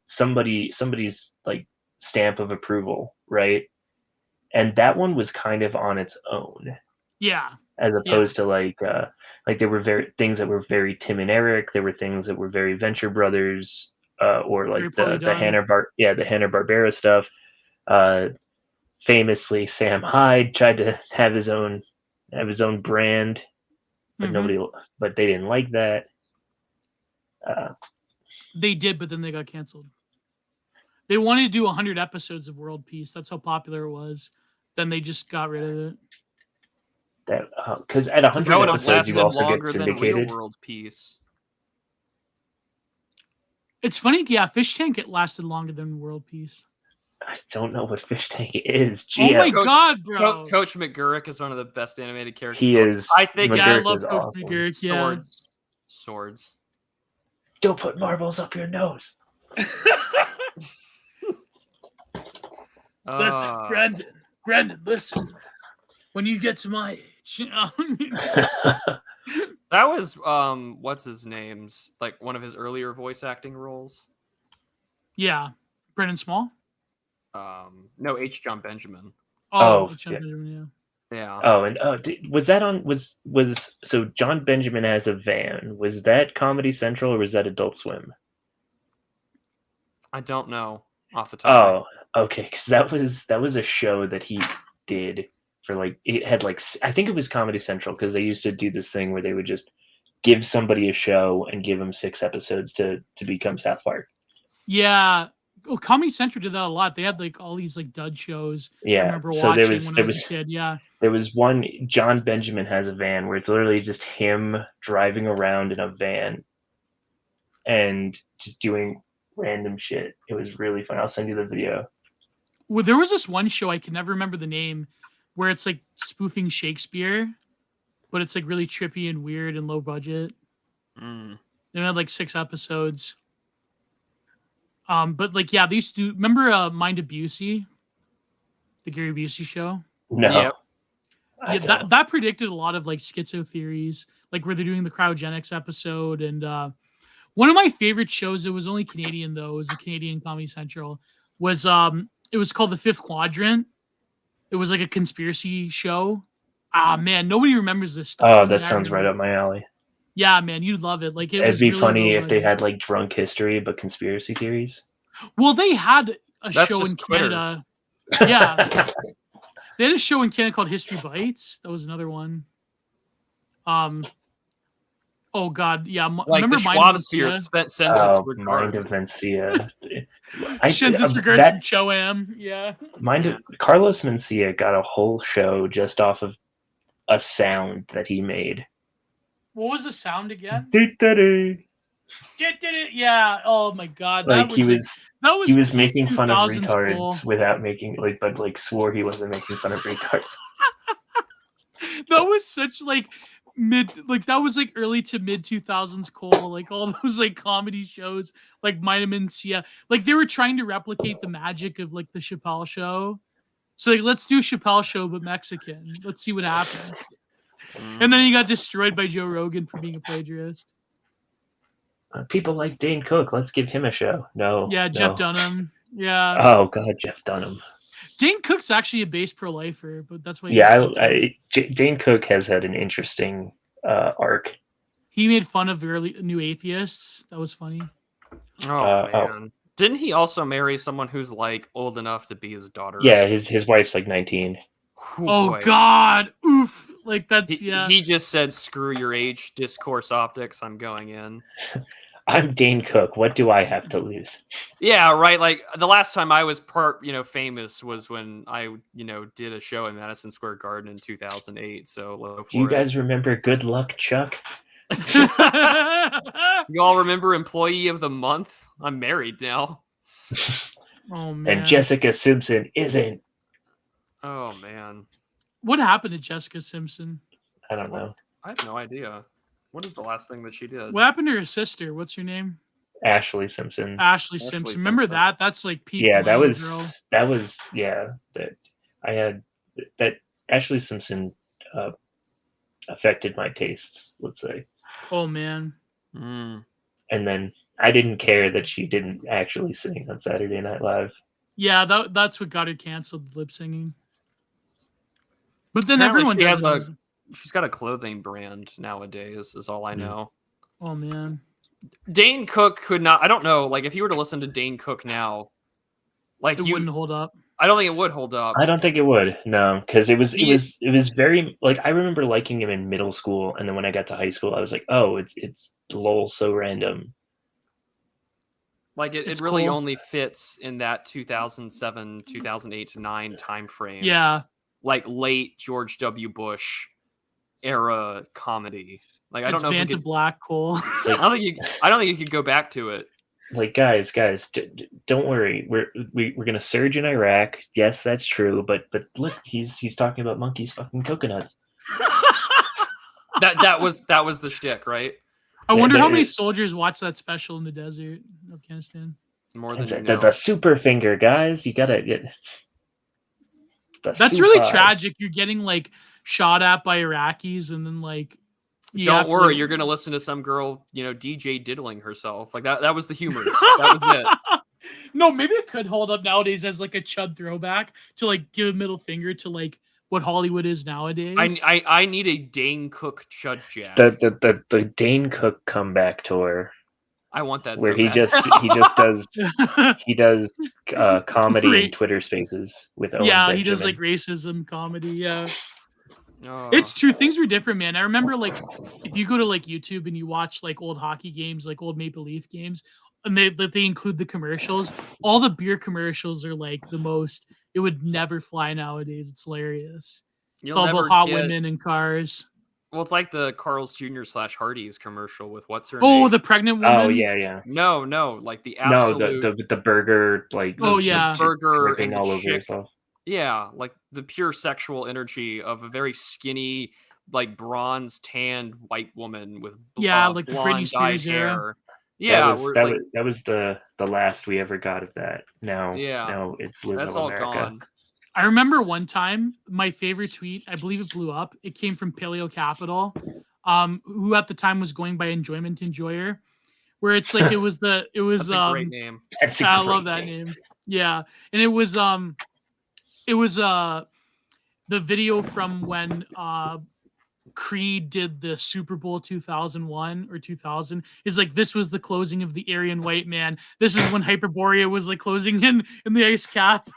Speaker 2: somebody's like stamp of approval, right? And that one was kind of on its own.
Speaker 3: Yeah.
Speaker 2: As opposed to like there were things that were very Tim and Eric. There were things that were very Venture Brothers, or like the Hanna-Barbera stuff. Famously, Sam Hyde tried to have his own brand, but but they didn't like that.
Speaker 3: They did, but then they got canceled. They wanted to do 100 episodes of World Peace. That's how popular it was. Then they just got rid of it.
Speaker 2: That because at 100 episodes you also get syndicated.
Speaker 1: World Peace.
Speaker 3: It's funny, Fish Tank lasted longer than World Peace.
Speaker 2: I don't know what Fish Tank is.
Speaker 3: Oh my god, bro!
Speaker 1: Coach McGurk is one of the best animated characters.
Speaker 2: He is.
Speaker 3: I think I love Coach McGurk. Yeah.
Speaker 1: Swords.
Speaker 2: Don't put marbles up your nose.
Speaker 3: Listen, Brandon, listen. When you get to my age.
Speaker 1: That was what's his name's like one of his earlier voice acting roles.
Speaker 3: Yeah, Brendan Small.
Speaker 1: No, H. John Benjamin.
Speaker 2: Oh,
Speaker 3: It's
Speaker 2: yeah.
Speaker 3: yeah.
Speaker 1: Yeah.
Speaker 2: Oh, and was that on was so John Benjamin Has a Van? Was that Comedy Central or was that Adult Swim?
Speaker 1: I don't know off the top of my head.
Speaker 2: Oh, okay, because that was a show that he did for like it had like I think it was Comedy Central because they used to do this thing where they would just give somebody a show and give them 6 episodes to become South Park.
Speaker 3: Yeah. Oh, Comedy Central did that a lot. They had like all these like dud shows. I
Speaker 2: Yeah,
Speaker 3: remember
Speaker 2: so there
Speaker 3: watching
Speaker 2: was
Speaker 3: when I was a kid. Yeah.
Speaker 2: there was one John Benjamin Has a Van where it's literally just him driving around in a van and just doing random shit. It was really fun. I'll send you the video.
Speaker 3: Well, there was this one show I can never remember the name, where it's like spoofing Shakespeare, but it's like really trippy and weird and low budget.
Speaker 1: Mm.
Speaker 3: They had like 6 episodes. But like yeah, they used to do. Remember Mind of Busey, the Gary Busey show?
Speaker 2: No.
Speaker 1: Yep.
Speaker 3: Yeah, that predicted a lot of like schizo theories, like where they're doing the cryogenics episode. And one of my favorite shows, it was only Canadian though, it was a Canadian Comedy Central, was it was called The Fifth Quadrant. It was like a conspiracy show. Ah man, nobody remembers this stuff.
Speaker 2: Oh,
Speaker 3: Only
Speaker 2: that
Speaker 3: I
Speaker 2: sounds right
Speaker 3: remember.
Speaker 2: up my alley.
Speaker 3: Yeah, man, you'd love it. Like
Speaker 2: It'd
Speaker 3: was
Speaker 2: be
Speaker 3: really
Speaker 2: funny
Speaker 3: low
Speaker 2: if they
Speaker 3: budget.
Speaker 2: had like drunk history but conspiracy theories.
Speaker 3: Well, they had a
Speaker 1: That's
Speaker 3: show
Speaker 1: just
Speaker 3: in
Speaker 1: Twitter.
Speaker 3: Canada. Yeah. They had a show in Canada called History Bites. That was another one. Oh God, yeah.
Speaker 1: Like
Speaker 3: remember
Speaker 1: the
Speaker 3: Mind
Speaker 1: Schwab
Speaker 3: of
Speaker 1: sphere
Speaker 3: Mencia?
Speaker 1: sends its
Speaker 2: Mind
Speaker 1: regards.
Speaker 2: of Mencia.
Speaker 3: Sends its regards from Choam. Yeah.
Speaker 2: Carlos Mencia got a whole show just off of a sound that he made.
Speaker 3: What was the sound again?
Speaker 2: Like
Speaker 3: Yeah. Oh my God. That
Speaker 2: he was making fun of
Speaker 3: 2000s
Speaker 2: retards
Speaker 3: cool.
Speaker 2: without making but swore he wasn't making fun of retards.
Speaker 3: That was such like that was like early to mid 2000s Cole, like all those like comedy shows like Mind of Mencia, like they were trying to replicate the magic of like the Chappelle Show. So like let's do Chappelle Show but Mexican. Let's see what happens. And then he got destroyed by Joe Rogan for being a plagiarist.
Speaker 2: People like Dane Cook. Let's give him a show. No.
Speaker 3: Yeah, Jeff Dunham. Yeah.
Speaker 2: Oh God, Jeff Dunham.
Speaker 3: Dane Cook's actually a base pro-lifer, but that's why.
Speaker 2: Yeah, Dane Cook has had an interesting arc.
Speaker 3: He made fun of early new atheists. That was funny.
Speaker 1: Oh man! Didn't he also marry someone who's like old enough to be his daughter?
Speaker 2: Yeah, his wife's like 19.
Speaker 3: Oh
Speaker 1: boy.
Speaker 3: God! Oof! Like that's
Speaker 1: He just said, "Screw your age, discourse optics. I'm going in."
Speaker 2: I'm Dane Cook. What do I have to lose?
Speaker 1: Yeah, right. Like the last time I was famous was when I, did a show in Madison Square Garden in 2008. So
Speaker 2: do you guys remember Good Luck, Chuck?
Speaker 1: You all remember Employee of the Month? I'm married now.
Speaker 3: Oh man.
Speaker 2: And Jessica Simpson isn't.
Speaker 1: Oh man.
Speaker 3: What happened to Jessica Simpson?
Speaker 2: I don't know.
Speaker 1: I have no idea. What is the last thing that she did?
Speaker 3: What happened to her sister? What's her name?
Speaker 2: Ashley Simpson.
Speaker 3: Ashley Simpson. Remember
Speaker 1: Simpson.
Speaker 3: that? That's like peak.
Speaker 2: Yeah, that was that Ashley Simpson affected my tastes, let's say.
Speaker 3: Oh man.
Speaker 1: Mm.
Speaker 2: And then I didn't care that she didn't actually sing on Saturday Night Live.
Speaker 3: Yeah, that's what got her canceled, lip singing. But then
Speaker 1: Apparently
Speaker 3: everyone does.
Speaker 1: She's got a clothing brand nowadays, is all I know.
Speaker 3: Oh man.
Speaker 1: Dane Cook could not. I don't know. Like, if you were to listen to Dane Cook now, like
Speaker 3: It wouldn't hold up.
Speaker 1: I don't think it would hold up.
Speaker 2: I don't think it would. No, because it was very like I remember liking him in middle school, and then when I got to high school, I was like, oh, it's lol, so random.
Speaker 1: Like it really only fits in that 2007, 2008 to 9 time frame.
Speaker 3: Yeah.
Speaker 1: Like late George W. Bush era comedy. Like I don't know.
Speaker 3: Band to Black Hole.
Speaker 1: I don't think you could go back to it.
Speaker 2: Like guys, don't worry. We're gonna surge in Iraq. Yes, that's true. But look, he's talking about monkeys fucking coconuts.
Speaker 1: that was the shtick, right?
Speaker 3: I wonder how many soldiers watched that special in the desert in Afghanistan.
Speaker 1: More than you
Speaker 2: the
Speaker 1: know.
Speaker 2: super finger, guys. You gotta get.
Speaker 3: That's really tragic. You're getting like shot at by Iraqis, and then like.
Speaker 1: Don't worry, you're gonna listen to some girl, DJ diddling herself. Like that was the humor. That was it.
Speaker 3: No, maybe it could hold up nowadays as like a chud throwback to like give a middle finger to like what Hollywood is nowadays.
Speaker 1: I need a Dane Cook Chud Jack.
Speaker 2: The Dane Cook comeback tour.
Speaker 1: I want that
Speaker 2: where
Speaker 1: so
Speaker 2: he
Speaker 1: bad.
Speaker 2: does comedy
Speaker 3: Great.
Speaker 2: in Twitter Spaces with Owen
Speaker 3: Yeah,
Speaker 2: Benjamin.
Speaker 3: he does like racism comedy. Yeah.
Speaker 1: Oh.
Speaker 3: It's true. Things were different, man. I remember like if you go to like YouTube and you watch like old hockey games, like old Maple Leaf games, and they include the commercials. All the beer commercials are like the most. It would never fly nowadays. It's hilarious. It's all about hot women and cars.
Speaker 1: Well, it's like the Carl's Jr. / Hardee's commercial with what's her name?
Speaker 3: Oh, the pregnant woman.
Speaker 2: Oh yeah.
Speaker 1: No, like the absolute.
Speaker 2: No, the burger like.
Speaker 3: Oh yeah,
Speaker 1: burger
Speaker 2: and all over yourself.
Speaker 1: Yeah, like the pure sexual energy of a very skinny, like bronze tanned white woman with
Speaker 3: like the
Speaker 1: blonde
Speaker 3: Britney Spears
Speaker 1: hair.
Speaker 3: era.
Speaker 1: Yeah,
Speaker 2: that was the last we ever got of that. Now it's Lizzo
Speaker 1: that's all
Speaker 2: America.
Speaker 1: gone.
Speaker 3: I remember one time my favorite tweet, I believe it blew up. It came from Paleo Capital, who at the time was going by Enjoyment Enjoyer, where it's like it was
Speaker 1: That's a great name.
Speaker 3: I love that name. Yeah. And it was the video from when Creed did the Super Bowl 2001 or 2000 is like, this was the closing of the Aryan white man. This is when Hyperborea was like closing in the ice cap.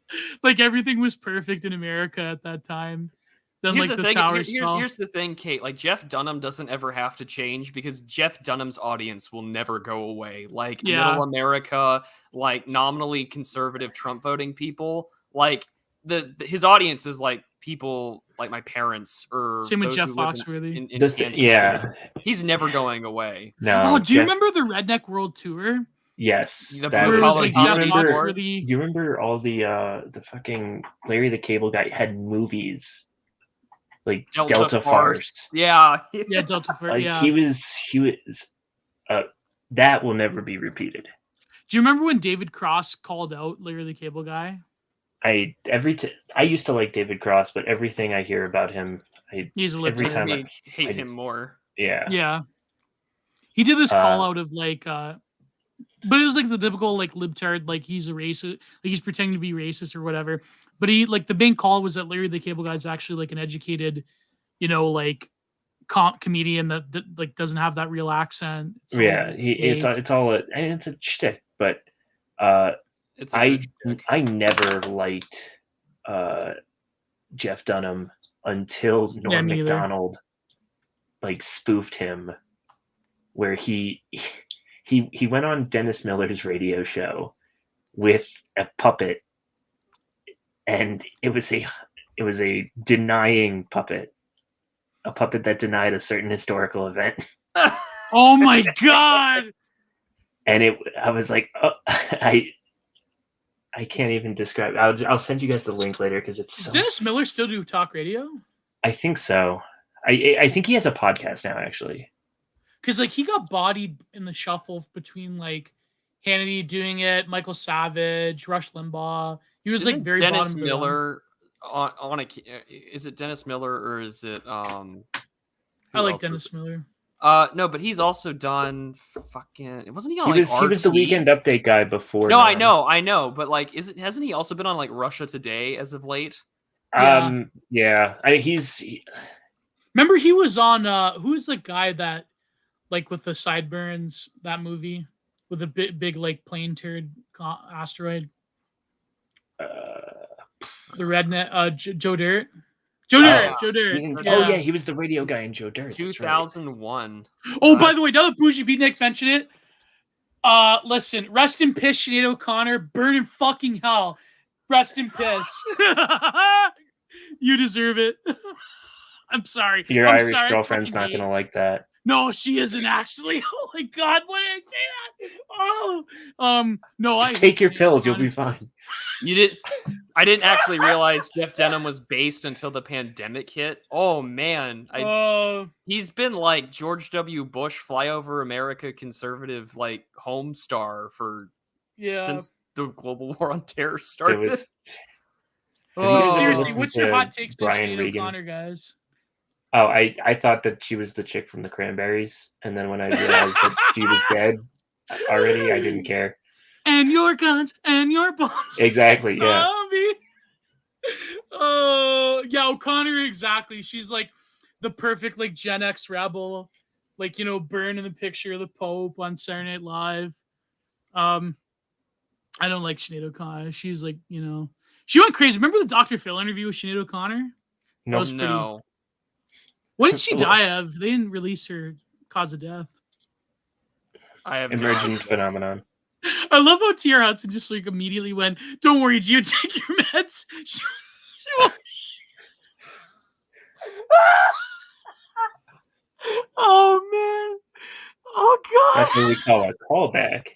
Speaker 3: It's like everything was perfect in America at that time. Then
Speaker 1: Here's
Speaker 3: like
Speaker 1: the
Speaker 3: the
Speaker 1: thing.
Speaker 3: towers fell.
Speaker 1: Here's the thing, Kate. Like Jeff Dunham doesn't ever have to change because Jeff Dunham's audience will never go away. Like middle America, like nominally conservative Trump voting people. Like his audience is like people like my parents or
Speaker 3: same with
Speaker 1: those
Speaker 3: Jeff
Speaker 1: who live
Speaker 3: Foxworthy.
Speaker 1: in Kansas City. He's never going away.
Speaker 2: No.
Speaker 3: Do you remember the Redneck World Tour?
Speaker 2: Yes.
Speaker 1: The
Speaker 2: that
Speaker 1: blue
Speaker 2: was,
Speaker 1: collar
Speaker 2: do, you
Speaker 1: comedy
Speaker 2: do you remember all the fucking Larry the Cable Guy had movies like Delta Farce?
Speaker 1: Yeah.
Speaker 3: Delta Farce.
Speaker 2: Like
Speaker 3: yeah.
Speaker 2: he was that will never be repeated.
Speaker 3: Do you remember when David Cross called out Larry the Cable Guy?
Speaker 2: I used to like David Cross, but everything I hear about him,
Speaker 3: he's a
Speaker 2: every time
Speaker 1: I hate him more.
Speaker 2: Yeah.
Speaker 3: Yeah. He did this call out of like but it was like the typical like libtard, like he's a racist, like he's pretending to be racist or whatever. But he like the main call was that Larry the Cable Guy is actually like an educated, like comedian that like doesn't have that real accent.
Speaker 2: It's a shtick, but I never liked Jeff Dunham until Norm Macdonald like spoofed him, where he went on Dennis Miller's radio show with a puppet, and it was a denying puppet, a puppet that denied a certain historical event.
Speaker 3: Oh my god!
Speaker 2: And I was like, oh, I can't even describe it. I'll send you guys the link later because it's.
Speaker 3: Does Dennis Miller still do talk radio?
Speaker 2: I think so. I think he has a podcast now, actually.
Speaker 3: Because like he got bodied in the shuffle between like Hannity doing it, Michael Savage, Rush Limbaugh. He was like very
Speaker 1: Dennis
Speaker 3: bottom
Speaker 1: Miller on a. Is it Dennis Miller or is it
Speaker 3: I like Dennis Miller.
Speaker 1: No, but he's also done fucking. Wasn't he on
Speaker 2: he was the Weekend Update guy before.
Speaker 1: No, I know, but like, hasn't he also been on like Russia Today as of late?
Speaker 2: Yeah.
Speaker 3: Remember he was on who's the guy that like with the sideburns, that movie with a big like plane turd asteroid. The redneck Joe Dirt. Joe Dirt.
Speaker 2: Oh yeah, he was the radio guy in Joe Dirt.
Speaker 1: 2001.
Speaker 3: Oh, by the way, now that Bougie Beatnik mentioned it, listen, rest in piss, Sinead O'Connor, burn in fucking hell. Rest in piss. You deserve it. I'm sorry.
Speaker 2: Your Irish girlfriend's not gonna like that.
Speaker 3: No, she isn't actually. Oh my god, why did I say that? Oh, no,
Speaker 2: Just take your pills, you'll be fine.
Speaker 1: I didn't actually realize Jeff Dunham was based until the pandemic hit. Oh man, he's been like George W. Bush, flyover America conservative like home star since the global war on terror started.
Speaker 3: Seriously, what's your hot takes on Sinead O'Connor, guys?
Speaker 2: Oh, I thought that she was the chick from the Cranberries, and then when I realized that she was dead, already. I didn't care.
Speaker 3: And your guns and your bombs.
Speaker 2: Exactly. Yeah.
Speaker 3: Zombie. Oh, yeah, O'Connor, exactly. She's like the perfect like Gen X rebel, like, you know, burning the picture of the Pope on Saturday Night Live. I don't like Sinead O'Connor. She's like, you know, she went crazy. Remember the Dr. Phil interview with Sinead O'Connor? That
Speaker 2: Nope.
Speaker 3: was pretty.
Speaker 1: No.
Speaker 3: What did she die of? They didn't release her cause of death.
Speaker 1: I have
Speaker 2: Emergent phenomenon.
Speaker 3: I love how T.R. Hudson just like immediately went, "Don't worry, Gio, take your meds." She won't... Oh man! Oh god!
Speaker 2: That's what we call a callback.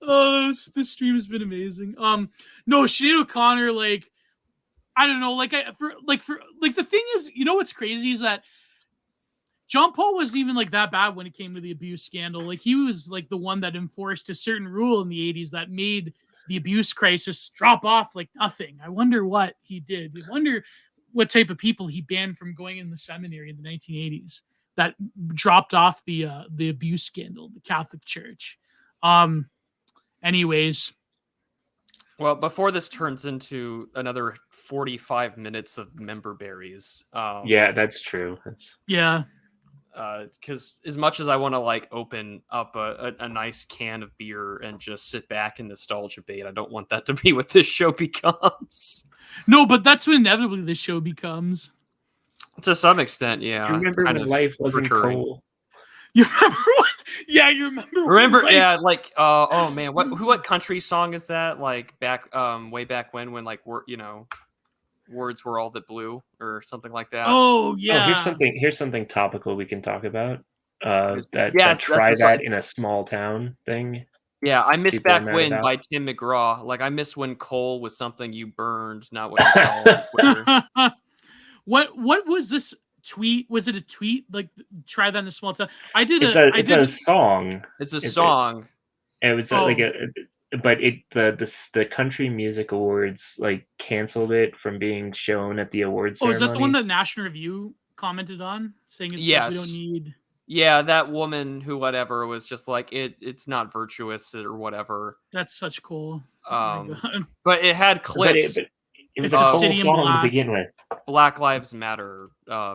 Speaker 3: Oh, this stream has been amazing. No, Sinead O'Connor, like, I don't know, like, the thing is, you know what's crazy is that John Paul wasn't even like that bad when it came to the abuse scandal. Like, he was like the one that enforced a certain rule in the 80s that made the abuse crisis drop off like nothing. I wonder what he did. I wonder what type of people he banned from going in the seminary in the 1980s that dropped off the abuse scandal, the Catholic Church. Anyways.
Speaker 1: Well, before this turns into another 45 minutes of member berries.
Speaker 2: Yeah, that's true.
Speaker 3: Yeah.
Speaker 1: Because as much as I want to like open up a nice can of beer and just sit back and nostalgia bait, I don't want that to be what this show becomes.
Speaker 3: No, but that's what inevitably this show becomes.
Speaker 1: To some extent, yeah.
Speaker 2: You remember when life wasn't cool?
Speaker 3: You remember what? Yeah, you remember.
Speaker 1: Remember, yeah, like oh man, what country song is that? Like back way back when like words were all that blue or something like that.
Speaker 3: Oh yeah.
Speaker 2: Oh, here's something topical we can talk about. Try
Speaker 1: that's
Speaker 2: that in a small town thing.
Speaker 1: Yeah, I miss
Speaker 2: People
Speaker 1: Back When by Tim McGraw. Like I miss when coal was something you burned, not what you saw on Twitter.
Speaker 3: What was this tweet? Was it a tweet? Like try that in a small town.
Speaker 2: It's a song.
Speaker 1: It's a song.
Speaker 2: It was but the Country Music Awards like canceled it from being shown at the awards ceremony.
Speaker 3: Is that the one that National Review commented on, saying it's
Speaker 1: yes.
Speaker 3: Like we don't need?
Speaker 1: Yeah, that woman who whatever was just like it's not virtuous or whatever.
Speaker 3: That's such cool.
Speaker 1: But it had clips.
Speaker 2: It was a whole song to begin with.
Speaker 1: Black Lives Matter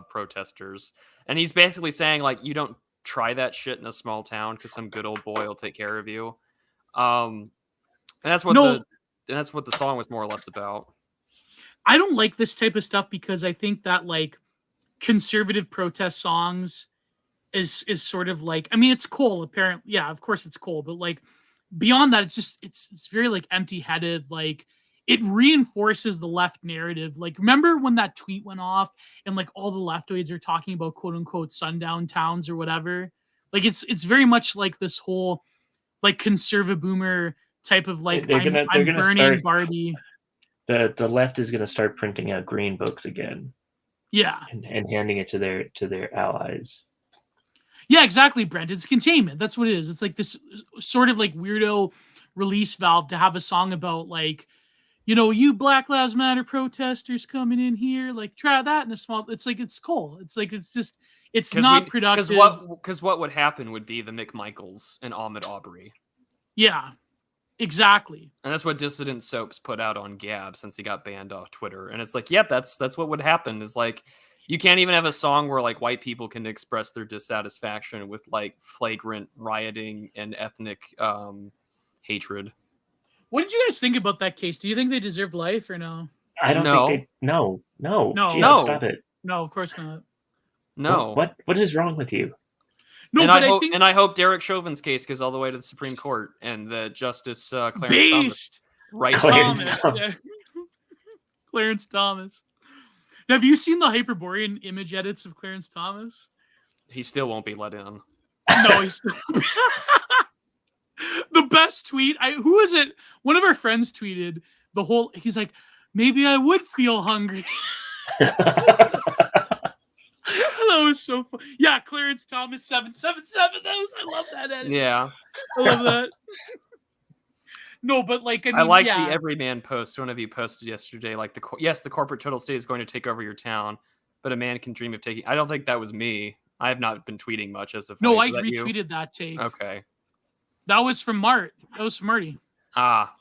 Speaker 1: protesters, and he's basically saying like you don't try that shit in a small town because some good old boy will take care of you. And that's what the song was more or less about.
Speaker 3: I don't like this type of stuff because I think that like conservative protest songs is sort of like, I mean, it's cool apparently. Yeah, of course it's cool, but like beyond that, it's very like empty-headed. Like it reinforces the left narrative. Like remember when that tweet went off and like all the leftoids are talking about quote unquote sundown towns or whatever. Like it's very much like this whole like conservative boomer type of like I'm burning Barbie.
Speaker 2: The left is going to start printing out green books again.
Speaker 3: Yeah,
Speaker 2: and handing it to their allies.
Speaker 3: Yeah, exactly, Brent. It's containment. That's what it is. It's like this sort of like weirdo release valve to have a song about like, you know, you Black Lives Matter protesters coming in here, like try that in a small. It's like it's cool. It's like it's just it's not productive.
Speaker 1: Because what would happen would be the McMichaels and Ahmaud Arbery.
Speaker 3: Yeah, exactly.
Speaker 1: And that's what Dissident Soaps put out on Gab since he got banned off Twitter. And it's like, yep, that's what would happen. Is like you can't even have a song where like white people can express their dissatisfaction with like flagrant rioting and ethnic hatred.
Speaker 3: What did you guys think about that case? Do you think they deserved life or no?
Speaker 2: I don't think they. No.
Speaker 1: Gio,
Speaker 2: stop it.
Speaker 3: No, of course not.
Speaker 1: No.
Speaker 2: What is wrong with you?
Speaker 3: No,
Speaker 1: and
Speaker 3: but
Speaker 1: I hope Derek Chauvin's case goes all the way to the Supreme Court and the Justice Clarence Thomas.
Speaker 3: Clarence Thomas. Have you seen the Hyperborean image edits of Clarence Thomas?
Speaker 1: He still won't be let in.
Speaker 3: No, he's still... The best tweet. Who is it? One of our friends tweeted the whole. He's like, maybe I would feel hungry. That was so fun. Yeah, Clarence Thomas 777. I love that edit.
Speaker 1: Yeah,
Speaker 3: I love that. No, but like I
Speaker 1: like the Everyman post. One of you posted yesterday, like the corporate total state is going to take over your town, but a man can dream of taking. I don't think that was me. I have not been tweeting much as of
Speaker 3: No,
Speaker 1: late.
Speaker 3: I
Speaker 1: Is that you?
Speaker 3: retweeted that take.
Speaker 1: Okay.
Speaker 3: That was from Mart. That was from Marty.
Speaker 1: Ah.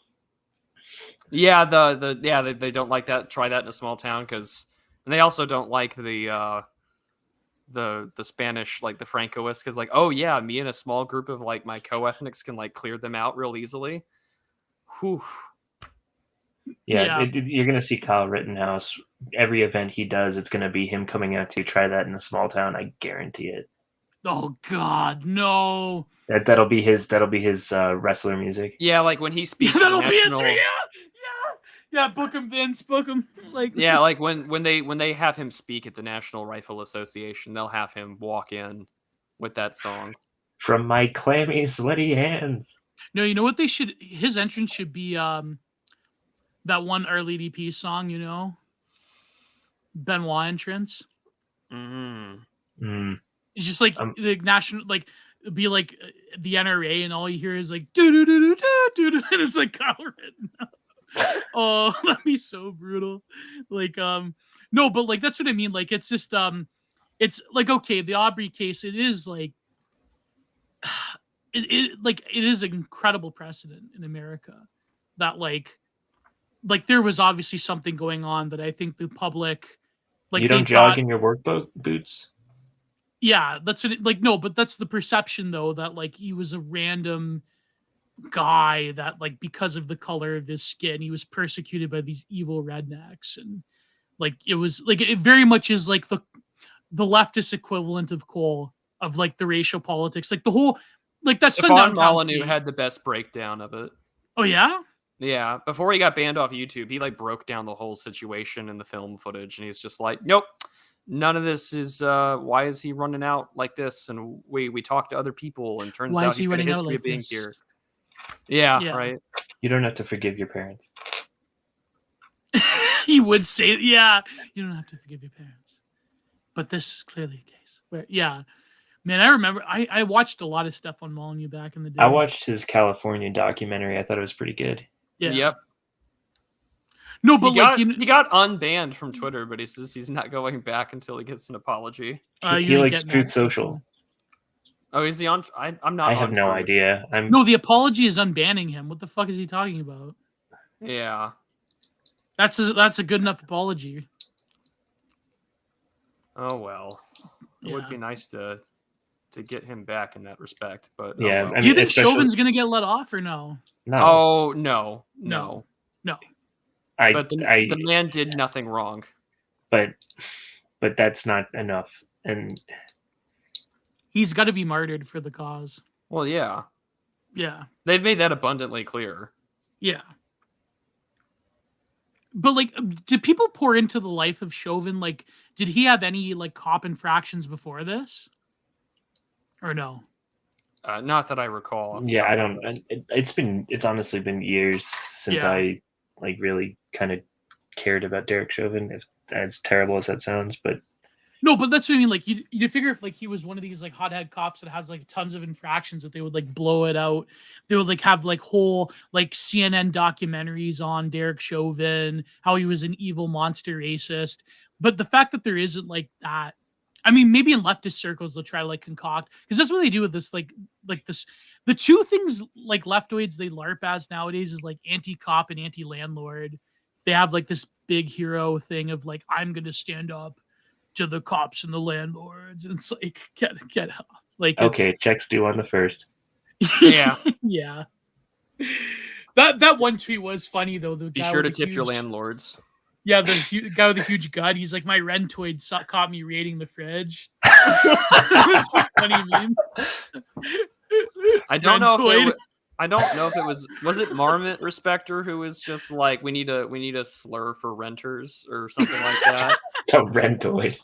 Speaker 1: Yeah, they don't like that. Try that in a small town because they also don't like the Spanish, like the Francoists, because like, oh yeah, me and a small group of like my co-ethnics can like clear them out real easily. Whew.
Speaker 2: Yeah. You're gonna see Kyle Rittenhouse. Every event he does, it's gonna be him coming out to try that in a small town. I guarantee it.
Speaker 3: Oh God, no.
Speaker 2: That'll be his wrestler music.
Speaker 1: Yeah, like when he speaks at
Speaker 3: That'll
Speaker 1: the
Speaker 3: be his.
Speaker 1: national.
Speaker 3: Yeah. Book him, Vince. Book him. Like
Speaker 1: Yeah, like when they have him speak at the National Rifle Association, they'll have him walk in with that song.
Speaker 2: From my clammy, sweaty hands.
Speaker 3: No, you know what they should? His entrance should be that one Our Lady Peace song. You know, Benoit entrance.
Speaker 2: Mm.
Speaker 3: It's just like the national, like it'd be like the NRA, and all you hear is like do do do do do do, and it's like Kyle Rittenhouse. Oh, that'd be so brutal. Like no, but like that's what I mean. Like it's just it's like okay, the Aubrey case. It is like it is an incredible precedent in America that like there was obviously something going on that I think the public like
Speaker 2: you don't jog in your work boots.
Speaker 3: Yeah, that's it. Like no, but that's the perception though that like he was a random guy that like because of the color of his skin he was persecuted by these evil rednecks, and like it was like it very much is like the leftist equivalent of Cole of like the racial politics, like the whole like that
Speaker 1: Stefan Molyneux had the best breakdown of it.
Speaker 3: Oh yeah?
Speaker 1: Yeah, before he got banned off YouTube, he like broke down the whole situation in the film footage, and he's just like, nope, none of this is why is he running out like this? And we talked to other people, and turns out he's got a history of being here. Yeah, right.
Speaker 2: You don't have to forgive your parents.
Speaker 3: He would say, yeah, you don't have to forgive your parents. But this is clearly a case where, yeah. Man, I remember I watched a lot of stuff on Molyneux back in the day.
Speaker 2: I watched his California documentary. I thought it was pretty good.
Speaker 3: Yeah.
Speaker 1: Yep.
Speaker 3: No, but
Speaker 1: he got unbanned from Twitter, but he says he's not going back until he gets an apology.
Speaker 2: He likes Truth Social.
Speaker 1: Oh, is he on? I'm not.
Speaker 2: I have no idea.
Speaker 3: No, the apology is unbanning him. What the fuck is he talking about?
Speaker 1: Yeah.
Speaker 3: That's a good enough apology.
Speaker 1: Oh well. It would be nice to get him back in that respect, but
Speaker 2: yeah.
Speaker 1: well.
Speaker 2: I mean,
Speaker 3: do you think Chauvin's gonna get let off or no?
Speaker 2: No.
Speaker 1: Oh no. But the man did nothing wrong.
Speaker 2: But that's not enough, and
Speaker 3: he's got to be martyred for the cause.
Speaker 1: Well, yeah.
Speaker 3: Yeah.
Speaker 1: They've made that abundantly clear.
Speaker 3: Yeah. But like, did people pour into the life of Chauvin? Like, did he have any like cop infractions before this, or no?
Speaker 1: Not that I recall.
Speaker 2: Yeah, I don't. It's honestly been years since I like really kind of cared about Derek Chauvin. As terrible as that sounds, but
Speaker 3: no, but that's what I mean. Like, you figure if like he was one of these like hothead cops that has like tons of infractions, that they would like blow it out. They would like have like whole like CNN documentaries on Derek Chauvin, how he was an evil monster racist. But the fact that there isn't like that, I mean, maybe in leftist circles they'll try to like concoct, because that's what they do with this like this. The two things like leftoids they LARP as nowadays is like anti-cop and anti-landlord. They have like this big hero thing of like, I'm gonna stand up to the cops and the landlords, and it's like get off. Like,
Speaker 2: okay, checks due on the first.
Speaker 1: Yeah.
Speaker 3: Yeah. That one tweet was funny though. The
Speaker 1: Be
Speaker 3: guy
Speaker 1: sure to
Speaker 3: with
Speaker 1: tip
Speaker 3: the
Speaker 1: your
Speaker 3: huge,
Speaker 1: landlords.
Speaker 3: Yeah, the guy with the huge gut. He's like, my rentoid caught me raiding the fridge. That was a funny meme.
Speaker 1: I don't know if it was it Marmot Respecter who was just like, we need a slur for renters or something like that.
Speaker 2: A rentoid.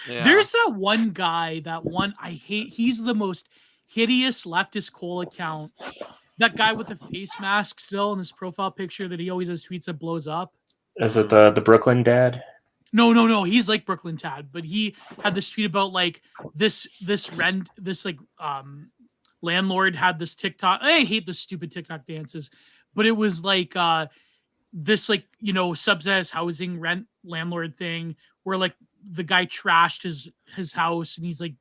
Speaker 3: Yeah. There's that one guy, I hate. He's the most hideous leftist Cole account. That guy with the face mask still in his profile picture that he always has tweets that blows up.
Speaker 2: Is it the Brooklyn dad?
Speaker 3: No. He's like Brooklyn Tad, but he had this tweet about like this landlord had this TikTok. I hate the stupid TikTok dances, but it was like this like, you know, subsidized housing rent landlord thing where like the guy trashed his house, and he's like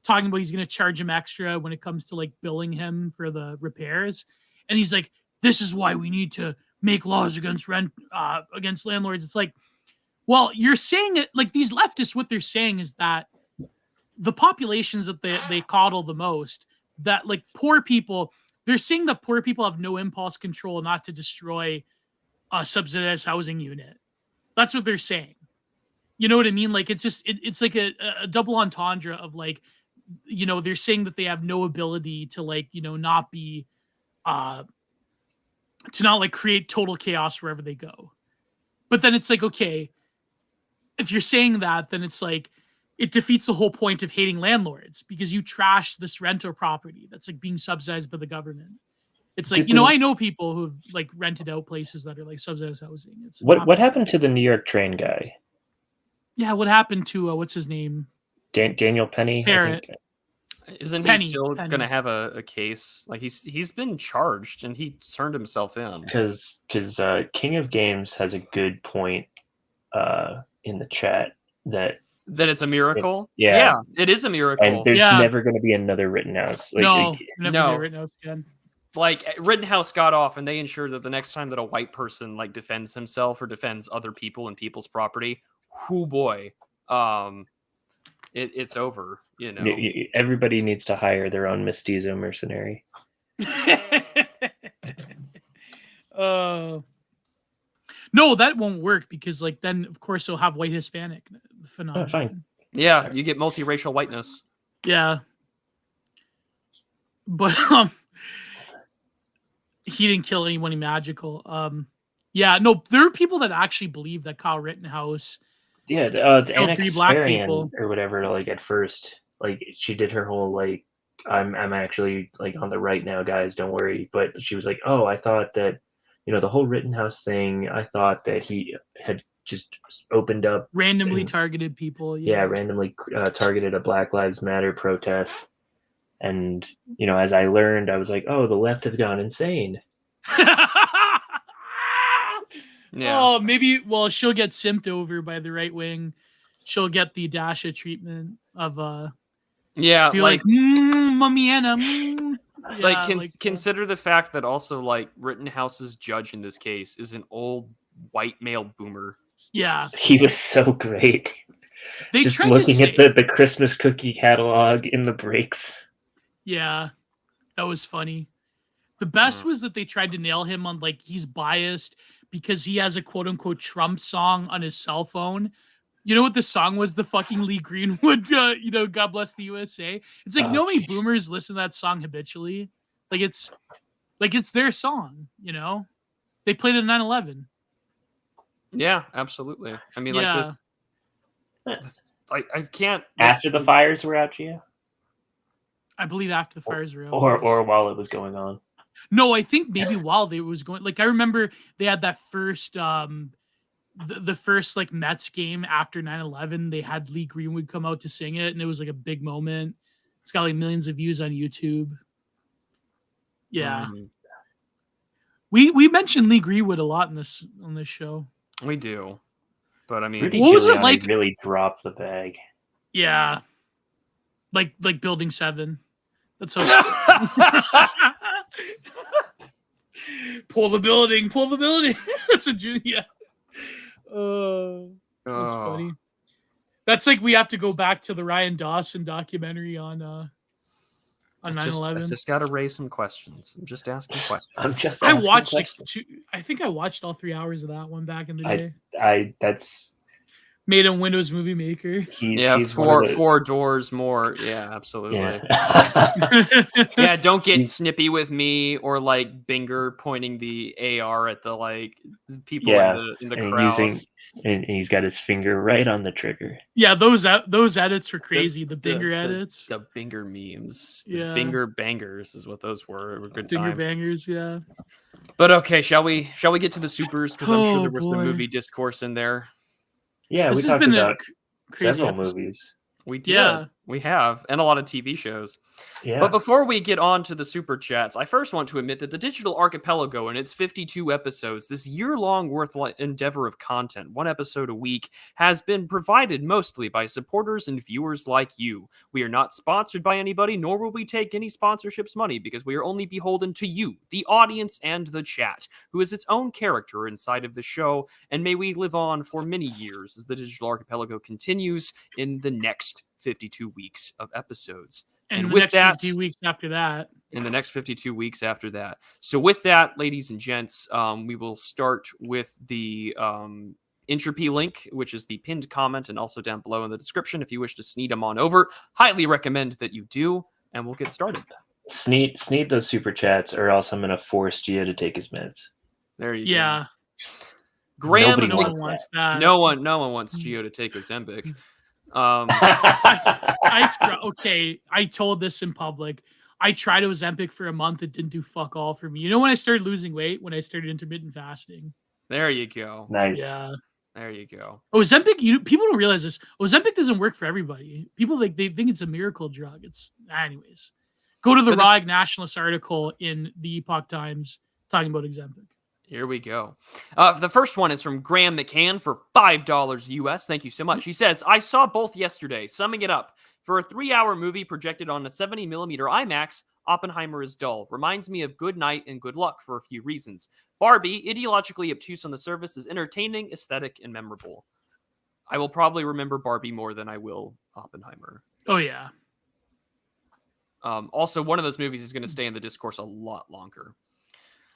Speaker 3: talking about he's going to charge him extra when it comes to like billing him for the repairs. And he's like, this is why we need to make laws against against landlords. It's like, well, you're saying it like these leftists, what they're saying is that the populations that they coddle the most, that like poor people, they're saying that poor people have no impulse control not to destroy a subsidized housing unit. That's what they're saying. You know what I mean? Like, it's just, it's like a double entendre of like, you know, they're saying that they have no ability to like, you know, not be, to not like create total chaos wherever they go. But then it's like, okay, if you're saying that, then it's like, it defeats the whole point of hating landlords because you trashed this rental property that's like being subsidized by the government. It's like, you know, I know people who've like rented out places that are like subsidized housing. It's
Speaker 2: what happened to the New York train guy?
Speaker 3: Yeah, what happened to what's his name?
Speaker 2: Daniel Penny.
Speaker 3: Parrott.
Speaker 1: Isn't he still going to have a case? Like he's been charged and he turned himself in.
Speaker 2: Because King of Games has a good point in the chat that
Speaker 1: it's a miracle.
Speaker 2: Yeah,
Speaker 1: it is a miracle.
Speaker 2: And there's never going to be another Rittenhouse. Like,
Speaker 3: no, never be Rittenhouse again.
Speaker 1: Like Rittenhouse got off, and they ensured that the next time that a white person like defends himself or defends other people and people's property, whoo boy, it's over. You know,
Speaker 2: everybody needs to hire their own mestizo mercenary.
Speaker 3: No, that won't work because like then of course they'll have white Hispanic phenomenon.
Speaker 2: Oh, fine.
Speaker 1: Yeah, you get multiracial whiteness.
Speaker 3: Yeah. But he didn't kill anyone magical. Yeah, no, there are people that actually believe that Kyle Rittenhouse
Speaker 2: it's Anna
Speaker 3: 3 black people
Speaker 2: or whatever, like at first, like she did her whole like I'm actually like on the right now, guys, don't worry. But she was like, oh, I thought that, you know, the whole Rittenhouse thing, I thought that he had just opened up
Speaker 3: randomly targeted people.
Speaker 2: Randomly targeted a Black Lives Matter protest. And, you know, as I learned, I was like, oh, the left have gone insane.
Speaker 1: Yeah.
Speaker 3: Oh, maybe, well, she'll get simped over by the right wing. She'll get the Dasha treatment of,
Speaker 1: yeah,
Speaker 3: like Mummy Anna.
Speaker 1: Consider the fact that also like Rittenhouse's judge in this case is an old white male boomer.
Speaker 3: Yeah,
Speaker 2: he was so great.
Speaker 3: They
Speaker 2: just looking at the Christmas cookie catalog in the breaks.
Speaker 3: Yeah, that was funny. The best was that they tried to nail him on like he's biased because he has a quote unquote Trump song on his cell phone. You know what the song was? The fucking Lee Greenwood, you know, God Bless the USA. It's like, no many boomers listen to that song habitually. Like it's their song, you know? They played it at 9/11.
Speaker 1: Yeah, absolutely. I mean, like this, I can't.
Speaker 2: After the fires were out, Gia?
Speaker 3: I believe after the fires were out.
Speaker 2: Or while it was going on.
Speaker 3: No, I think maybe while they was going. Like I remember they had that first the first like Mets game after 9/11, they had Lee Greenwood come out to sing it, and it was like a big moment. It's got like millions of views on YouTube. Yeah. We mentioned Lee Greenwood a lot on this show.
Speaker 1: We do. But I mean,
Speaker 3: what was it like?
Speaker 2: Really dropped the bag.
Speaker 3: Yeah. Like Building 7. That's how pull the building. That's a junior. That's funny. That's like we have to go back to the Ryan Dawson documentary on 9/11.
Speaker 1: I just got to raise some questions. I'm just asking questions.
Speaker 3: I watched I think I watched all 3 hours of that one back in the day.
Speaker 2: That's
Speaker 3: made on Windows Movie Maker.
Speaker 1: He's four doors more. Yeah, absolutely. Yeah, don't get snippy with me or like Binger pointing the AR at the like people in the crowd.
Speaker 2: And he's got his finger right on the trigger.
Speaker 3: Yeah, those edits were crazy. The Binger edits.
Speaker 1: The Binger memes. The
Speaker 3: Yeah.
Speaker 1: Binger bangers is what those were. Good
Speaker 3: Binger
Speaker 1: time.
Speaker 3: bangers, yeah.
Speaker 1: But okay, shall we get to the supers? Because I'm sure there was some movie discourse in there.
Speaker 2: Yeah, we talked about several movies.
Speaker 1: We did.
Speaker 3: Yeah.
Speaker 1: We have, and a lot of TV shows.
Speaker 2: Yeah.
Speaker 1: But before we get on to the super chats, I first want to admit that the Digital Archipelago and its 52 episodes, this year-long worthwhile endeavor of content, one episode a week, has been provided mostly by supporters and viewers like you. We are not sponsored by anybody, nor will we take any sponsorships money, because we are only beholden to you, the audience and the chat, who is its own character inside of the show, and may we live on for many years as the Digital Archipelago continues in the next 52 weeks of episodes.
Speaker 3: And the
Speaker 1: with
Speaker 3: next
Speaker 1: that,
Speaker 3: 52 weeks after that.
Speaker 1: In the next 52 weeks after that. So with that, ladies and gents, we will start with the Entropy link, which is the pinned comment and also down below in the description if you wish to sneed them on over. Highly recommend that you do, and we'll get started.
Speaker 2: Sneed those super chats, or else I'm going to force Gio to take his meds.
Speaker 1: There you
Speaker 3: Yeah.
Speaker 1: go. Graham,
Speaker 2: Nobody
Speaker 3: No one
Speaker 2: wants
Speaker 3: wants that.
Speaker 1: no one wants Gio to take Ozempic.
Speaker 3: I told this in public. I tried Ozempic for a month. It didn't do fuck all for me. You know when I started losing weight? When I started intermittent fasting.
Speaker 1: There you go.
Speaker 2: Nice.
Speaker 3: Yeah.
Speaker 1: There you go.
Speaker 3: Ozempic, people don't realize this. Ozempic doesn't work for everybody. People they think it's a miracle drug. Anyways. Go to the Raw Egg Nationalist article in the Epoch Times talking about Ozempic.
Speaker 1: Here we go. The first one is from Graham McCann for $5 US. Thank you so much. He says, I saw both yesterday. Summing it up, for a 3-hour movie projected on a 70mm IMAX, Oppenheimer is dull. Reminds me of Good Night and Good Luck for a few reasons. Barbie, ideologically obtuse on the surface, is entertaining, aesthetic, and memorable. I will probably remember Barbie more than I will Oppenheimer.
Speaker 3: Oh, yeah.
Speaker 1: Also, one of those movies is going to stay in the discourse a lot longer.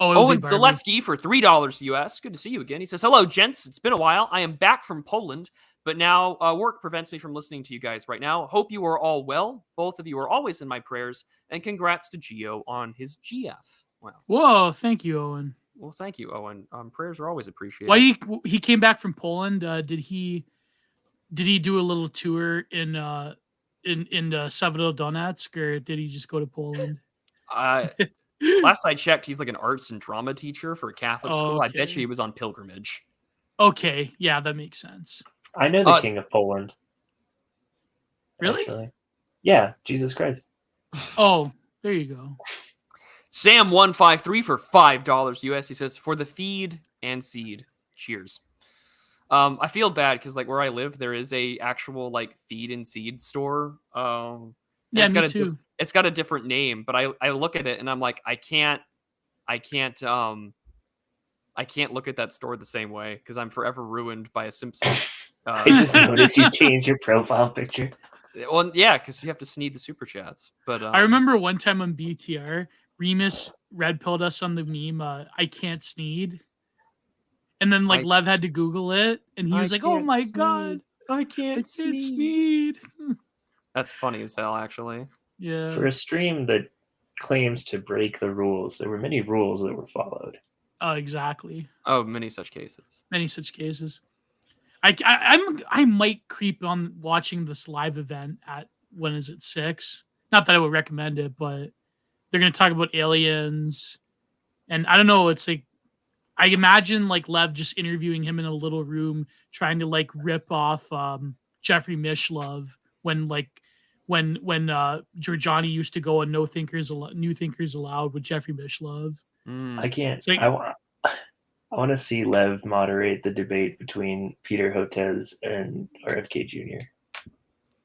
Speaker 3: Owen
Speaker 1: Zaleski for $3 US. Good to see you again. He says, hello, gents. It's been a while. I am back from Poland, but now work prevents me from listening to you guys right now. Hope you are all well. Both of you are always in my prayers, and congrats to Gio on his GF. Wow.
Speaker 3: Whoa, thank you, Owen.
Speaker 1: Well, thank you, Owen. Prayers are always appreciated.
Speaker 3: Why he came back from Poland? Did he do a little tour in Severodonetsk, or did he just go to Poland?
Speaker 1: Last I checked, he's like an arts and drama teacher for a Catholic school.
Speaker 3: Okay.
Speaker 1: I bet you he was on pilgrimage.
Speaker 3: Okay, yeah, that makes sense.
Speaker 2: I know the King of Poland.
Speaker 3: Really?
Speaker 2: Actually. Yeah, Jesus Christ.
Speaker 3: Oh, there you go.
Speaker 1: Sam153 for $5 US. He says, for the feed and seed. Cheers. I feel bad because like where I live, there is a actual like feed and seed store.
Speaker 3: Yeah, me too.
Speaker 1: It's got a different name, but I look at it and I'm like, I can't look at that store the same way because I'm forever ruined by a Simpsons.
Speaker 2: I just noticed you changed your profile picture.
Speaker 1: Well, yeah, because you have to sneed the super chats. But
Speaker 3: I remember one time on BTR, Remus red pilled us on the meme. I can't sneed, and then like Lev had to Google it, and he was like, "Oh my god,
Speaker 1: I can't
Speaker 3: sneed."
Speaker 1: That's funny as hell, actually.
Speaker 3: Yeah.
Speaker 2: For a stream that claims to break the rules, there were many rules that were followed.
Speaker 3: Oh, exactly.
Speaker 1: Oh, many such cases.
Speaker 3: Many such cases. I might creep on watching this live event at, when is it, 6? Not that I would recommend it, but they're going to talk about aliens. And I don't know, it's like, I imagine like Lev just interviewing him in a little room, trying to like rip off Jeffrey Mishlove when Giorgiani used to go on New Thinkers Allowed with Jeffrey Mishlove.
Speaker 2: I can't.
Speaker 3: Like,
Speaker 2: I want to see Lev moderate the debate between Peter Hotez and RFK Jr.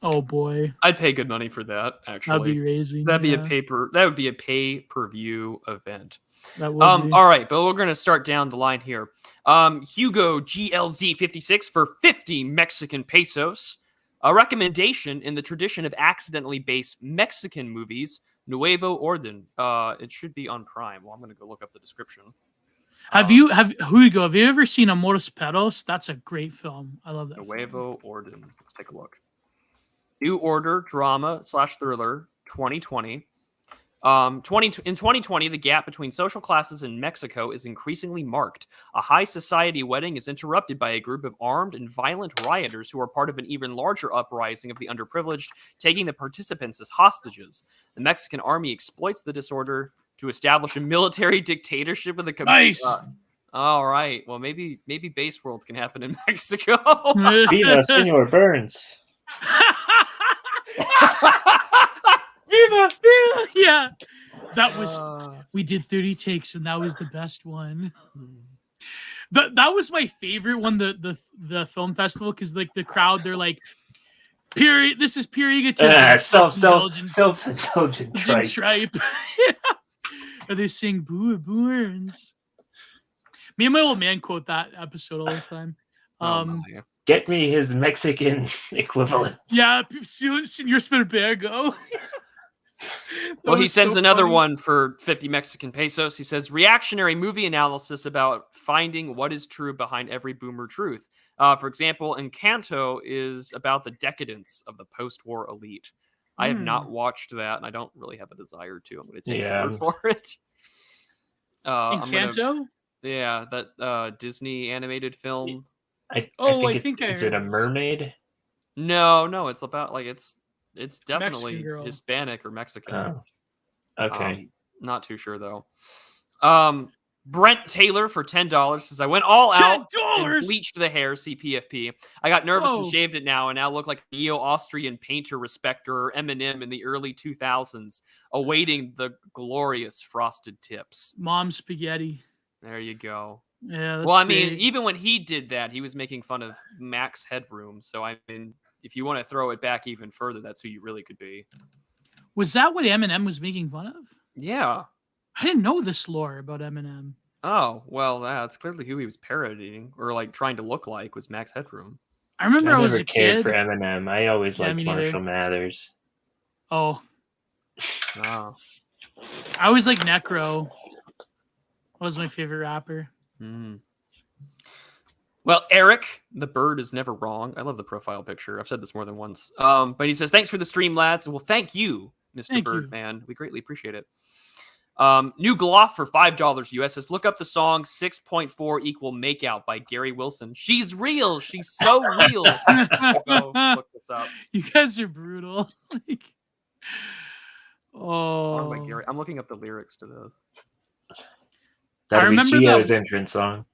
Speaker 3: Oh boy,
Speaker 1: I'd pay good money for that. Actually,
Speaker 3: that'd be raising.
Speaker 1: That would be a pay-per-view event.
Speaker 3: That would
Speaker 1: all right, but we're gonna start down the line here. Hugo GLZ56 for 50 Mexican pesos. A recommendation in the tradition of accidentally based Mexican movies, Nuevo Orden. It should be on Prime. Well, I'm going to go look up the description.
Speaker 3: Have you ever seen Amores Perros? That's a great film. I love that.
Speaker 1: Nuevo Orden. Let's take a look. New Order drama / thriller 2020. In 2020, the gap between social classes in Mexico is increasingly marked. A high society wedding is interrupted by a group of armed and violent rioters who are part of an even larger uprising of the underprivileged, taking the participants as hostages. The Mexican army exploits the disorder to establish a military dictatorship of the
Speaker 3: Nice.
Speaker 1: All right. Well, maybe Base World can happen in Mexico.
Speaker 2: Viva, Senor Burns.
Speaker 3: Viva, Viva! Yeah, that was. We did 30 takes, and that was the best one. That was my favorite one. The film festival, because like the crowd, they're like, period. This is pure egotism.
Speaker 2: Self-indulgent
Speaker 3: tripe. Or they sing booerns. Me and my old man quote that episode all the time.
Speaker 2: Get me his Mexican equivalent.
Speaker 3: Yeah, Senor Spinnerbergo.
Speaker 1: Well, he sends another one for 50 Mexican pesos. He says, reactionary movie analysis about finding what is true behind every boomer truth. For example, Encanto is about the decadence of the post-war elite. I have not watched that, and I don't really have a desire to. I'm going to take your word for it.
Speaker 3: Encanto?
Speaker 1: That Disney animated film.
Speaker 2: I think is it a mermaid?
Speaker 1: No, it's about like it's definitely Hispanic or Mexican.
Speaker 2: Oh, okay.
Speaker 1: Not too sure though. Brent Taylor for $10 says, I went all out and bleached the hair, CPFP. I got nervous and shaved it now, and now look like a neo-Austrian painter respecter or Eminem in the early 2000s, awaiting the glorious frosted tips.
Speaker 3: Mom spaghetti.
Speaker 1: There you go.
Speaker 3: Yeah.
Speaker 1: Well, I mean, even when he did that, he was making fun of Max Headroom. So, I mean, if you want to throw it back even further, that's who you really could be.
Speaker 3: Was that what Eminem was making fun of?
Speaker 1: Yeah.
Speaker 3: I didn't know this lore about Eminem.
Speaker 1: Oh, well, that's clearly who he was parodying or like trying to look like was Max Headroom.
Speaker 3: I remember I was a kid.
Speaker 2: For Eminem. I always liked Marshall Mathers.
Speaker 3: Oh.
Speaker 1: Wow.
Speaker 3: I always like Necro. Was my favorite rapper.
Speaker 1: Well, Eric, the bird is never wrong. I love the profile picture. I've said this more than once. But he says, thanks for the stream, lads. Well, thank you, Mr. Birdman. We greatly appreciate it. New Gloff for $5 US says, look up the song 6.4 equal Makeout by Gary Wilson. She's real. She's so real. Go look this up.
Speaker 3: You guys are brutal.
Speaker 1: I'm looking up the lyrics to this.
Speaker 2: That'll be Gio's entrance song.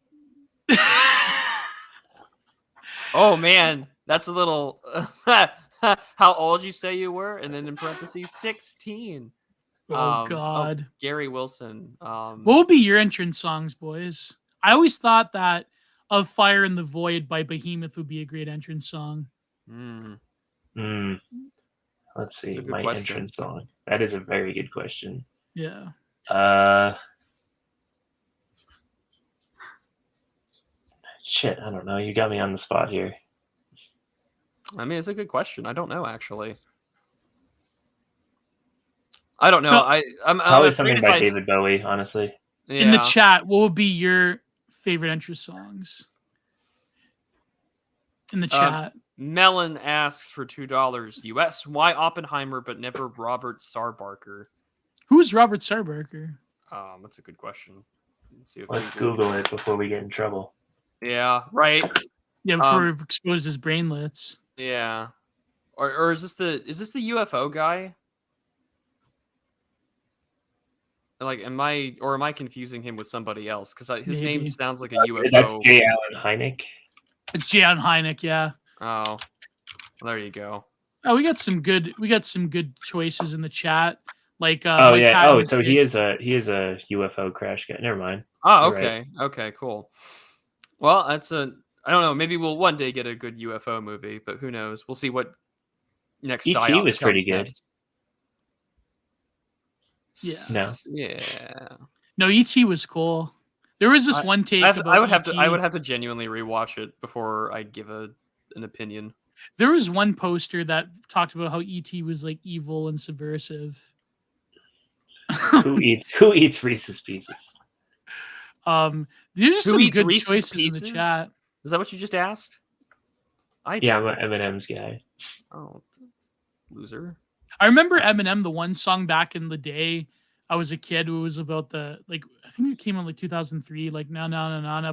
Speaker 1: Oh man, that's a little. How old you say you were, and then in parentheses 16.
Speaker 3: Oh God,
Speaker 1: Gary Wilson.
Speaker 3: What would be your entrance songs, boys? I always thought that "Of Fire in the Void" by Behemoth would be a great entrance song.
Speaker 2: Let's see, my entrance song. That is a very good question.
Speaker 3: Yeah.
Speaker 2: Shit, I don't know. You got me on the spot here.
Speaker 1: I mean, it's a good question. I don't know, actually. I don't know. I'm
Speaker 2: probably something by David Bowie, honestly.
Speaker 3: Yeah. In the chat, what would be your favorite entrance songs? In the chat.
Speaker 1: Melon asks for $2 US. Why Oppenheimer but never Robert Sarbarker?
Speaker 3: Who's Robert Sarbarker?
Speaker 1: That's a good question.
Speaker 2: Let's Google it before we get in trouble.
Speaker 1: Yeah, right.
Speaker 3: Yeah, before we exposed his brainlets.
Speaker 1: Yeah. Or is this the UFO guy? Like, am I confusing him with somebody else? Because his name sounds like a UFO.
Speaker 2: That's J. Allen Hynek.
Speaker 3: It's J. Allen Hynek, yeah.
Speaker 1: Oh, well, there you go.
Speaker 3: Oh, we got some good choices in the chat. Like,
Speaker 2: so he is a UFO crash guy. Never mind.
Speaker 1: Oh, okay, right. Okay, cool. Well, I don't know. Maybe we'll one day get a good UFO movie, but who knows? We'll see what next.
Speaker 2: E.T. was pretty good.
Speaker 3: Yeah.
Speaker 1: No,
Speaker 3: E.T. was cool. There was this one take.
Speaker 1: I would have to genuinely rewatch it before I give an opinion.
Speaker 3: There was one poster that talked about how E.T. was like evil and subversive.
Speaker 2: Who eats Reese's Pieces?
Speaker 3: There's some good choices in the chat.
Speaker 1: Is that what you just asked?
Speaker 2: I'm an Eminem's guy.
Speaker 1: Oh, loser.
Speaker 3: I remember Eminem, the one song back in the day. I was a kid. It was about I think it came out like 2003. Like no,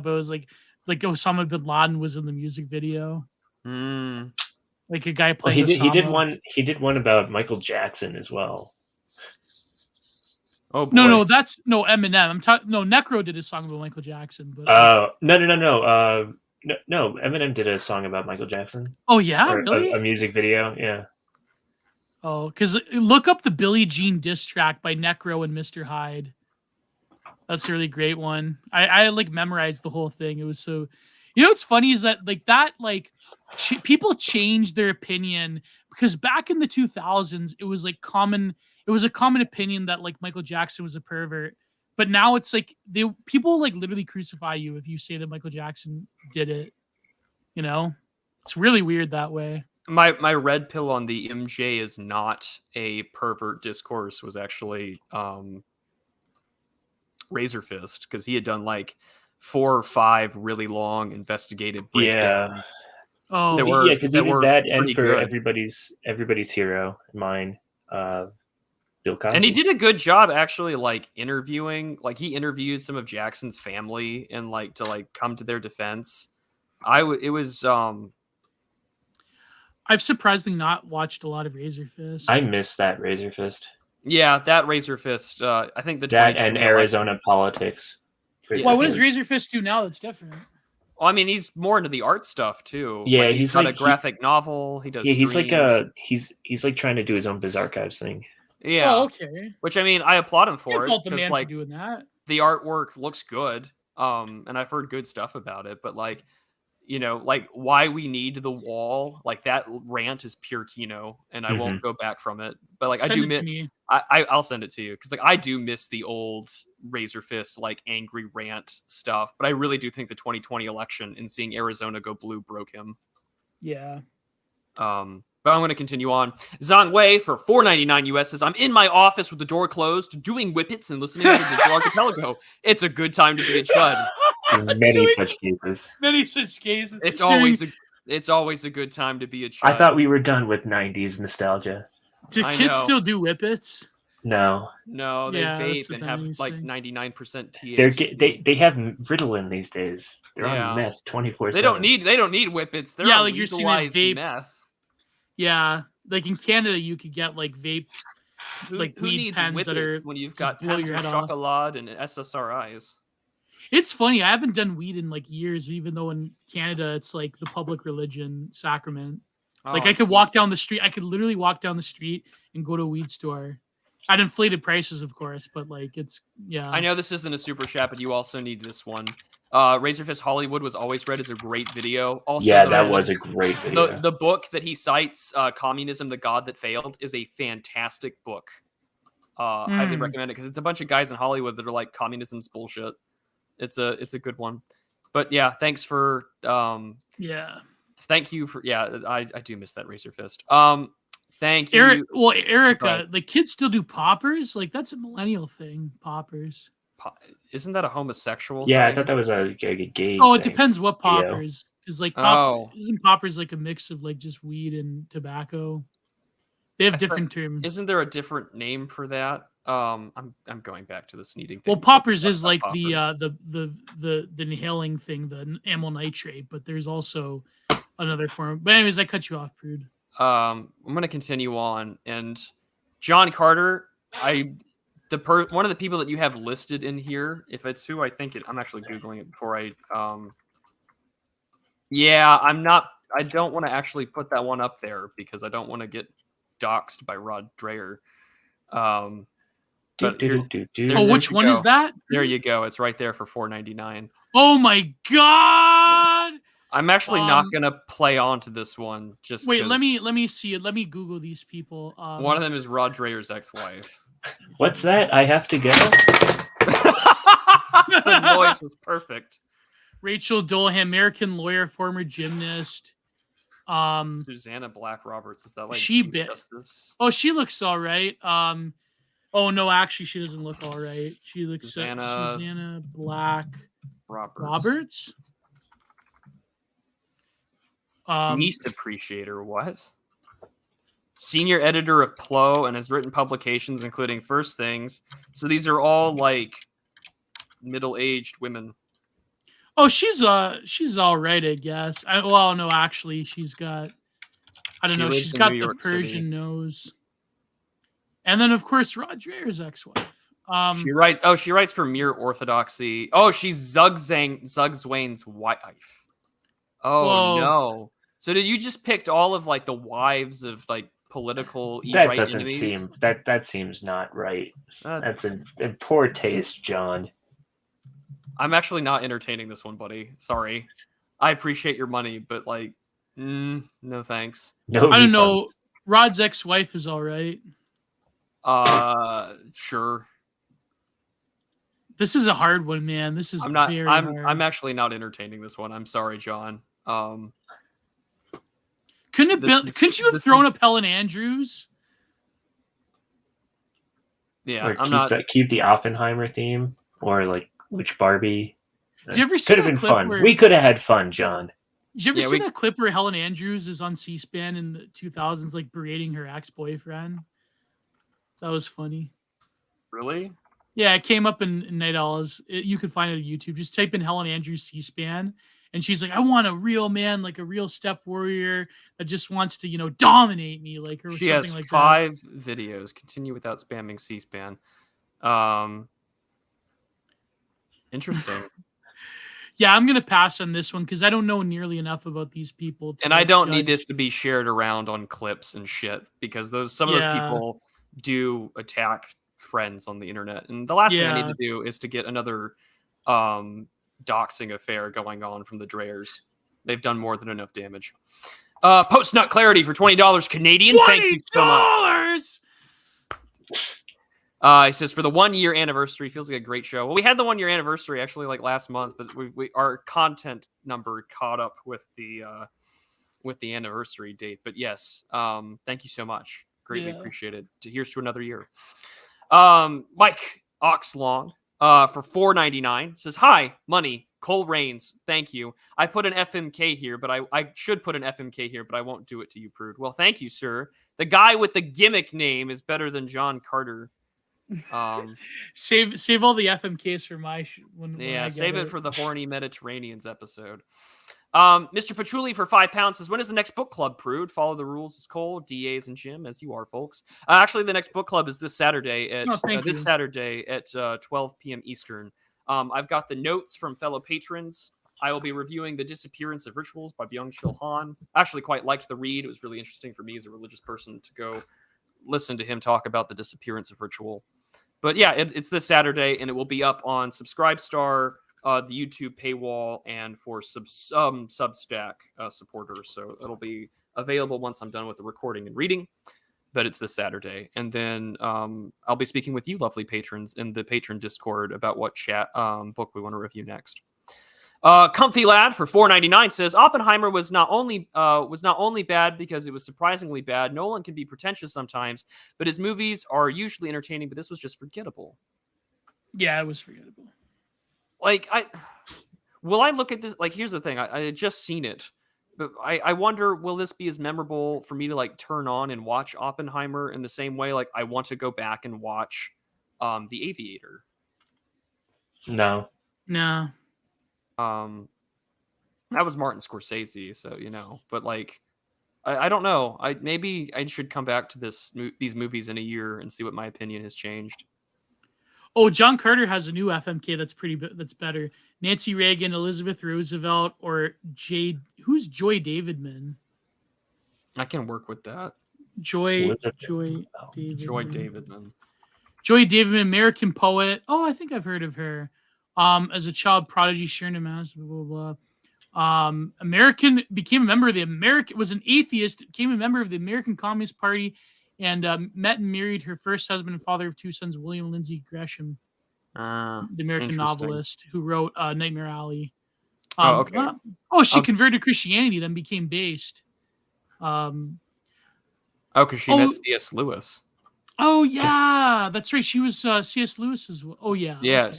Speaker 3: but it was like Osama bin Laden was in the music video. Like a guy playing.
Speaker 2: Well, he did one about Michael Jackson as well.
Speaker 1: Oh boy.
Speaker 3: No, that's Eminem. I'm talking. No, Necro did a song about Michael Jackson. But
Speaker 2: no. Eminem did a song about Michael Jackson.
Speaker 3: Oh yeah, really?
Speaker 2: A music video, yeah.
Speaker 3: Oh, because look up the Billie Jean diss track by Necro and Mr. Hyde. That's a really great one. I like memorized the whole thing. It was so, what's funny is that people changed their opinion because back in the 2000s it was like common. It was a common opinion that like Michael Jackson was a pervert, but now it's like people like literally crucify you if you say that Michael Jackson did it. It's really weird that way.
Speaker 1: My red pill on the MJ is not a pervert discourse was actually Razor Fist, because he had done like 4 or 5 really long investigative breakdowns.
Speaker 2: Yeah.
Speaker 3: Oh,
Speaker 2: Yeah, because even that and for
Speaker 1: good.
Speaker 2: everybody's hero, mine, Bill Cosby.
Speaker 1: And he did a good job actually, like interviewing. Like he interviewed some of Jackson's family and like to like come to their defense. It was
Speaker 3: I've surprisingly not watched a lot of Razor Fist.
Speaker 2: I miss that Razor Fist.
Speaker 1: Yeah, that Razor Fist. I think
Speaker 2: that and Arizona politics.
Speaker 3: Well, what does Razor Fist do now that's different?
Speaker 1: Well, I mean, he's more into the art stuff too.
Speaker 2: Yeah,
Speaker 1: like, he's got a graphic novel. He does.
Speaker 2: Yeah, he's
Speaker 1: streams.
Speaker 2: like he's like trying to do his own Biz Archives thing.
Speaker 1: Yeah.
Speaker 3: Oh, okay.
Speaker 1: Which I mean, I applaud him for it.
Speaker 3: Fault the man for doing that.
Speaker 1: The artwork looks good. And I've heard good stuff about it, but like, like why we need the wall, like that rant is pure Kino, and I won't go back from it. But like,
Speaker 3: Send
Speaker 1: I do
Speaker 3: it
Speaker 1: miss.
Speaker 3: to me.
Speaker 1: I'll send it to you because like I do miss the old Razor Fist like angry rant stuff. But I really do think the 2020 election and seeing Arizona go blue broke him.
Speaker 3: Yeah.
Speaker 1: But I'm going to continue on. Zhang Wei for $4.99 US says, I'm in my office with the door closed, doing whippets and listening to the Archipelago. It's a good time to be a chud.
Speaker 2: Many such cases.
Speaker 3: Many such cases.
Speaker 1: It's always a good time to be a chud.
Speaker 2: I thought we were done with 90s nostalgia.
Speaker 3: Do kids still do whippets?
Speaker 2: No.
Speaker 1: No, they vape and have like 99%
Speaker 2: THC. They have Ritalin these days. They're on meth 24/7.
Speaker 1: They don't need whippets. They're on legalized meth.
Speaker 3: Yeah, like in Canada, you could get like vape,
Speaker 1: who
Speaker 3: weed
Speaker 1: needs
Speaker 3: pens
Speaker 1: whippets
Speaker 3: that are
Speaker 1: when you've got pens of chocolate and SSRIs.
Speaker 3: It's funny. I haven't done weed in like years, even though in Canada it's like the public religion sacrament. Like I could walk down the street. I could literally walk down the street and go to a weed store. At inflated prices, of course, but like it's
Speaker 1: I know this isn't a super chat, but you also need this one. Razor Fist Hollywood was always read as a great video. Also,
Speaker 2: yeah, that was a great video.
Speaker 1: The book that he cites, Communism, the God That Failed, is a fantastic book. I highly recommend it because it's a bunch of guys in Hollywood that are like, communism's bullshit. It's a good one. But yeah, thanks for thank you for I do miss that Razor Fist. Thank you.
Speaker 3: Erica, the kids still do poppers? Like that's a millennial thing, poppers.
Speaker 1: Isn't that a homosexual
Speaker 2: thing?
Speaker 1: I
Speaker 2: thought that was a gay
Speaker 3: Oh,
Speaker 2: thing.
Speaker 3: it depends what poppers. Because like isn't poppers like a mix of like just weed and tobacco? They have different terms.
Speaker 1: Isn't there a different name for that? I'm going back to the sneezing thing.
Speaker 3: Well, poppers is like the inhaling thing, the amyl nitrate, but there's also another form. But anyways, I cut you off, Prude.
Speaker 1: I'm going to continue on, and John Carter, one of the people that you have listed in here, if it's who I think it, I'm actually Googling it before I I don't want to actually put that one up there because I don't want to get doxxed by Rod Dreher.
Speaker 3: Which one is that?
Speaker 1: There you go. It's right there for $4.99.
Speaker 3: Oh my God.
Speaker 1: I'm actually not gonna play onto this one. Just
Speaker 3: wait. Let me see it. Let me Google these people.
Speaker 1: One of them is Rod Dreher's ex-wife.
Speaker 2: What's that? I have to go.
Speaker 1: The noise was perfect.
Speaker 3: Rachel Doleham, American lawyer, former gymnast.
Speaker 1: Susanna Black Roberts. Is that like
Speaker 3: Justice? Oh, she looks all right. Oh no, actually, she doesn't look all right. She looks Susanna Black Roberts.
Speaker 1: Beast Appreciator, what? Senior editor of Plo and has written publications including First Things. So these are all like middle-aged women.
Speaker 3: Oh, she's all right, I guess. No, actually, she's got. I don't know. She's got the Persian nose. And then, of course, Rod Dreher's ex-wife.
Speaker 1: She writes for Mere Orthodoxy. Oh, she's Zug Zwain's wife. Oh, whoa. No. So did you just picked all of like the wives of like political
Speaker 2: That
Speaker 1: right
Speaker 2: doesn't
Speaker 1: enemies.
Speaker 2: seem that seems not right. That's in poor taste, John.
Speaker 1: I'm actually not entertaining this one, buddy. Sorry. I appreciate your money, but like, no thanks.
Speaker 2: No
Speaker 3: I don't
Speaker 2: refunds.
Speaker 3: know. Rod's ex-wife is all right.
Speaker 1: Sure.
Speaker 3: This is a hard one, man. This is very hard.
Speaker 1: I'm actually not entertaining this one. I'm sorry, John.
Speaker 3: Couldn't you have thrown up Helen Andrews?
Speaker 1: Yeah,
Speaker 2: Or keep the Oppenheimer theme, or like which Barbie.
Speaker 3: Did you ever see
Speaker 2: Could have
Speaker 3: that
Speaker 2: been
Speaker 3: clip
Speaker 2: fun.
Speaker 3: where
Speaker 2: We could have had fun, John.
Speaker 3: Did you ever see that clip where Helen Andrews is on C-SPAN in the 2000s, like berating her ex-boyfriend? That was funny.
Speaker 1: Really?
Speaker 3: Yeah, it came up in Night Owls. You can find it on YouTube. Just type in Helen Andrews C-SPAN, and she's like, "I want a real man, like a real step warrior that just wants to, dominate me." Like, or
Speaker 1: she
Speaker 3: something
Speaker 1: has
Speaker 3: like
Speaker 1: 5 videos. Continue without spamming C-SPAN. Interesting.
Speaker 3: Yeah, I'm gonna pass on this one because I don't know nearly enough about these people.
Speaker 1: And I don't need this to be shared around on clips and shit, because some of those people do attack friends on the internet. And the last thing I need to do is to get another doxing affair going on from the Dreyers. They've done more than enough damage. Post Nut Clarity for $20 Canadian.
Speaker 3: $20!
Speaker 1: Thank you so much. He says, for the 1-year anniversary, feels like a great show. Well, we had the 1-year anniversary actually like last month, but our content number caught up with the anniversary date. But yes, thank you so much. Greatly appreciated. Here's to another year. Mike Oxlong for $4.99 says, hi, money, Cole Rains. Thank you. I put an FMK here, but I should put an FMK here, but I won't do it to you, Prude. Well, thank you, sir. The guy with the gimmick name is better than John Carter.
Speaker 3: Save all the FMKs for my when
Speaker 1: save it for the horny Mediterraneans episode. Mr. Patchouli for £5 says, when is the next book club, Prude? Follow the rules as Cole, DAs, and Jim, as you are, folks. Actually, the next book club is this Saturday at 12 p.m. Eastern. I've got the notes from fellow patrons. I will be reviewing The Disappearance of Rituals by Byung-Chul Han. I actually quite liked the read. It was really interesting for me as a religious person to go listen to him talk about The Disappearance of Ritual. But yeah, it's this Saturday, and it will be up on Subscribestar, the YouTube paywall, and for Substack supporters. So it'll be available once I'm done with the recording and reading. But it's this Saturday. And then I'll be speaking with you, lovely patrons, in the patron Discord about what book we want to review next. Comfy Lad for $4.99 says, Oppenheimer was not only bad because it was surprisingly bad. Nolan can be pretentious sometimes, but his movies are usually entertaining, but this was just forgettable.
Speaker 3: Yeah, it was forgettable.
Speaker 1: Like, will I look at this? Like, here's the thing. I had just seen it, but I wonder, will this be as memorable for me to like turn on and watch Oppenheimer in the same way? Like, I want to go back and watch The Aviator.
Speaker 2: No.
Speaker 1: That was Martin Scorsese, so but like, I don't know. Maybe I should come back to these movies in a year and see what my opinion has changed.
Speaker 3: Oh, John Carter has a new FMK that's better. Nancy Reagan, Elizabeth Roosevelt, or who's Joy Davidman?
Speaker 1: I can work with that.
Speaker 3: Joy Davidman.
Speaker 1: Joy
Speaker 3: Davidman, American poet. Oh, I think I've heard of her. As a child prodigy, sharing a mass, blah, blah, blah. Became a member of was an atheist, became a member of the American Communist Party, and met and married her first husband and father of 2 sons, William Lindsay Gresham, the American novelist who wrote Nightmare Alley.
Speaker 1: Okay.
Speaker 3: She converted to Christianity, then became based.
Speaker 1: Because she met C.S. Lewis.
Speaker 3: Oh, yeah, that's right. She was C.S. Lewis as well. Oh, yeah.
Speaker 1: Yeah,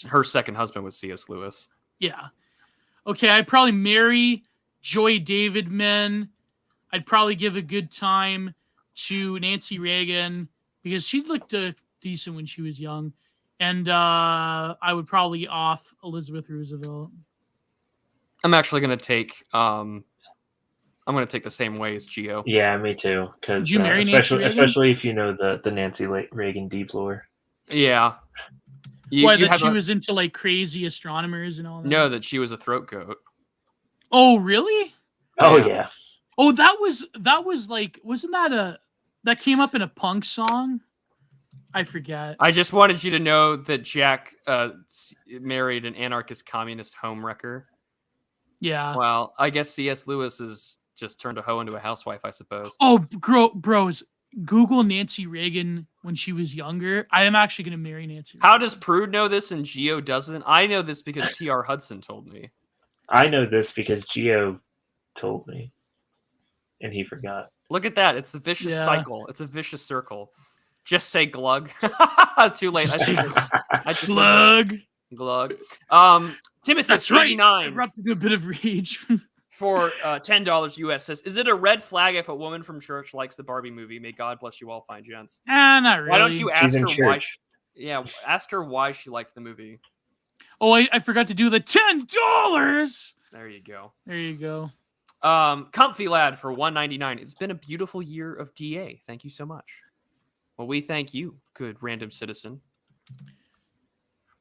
Speaker 1: her second husband was C.S. Lewis.
Speaker 3: Yeah. Okay, I'd probably marry Joy Davidman. I'd probably give a good time to Nancy Reagan because she looked decent when she was young. And I would probably off Elizabeth Roosevelt.
Speaker 2: I'm actually going to take... I'm going to take the same way as Gio.
Speaker 4: Yeah, me too. Because especially if you know the Nancy Reagan deep lore.
Speaker 1: Yeah.
Speaker 3: She was into like crazy astronomers and all that?
Speaker 1: No, that she was a throat goat.
Speaker 3: Oh, really?
Speaker 4: Oh, yeah.
Speaker 3: Oh, that was like, wasn't that came up in a punk song? I forget.
Speaker 1: I just wanted you to know that Jack married an anarchist communist homewrecker.
Speaker 3: Yeah.
Speaker 1: Well, I guess C.S. Lewis has just turned a hoe into a housewife, I suppose.
Speaker 3: Oh, bros, Google Nancy Reagan when she was younger. I am actually going to marry Nancy Reagan.
Speaker 1: How does Prude know this and Geo doesn't? I know this because T.R. Hudson told me.
Speaker 2: I know this because Geo told me, and he forgot.
Speaker 1: Look at that. It's a vicious cycle. It's a vicious circle. Just say glug. Too late. I just
Speaker 3: glug.
Speaker 1: Glug. Timothy,
Speaker 3: that's right. I erupted a bit of rage.
Speaker 1: For $10 US says, is it a red flag if a woman from church likes the Barbie movie? May God bless you all, fine gents.
Speaker 3: Not really.
Speaker 1: Why don't you ask her why?
Speaker 2: Yeah,
Speaker 1: ask her why she liked the movie.
Speaker 3: Oh, I forgot to do the $10.
Speaker 1: There you go.
Speaker 3: There you go.
Speaker 1: Comfy Lad for $1.99. It's been a beautiful year of DA. Thank you so much. Well, we thank you, good random citizen.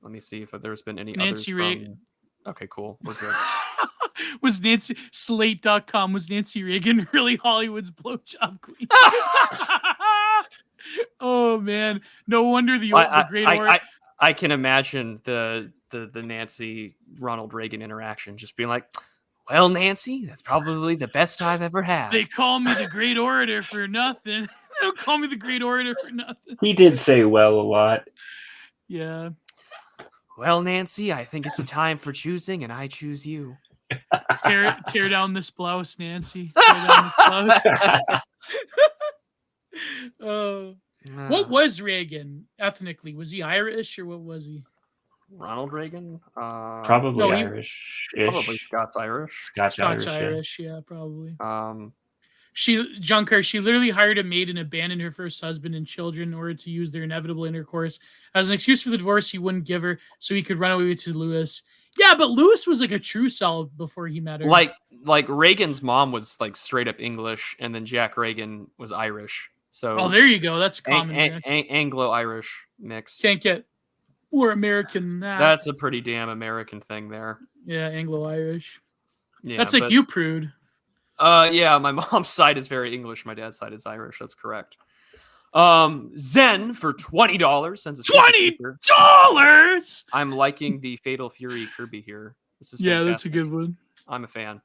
Speaker 1: Let me see if there's been any
Speaker 3: Nancy
Speaker 1: others.
Speaker 3: Reagan.
Speaker 1: Okay, cool. We're good.
Speaker 3: Was Nancy Slate.com, was Nancy Reagan really Hollywood's blowjob queen? Oh man, no wonder the great
Speaker 1: I can imagine the Nancy Ronald Reagan interaction just being like, well, Nancy, that's probably the best I've ever had.
Speaker 3: They call me the great orator for nothing. They don't call me the great orator for nothing.
Speaker 2: He did say well a lot.
Speaker 3: Yeah.
Speaker 1: Well, Nancy, I think it's a time for choosing, and I choose you.
Speaker 3: Tear down this blouse, Nancy. Tear down this blouse. What was Reagan ethnically? Was he Irish or what was he?
Speaker 1: Ronald Reagan?
Speaker 2: Probably Irish.
Speaker 1: Probably Scots-Irish.
Speaker 2: Scotch-Irish,
Speaker 3: yeah, probably.
Speaker 1: Junker,
Speaker 3: she literally hired a maid and abandoned her first husband and children in order to use their inevitable intercourse as an excuse for the divorce he wouldn't give her so he could run away to Lewis. Yeah, but Lewis was like a true cell before he met her.
Speaker 1: Like Reagan's mom was like straight up English, and then Jack Reagan was Irish. So
Speaker 3: there you go. That's a common
Speaker 1: Anglo-Irish mix.
Speaker 3: Can't get more American than that.
Speaker 1: That's a pretty damn American thing there.
Speaker 3: Yeah, Anglo-Irish.
Speaker 1: Yeah,
Speaker 3: that's like you, Prude.
Speaker 1: Yeah, my mom's side is very English. My dad's side is Irish. That's correct. Zen for $20 sends us
Speaker 3: $20.
Speaker 1: I'm liking the Fatal Fury Kirby here. This is fantastic.
Speaker 3: That's a good one.
Speaker 1: I'm a fan.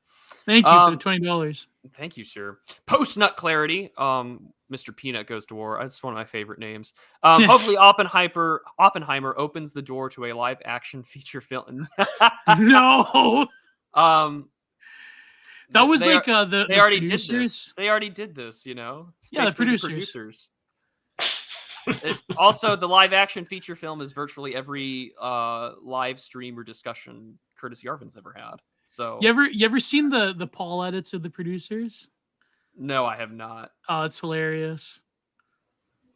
Speaker 3: Thank you for the $20.
Speaker 1: Thank you, sir. Post Nut Clarity. Mr. Peanut Goes to War. That's one of my favorite names. Hopefully Oppenheimer opens the door to a live action feature film.
Speaker 3: No. That was
Speaker 1: they already
Speaker 3: producers.
Speaker 1: did this. They already did this, you know? It's
Speaker 3: the
Speaker 1: producers. Also, the live action feature film is virtually every live stream or discussion Curtis Yarvin's ever had. So
Speaker 3: you ever seen the Paul edits of the producers?
Speaker 1: No, I have not.
Speaker 3: Oh, it's hilarious.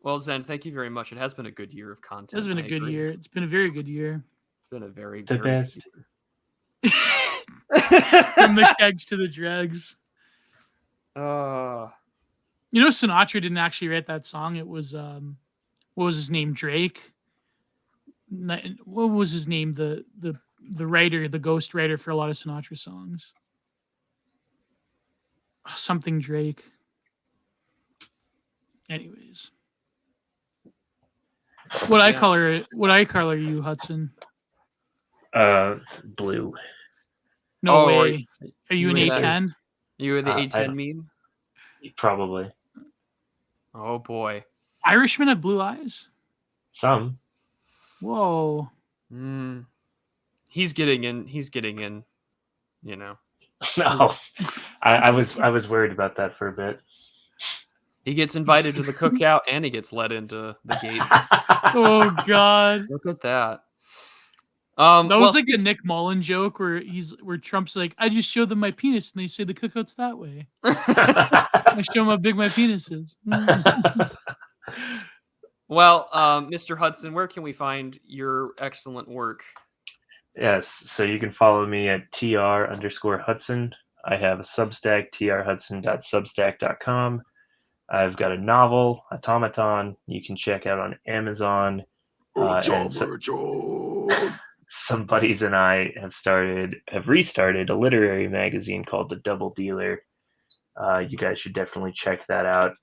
Speaker 1: Well, Zen, thank you very much. It has been a good year of content.
Speaker 3: It has been a good year. It's been a very good year.
Speaker 1: It's been a very
Speaker 2: best.
Speaker 3: From the kegs to the dregs.
Speaker 1: You
Speaker 3: know, Sinatra didn't actually write that song. It was what was his name? Drake. What was his name? The writer, the ghost writer for a lot of Sinatra songs. Something Drake. Anyways. What eye color are you, Hudson?
Speaker 2: Blue.
Speaker 3: No way. Are you an A10?
Speaker 1: You were the A10 meme?
Speaker 2: Probably.
Speaker 1: Oh boy.
Speaker 3: Irishmen have blue eyes?
Speaker 2: Some.
Speaker 3: Whoa.
Speaker 1: He's getting in, you know.
Speaker 2: No. I was worried about that for a bit.
Speaker 1: He gets invited to the cookout and he gets let into the gate.
Speaker 3: Oh God.
Speaker 1: Look at that.
Speaker 3: That was like a Nick Mullen joke where Trump's like, I just show them my penis and they say the cookout's that way. I show them how big my penis is.
Speaker 1: Well, Mr. Hudson, where can we find your excellent work?
Speaker 2: Yes, so you can follow me at tr_Hudson. I have a Substack, trhudson.substack.com. I've got a novel, Automaton, you can check out on Amazon. Some buddies and I have restarted a literary magazine called The Double Dealer. You guys should definitely check that out.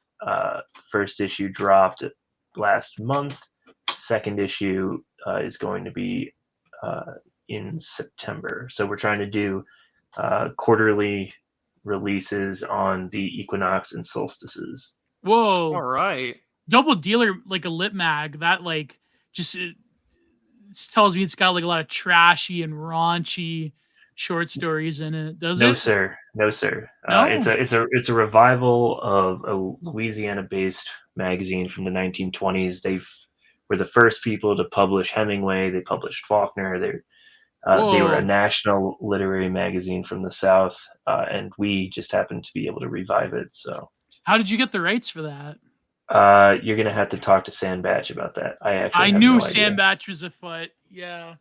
Speaker 2: First issue dropped last month. Second issue is going to be in September. So we're trying to do quarterly releases on the equinox and solstices.
Speaker 3: Whoa.
Speaker 1: All right.
Speaker 3: Double Dealer, like a lit mag, that like just it tells me it's got like a lot of trashy and raunchy short stories in it. Does it?
Speaker 2: No, sir. No, sir.
Speaker 3: No?
Speaker 2: It's a revival of a Louisiana-based magazine from the 1920s. They were the first people to publish Hemingway. They published Faulkner. They were a
Speaker 3: Whoa.
Speaker 2: national literary magazine from the South, and we just happened to be able to revive it. So,
Speaker 3: How did you get the rights for that?
Speaker 2: you're gonna have to talk to Sam Batch about that.
Speaker 3: I
Speaker 2: have
Speaker 3: knew
Speaker 2: no
Speaker 3: Sam
Speaker 2: idea.
Speaker 3: Batch was afoot. Yeah.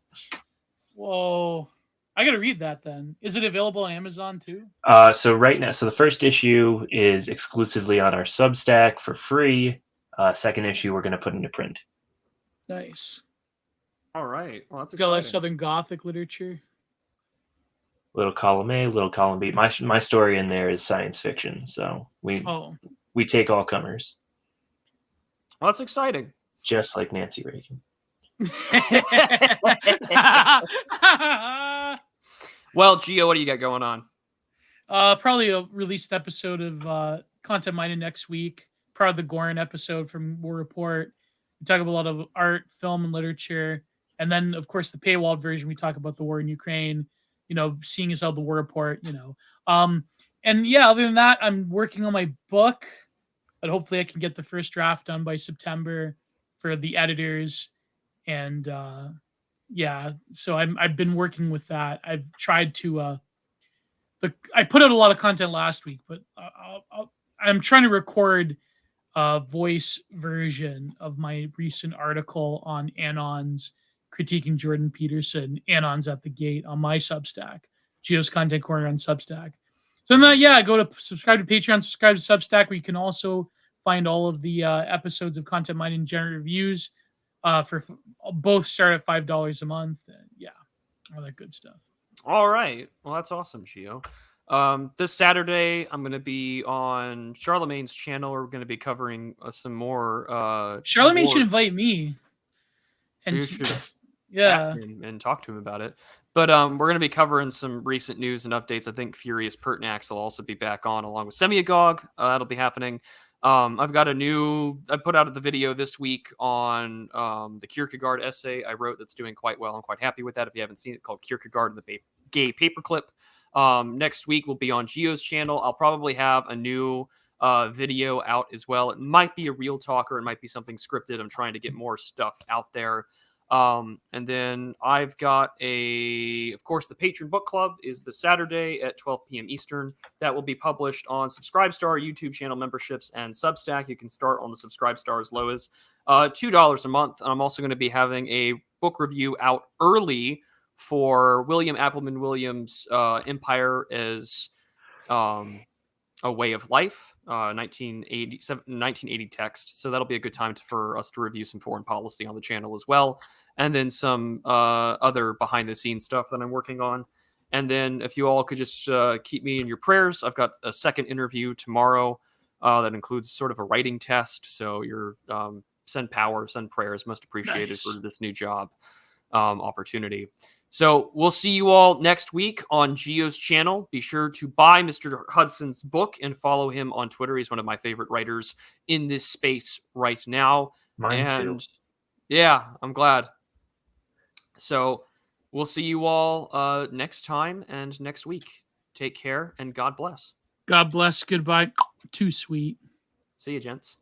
Speaker 3: Whoa. I gotta read that then. Is it available on Amazon too?
Speaker 2: So right now, the first issue is exclusively on our Substack for free. Second issue we're gonna put into print.
Speaker 3: Nice.
Speaker 1: All right. Well, that's
Speaker 3: Got a lot of
Speaker 1: exciting.
Speaker 3: Southern Gothic literature.
Speaker 2: Little column A, little column B. My story in there is science fiction, so we take all comers.
Speaker 1: Well, that's exciting.
Speaker 2: Just like Nancy Reagan.
Speaker 1: Well, Gio, what do you got going on?
Speaker 3: Probably a released episode of Content Mining next week. Part of the Gorin episode from War Report. We talk about a lot of art, film, and literature. And then, of course, the paywalled version, we talk about the war in Ukraine, seeing as how the War Report, And yeah, other than that, I'm working on my book. But hopefully I can get the first draft done by September for the editors. And so I've been working with that. I've tried to I put out a lot of content last week, but I'm trying to record a voice version of my recent article on Anons critiquing Jordan Peterson, Anons at the Gate, on my Substack, Geo's Content Corner on Substack. So then, go to subscribe to Patreon, subscribe to Substack, where you can also find all of the episodes of Content Mining and General Reviews. For both start at $5 a month. And all that good stuff.
Speaker 1: All right. Well, that's awesome, Gio. This Saturday, I'm going to be on Charlemagne's channel. We're going to be covering some more.
Speaker 3: Charlemagne should invite me.
Speaker 1: And you should ask him and talk to him about it. But we're going to be covering some recent news and updates. I think Furious Pertinax will also be back on, along with Semiagog. That'll be happening. I put out the video this week on the Kierkegaard essay I wrote that's doing quite well. I'm quite happy with that. If you haven't seen it, called Kierkegaard and the Gay Paperclip. Next week will be on Gio's channel. I'll probably have a new video out as well. It might be a real talker. It might be something scripted. I'm trying to get more stuff out there. And then I've got of course, the Patron Book Club is the Saturday at 12 p.m. Eastern. That will be published on Subscribestar, YouTube channel memberships, and Substack. You can start on the Subscribestar as low as $2 a month. And I'm also going to be having a book review out early for William Appleman Williams' Empire as a Way of Life, 1980 text. So that'll be a good time for us to review some foreign policy on the channel as well. And then some other behind-the-scenes stuff that I'm working on. And then if you all could just keep me in your prayers, I've got a second interview tomorrow that includes sort of a writing test. So your send prayers, most appreciated for this new job opportunity. So we'll see you all next week on Gio's channel. Be sure to buy Mr. Hudson's book and follow him on Twitter. He's one of my favorite writers in this space right now.
Speaker 2: Mine too.
Speaker 1: Yeah, I'm glad. So we'll see you all next time and next week. Take care and God bless.
Speaker 3: God bless. Goodbye. Too sweet.
Speaker 1: See you, gents.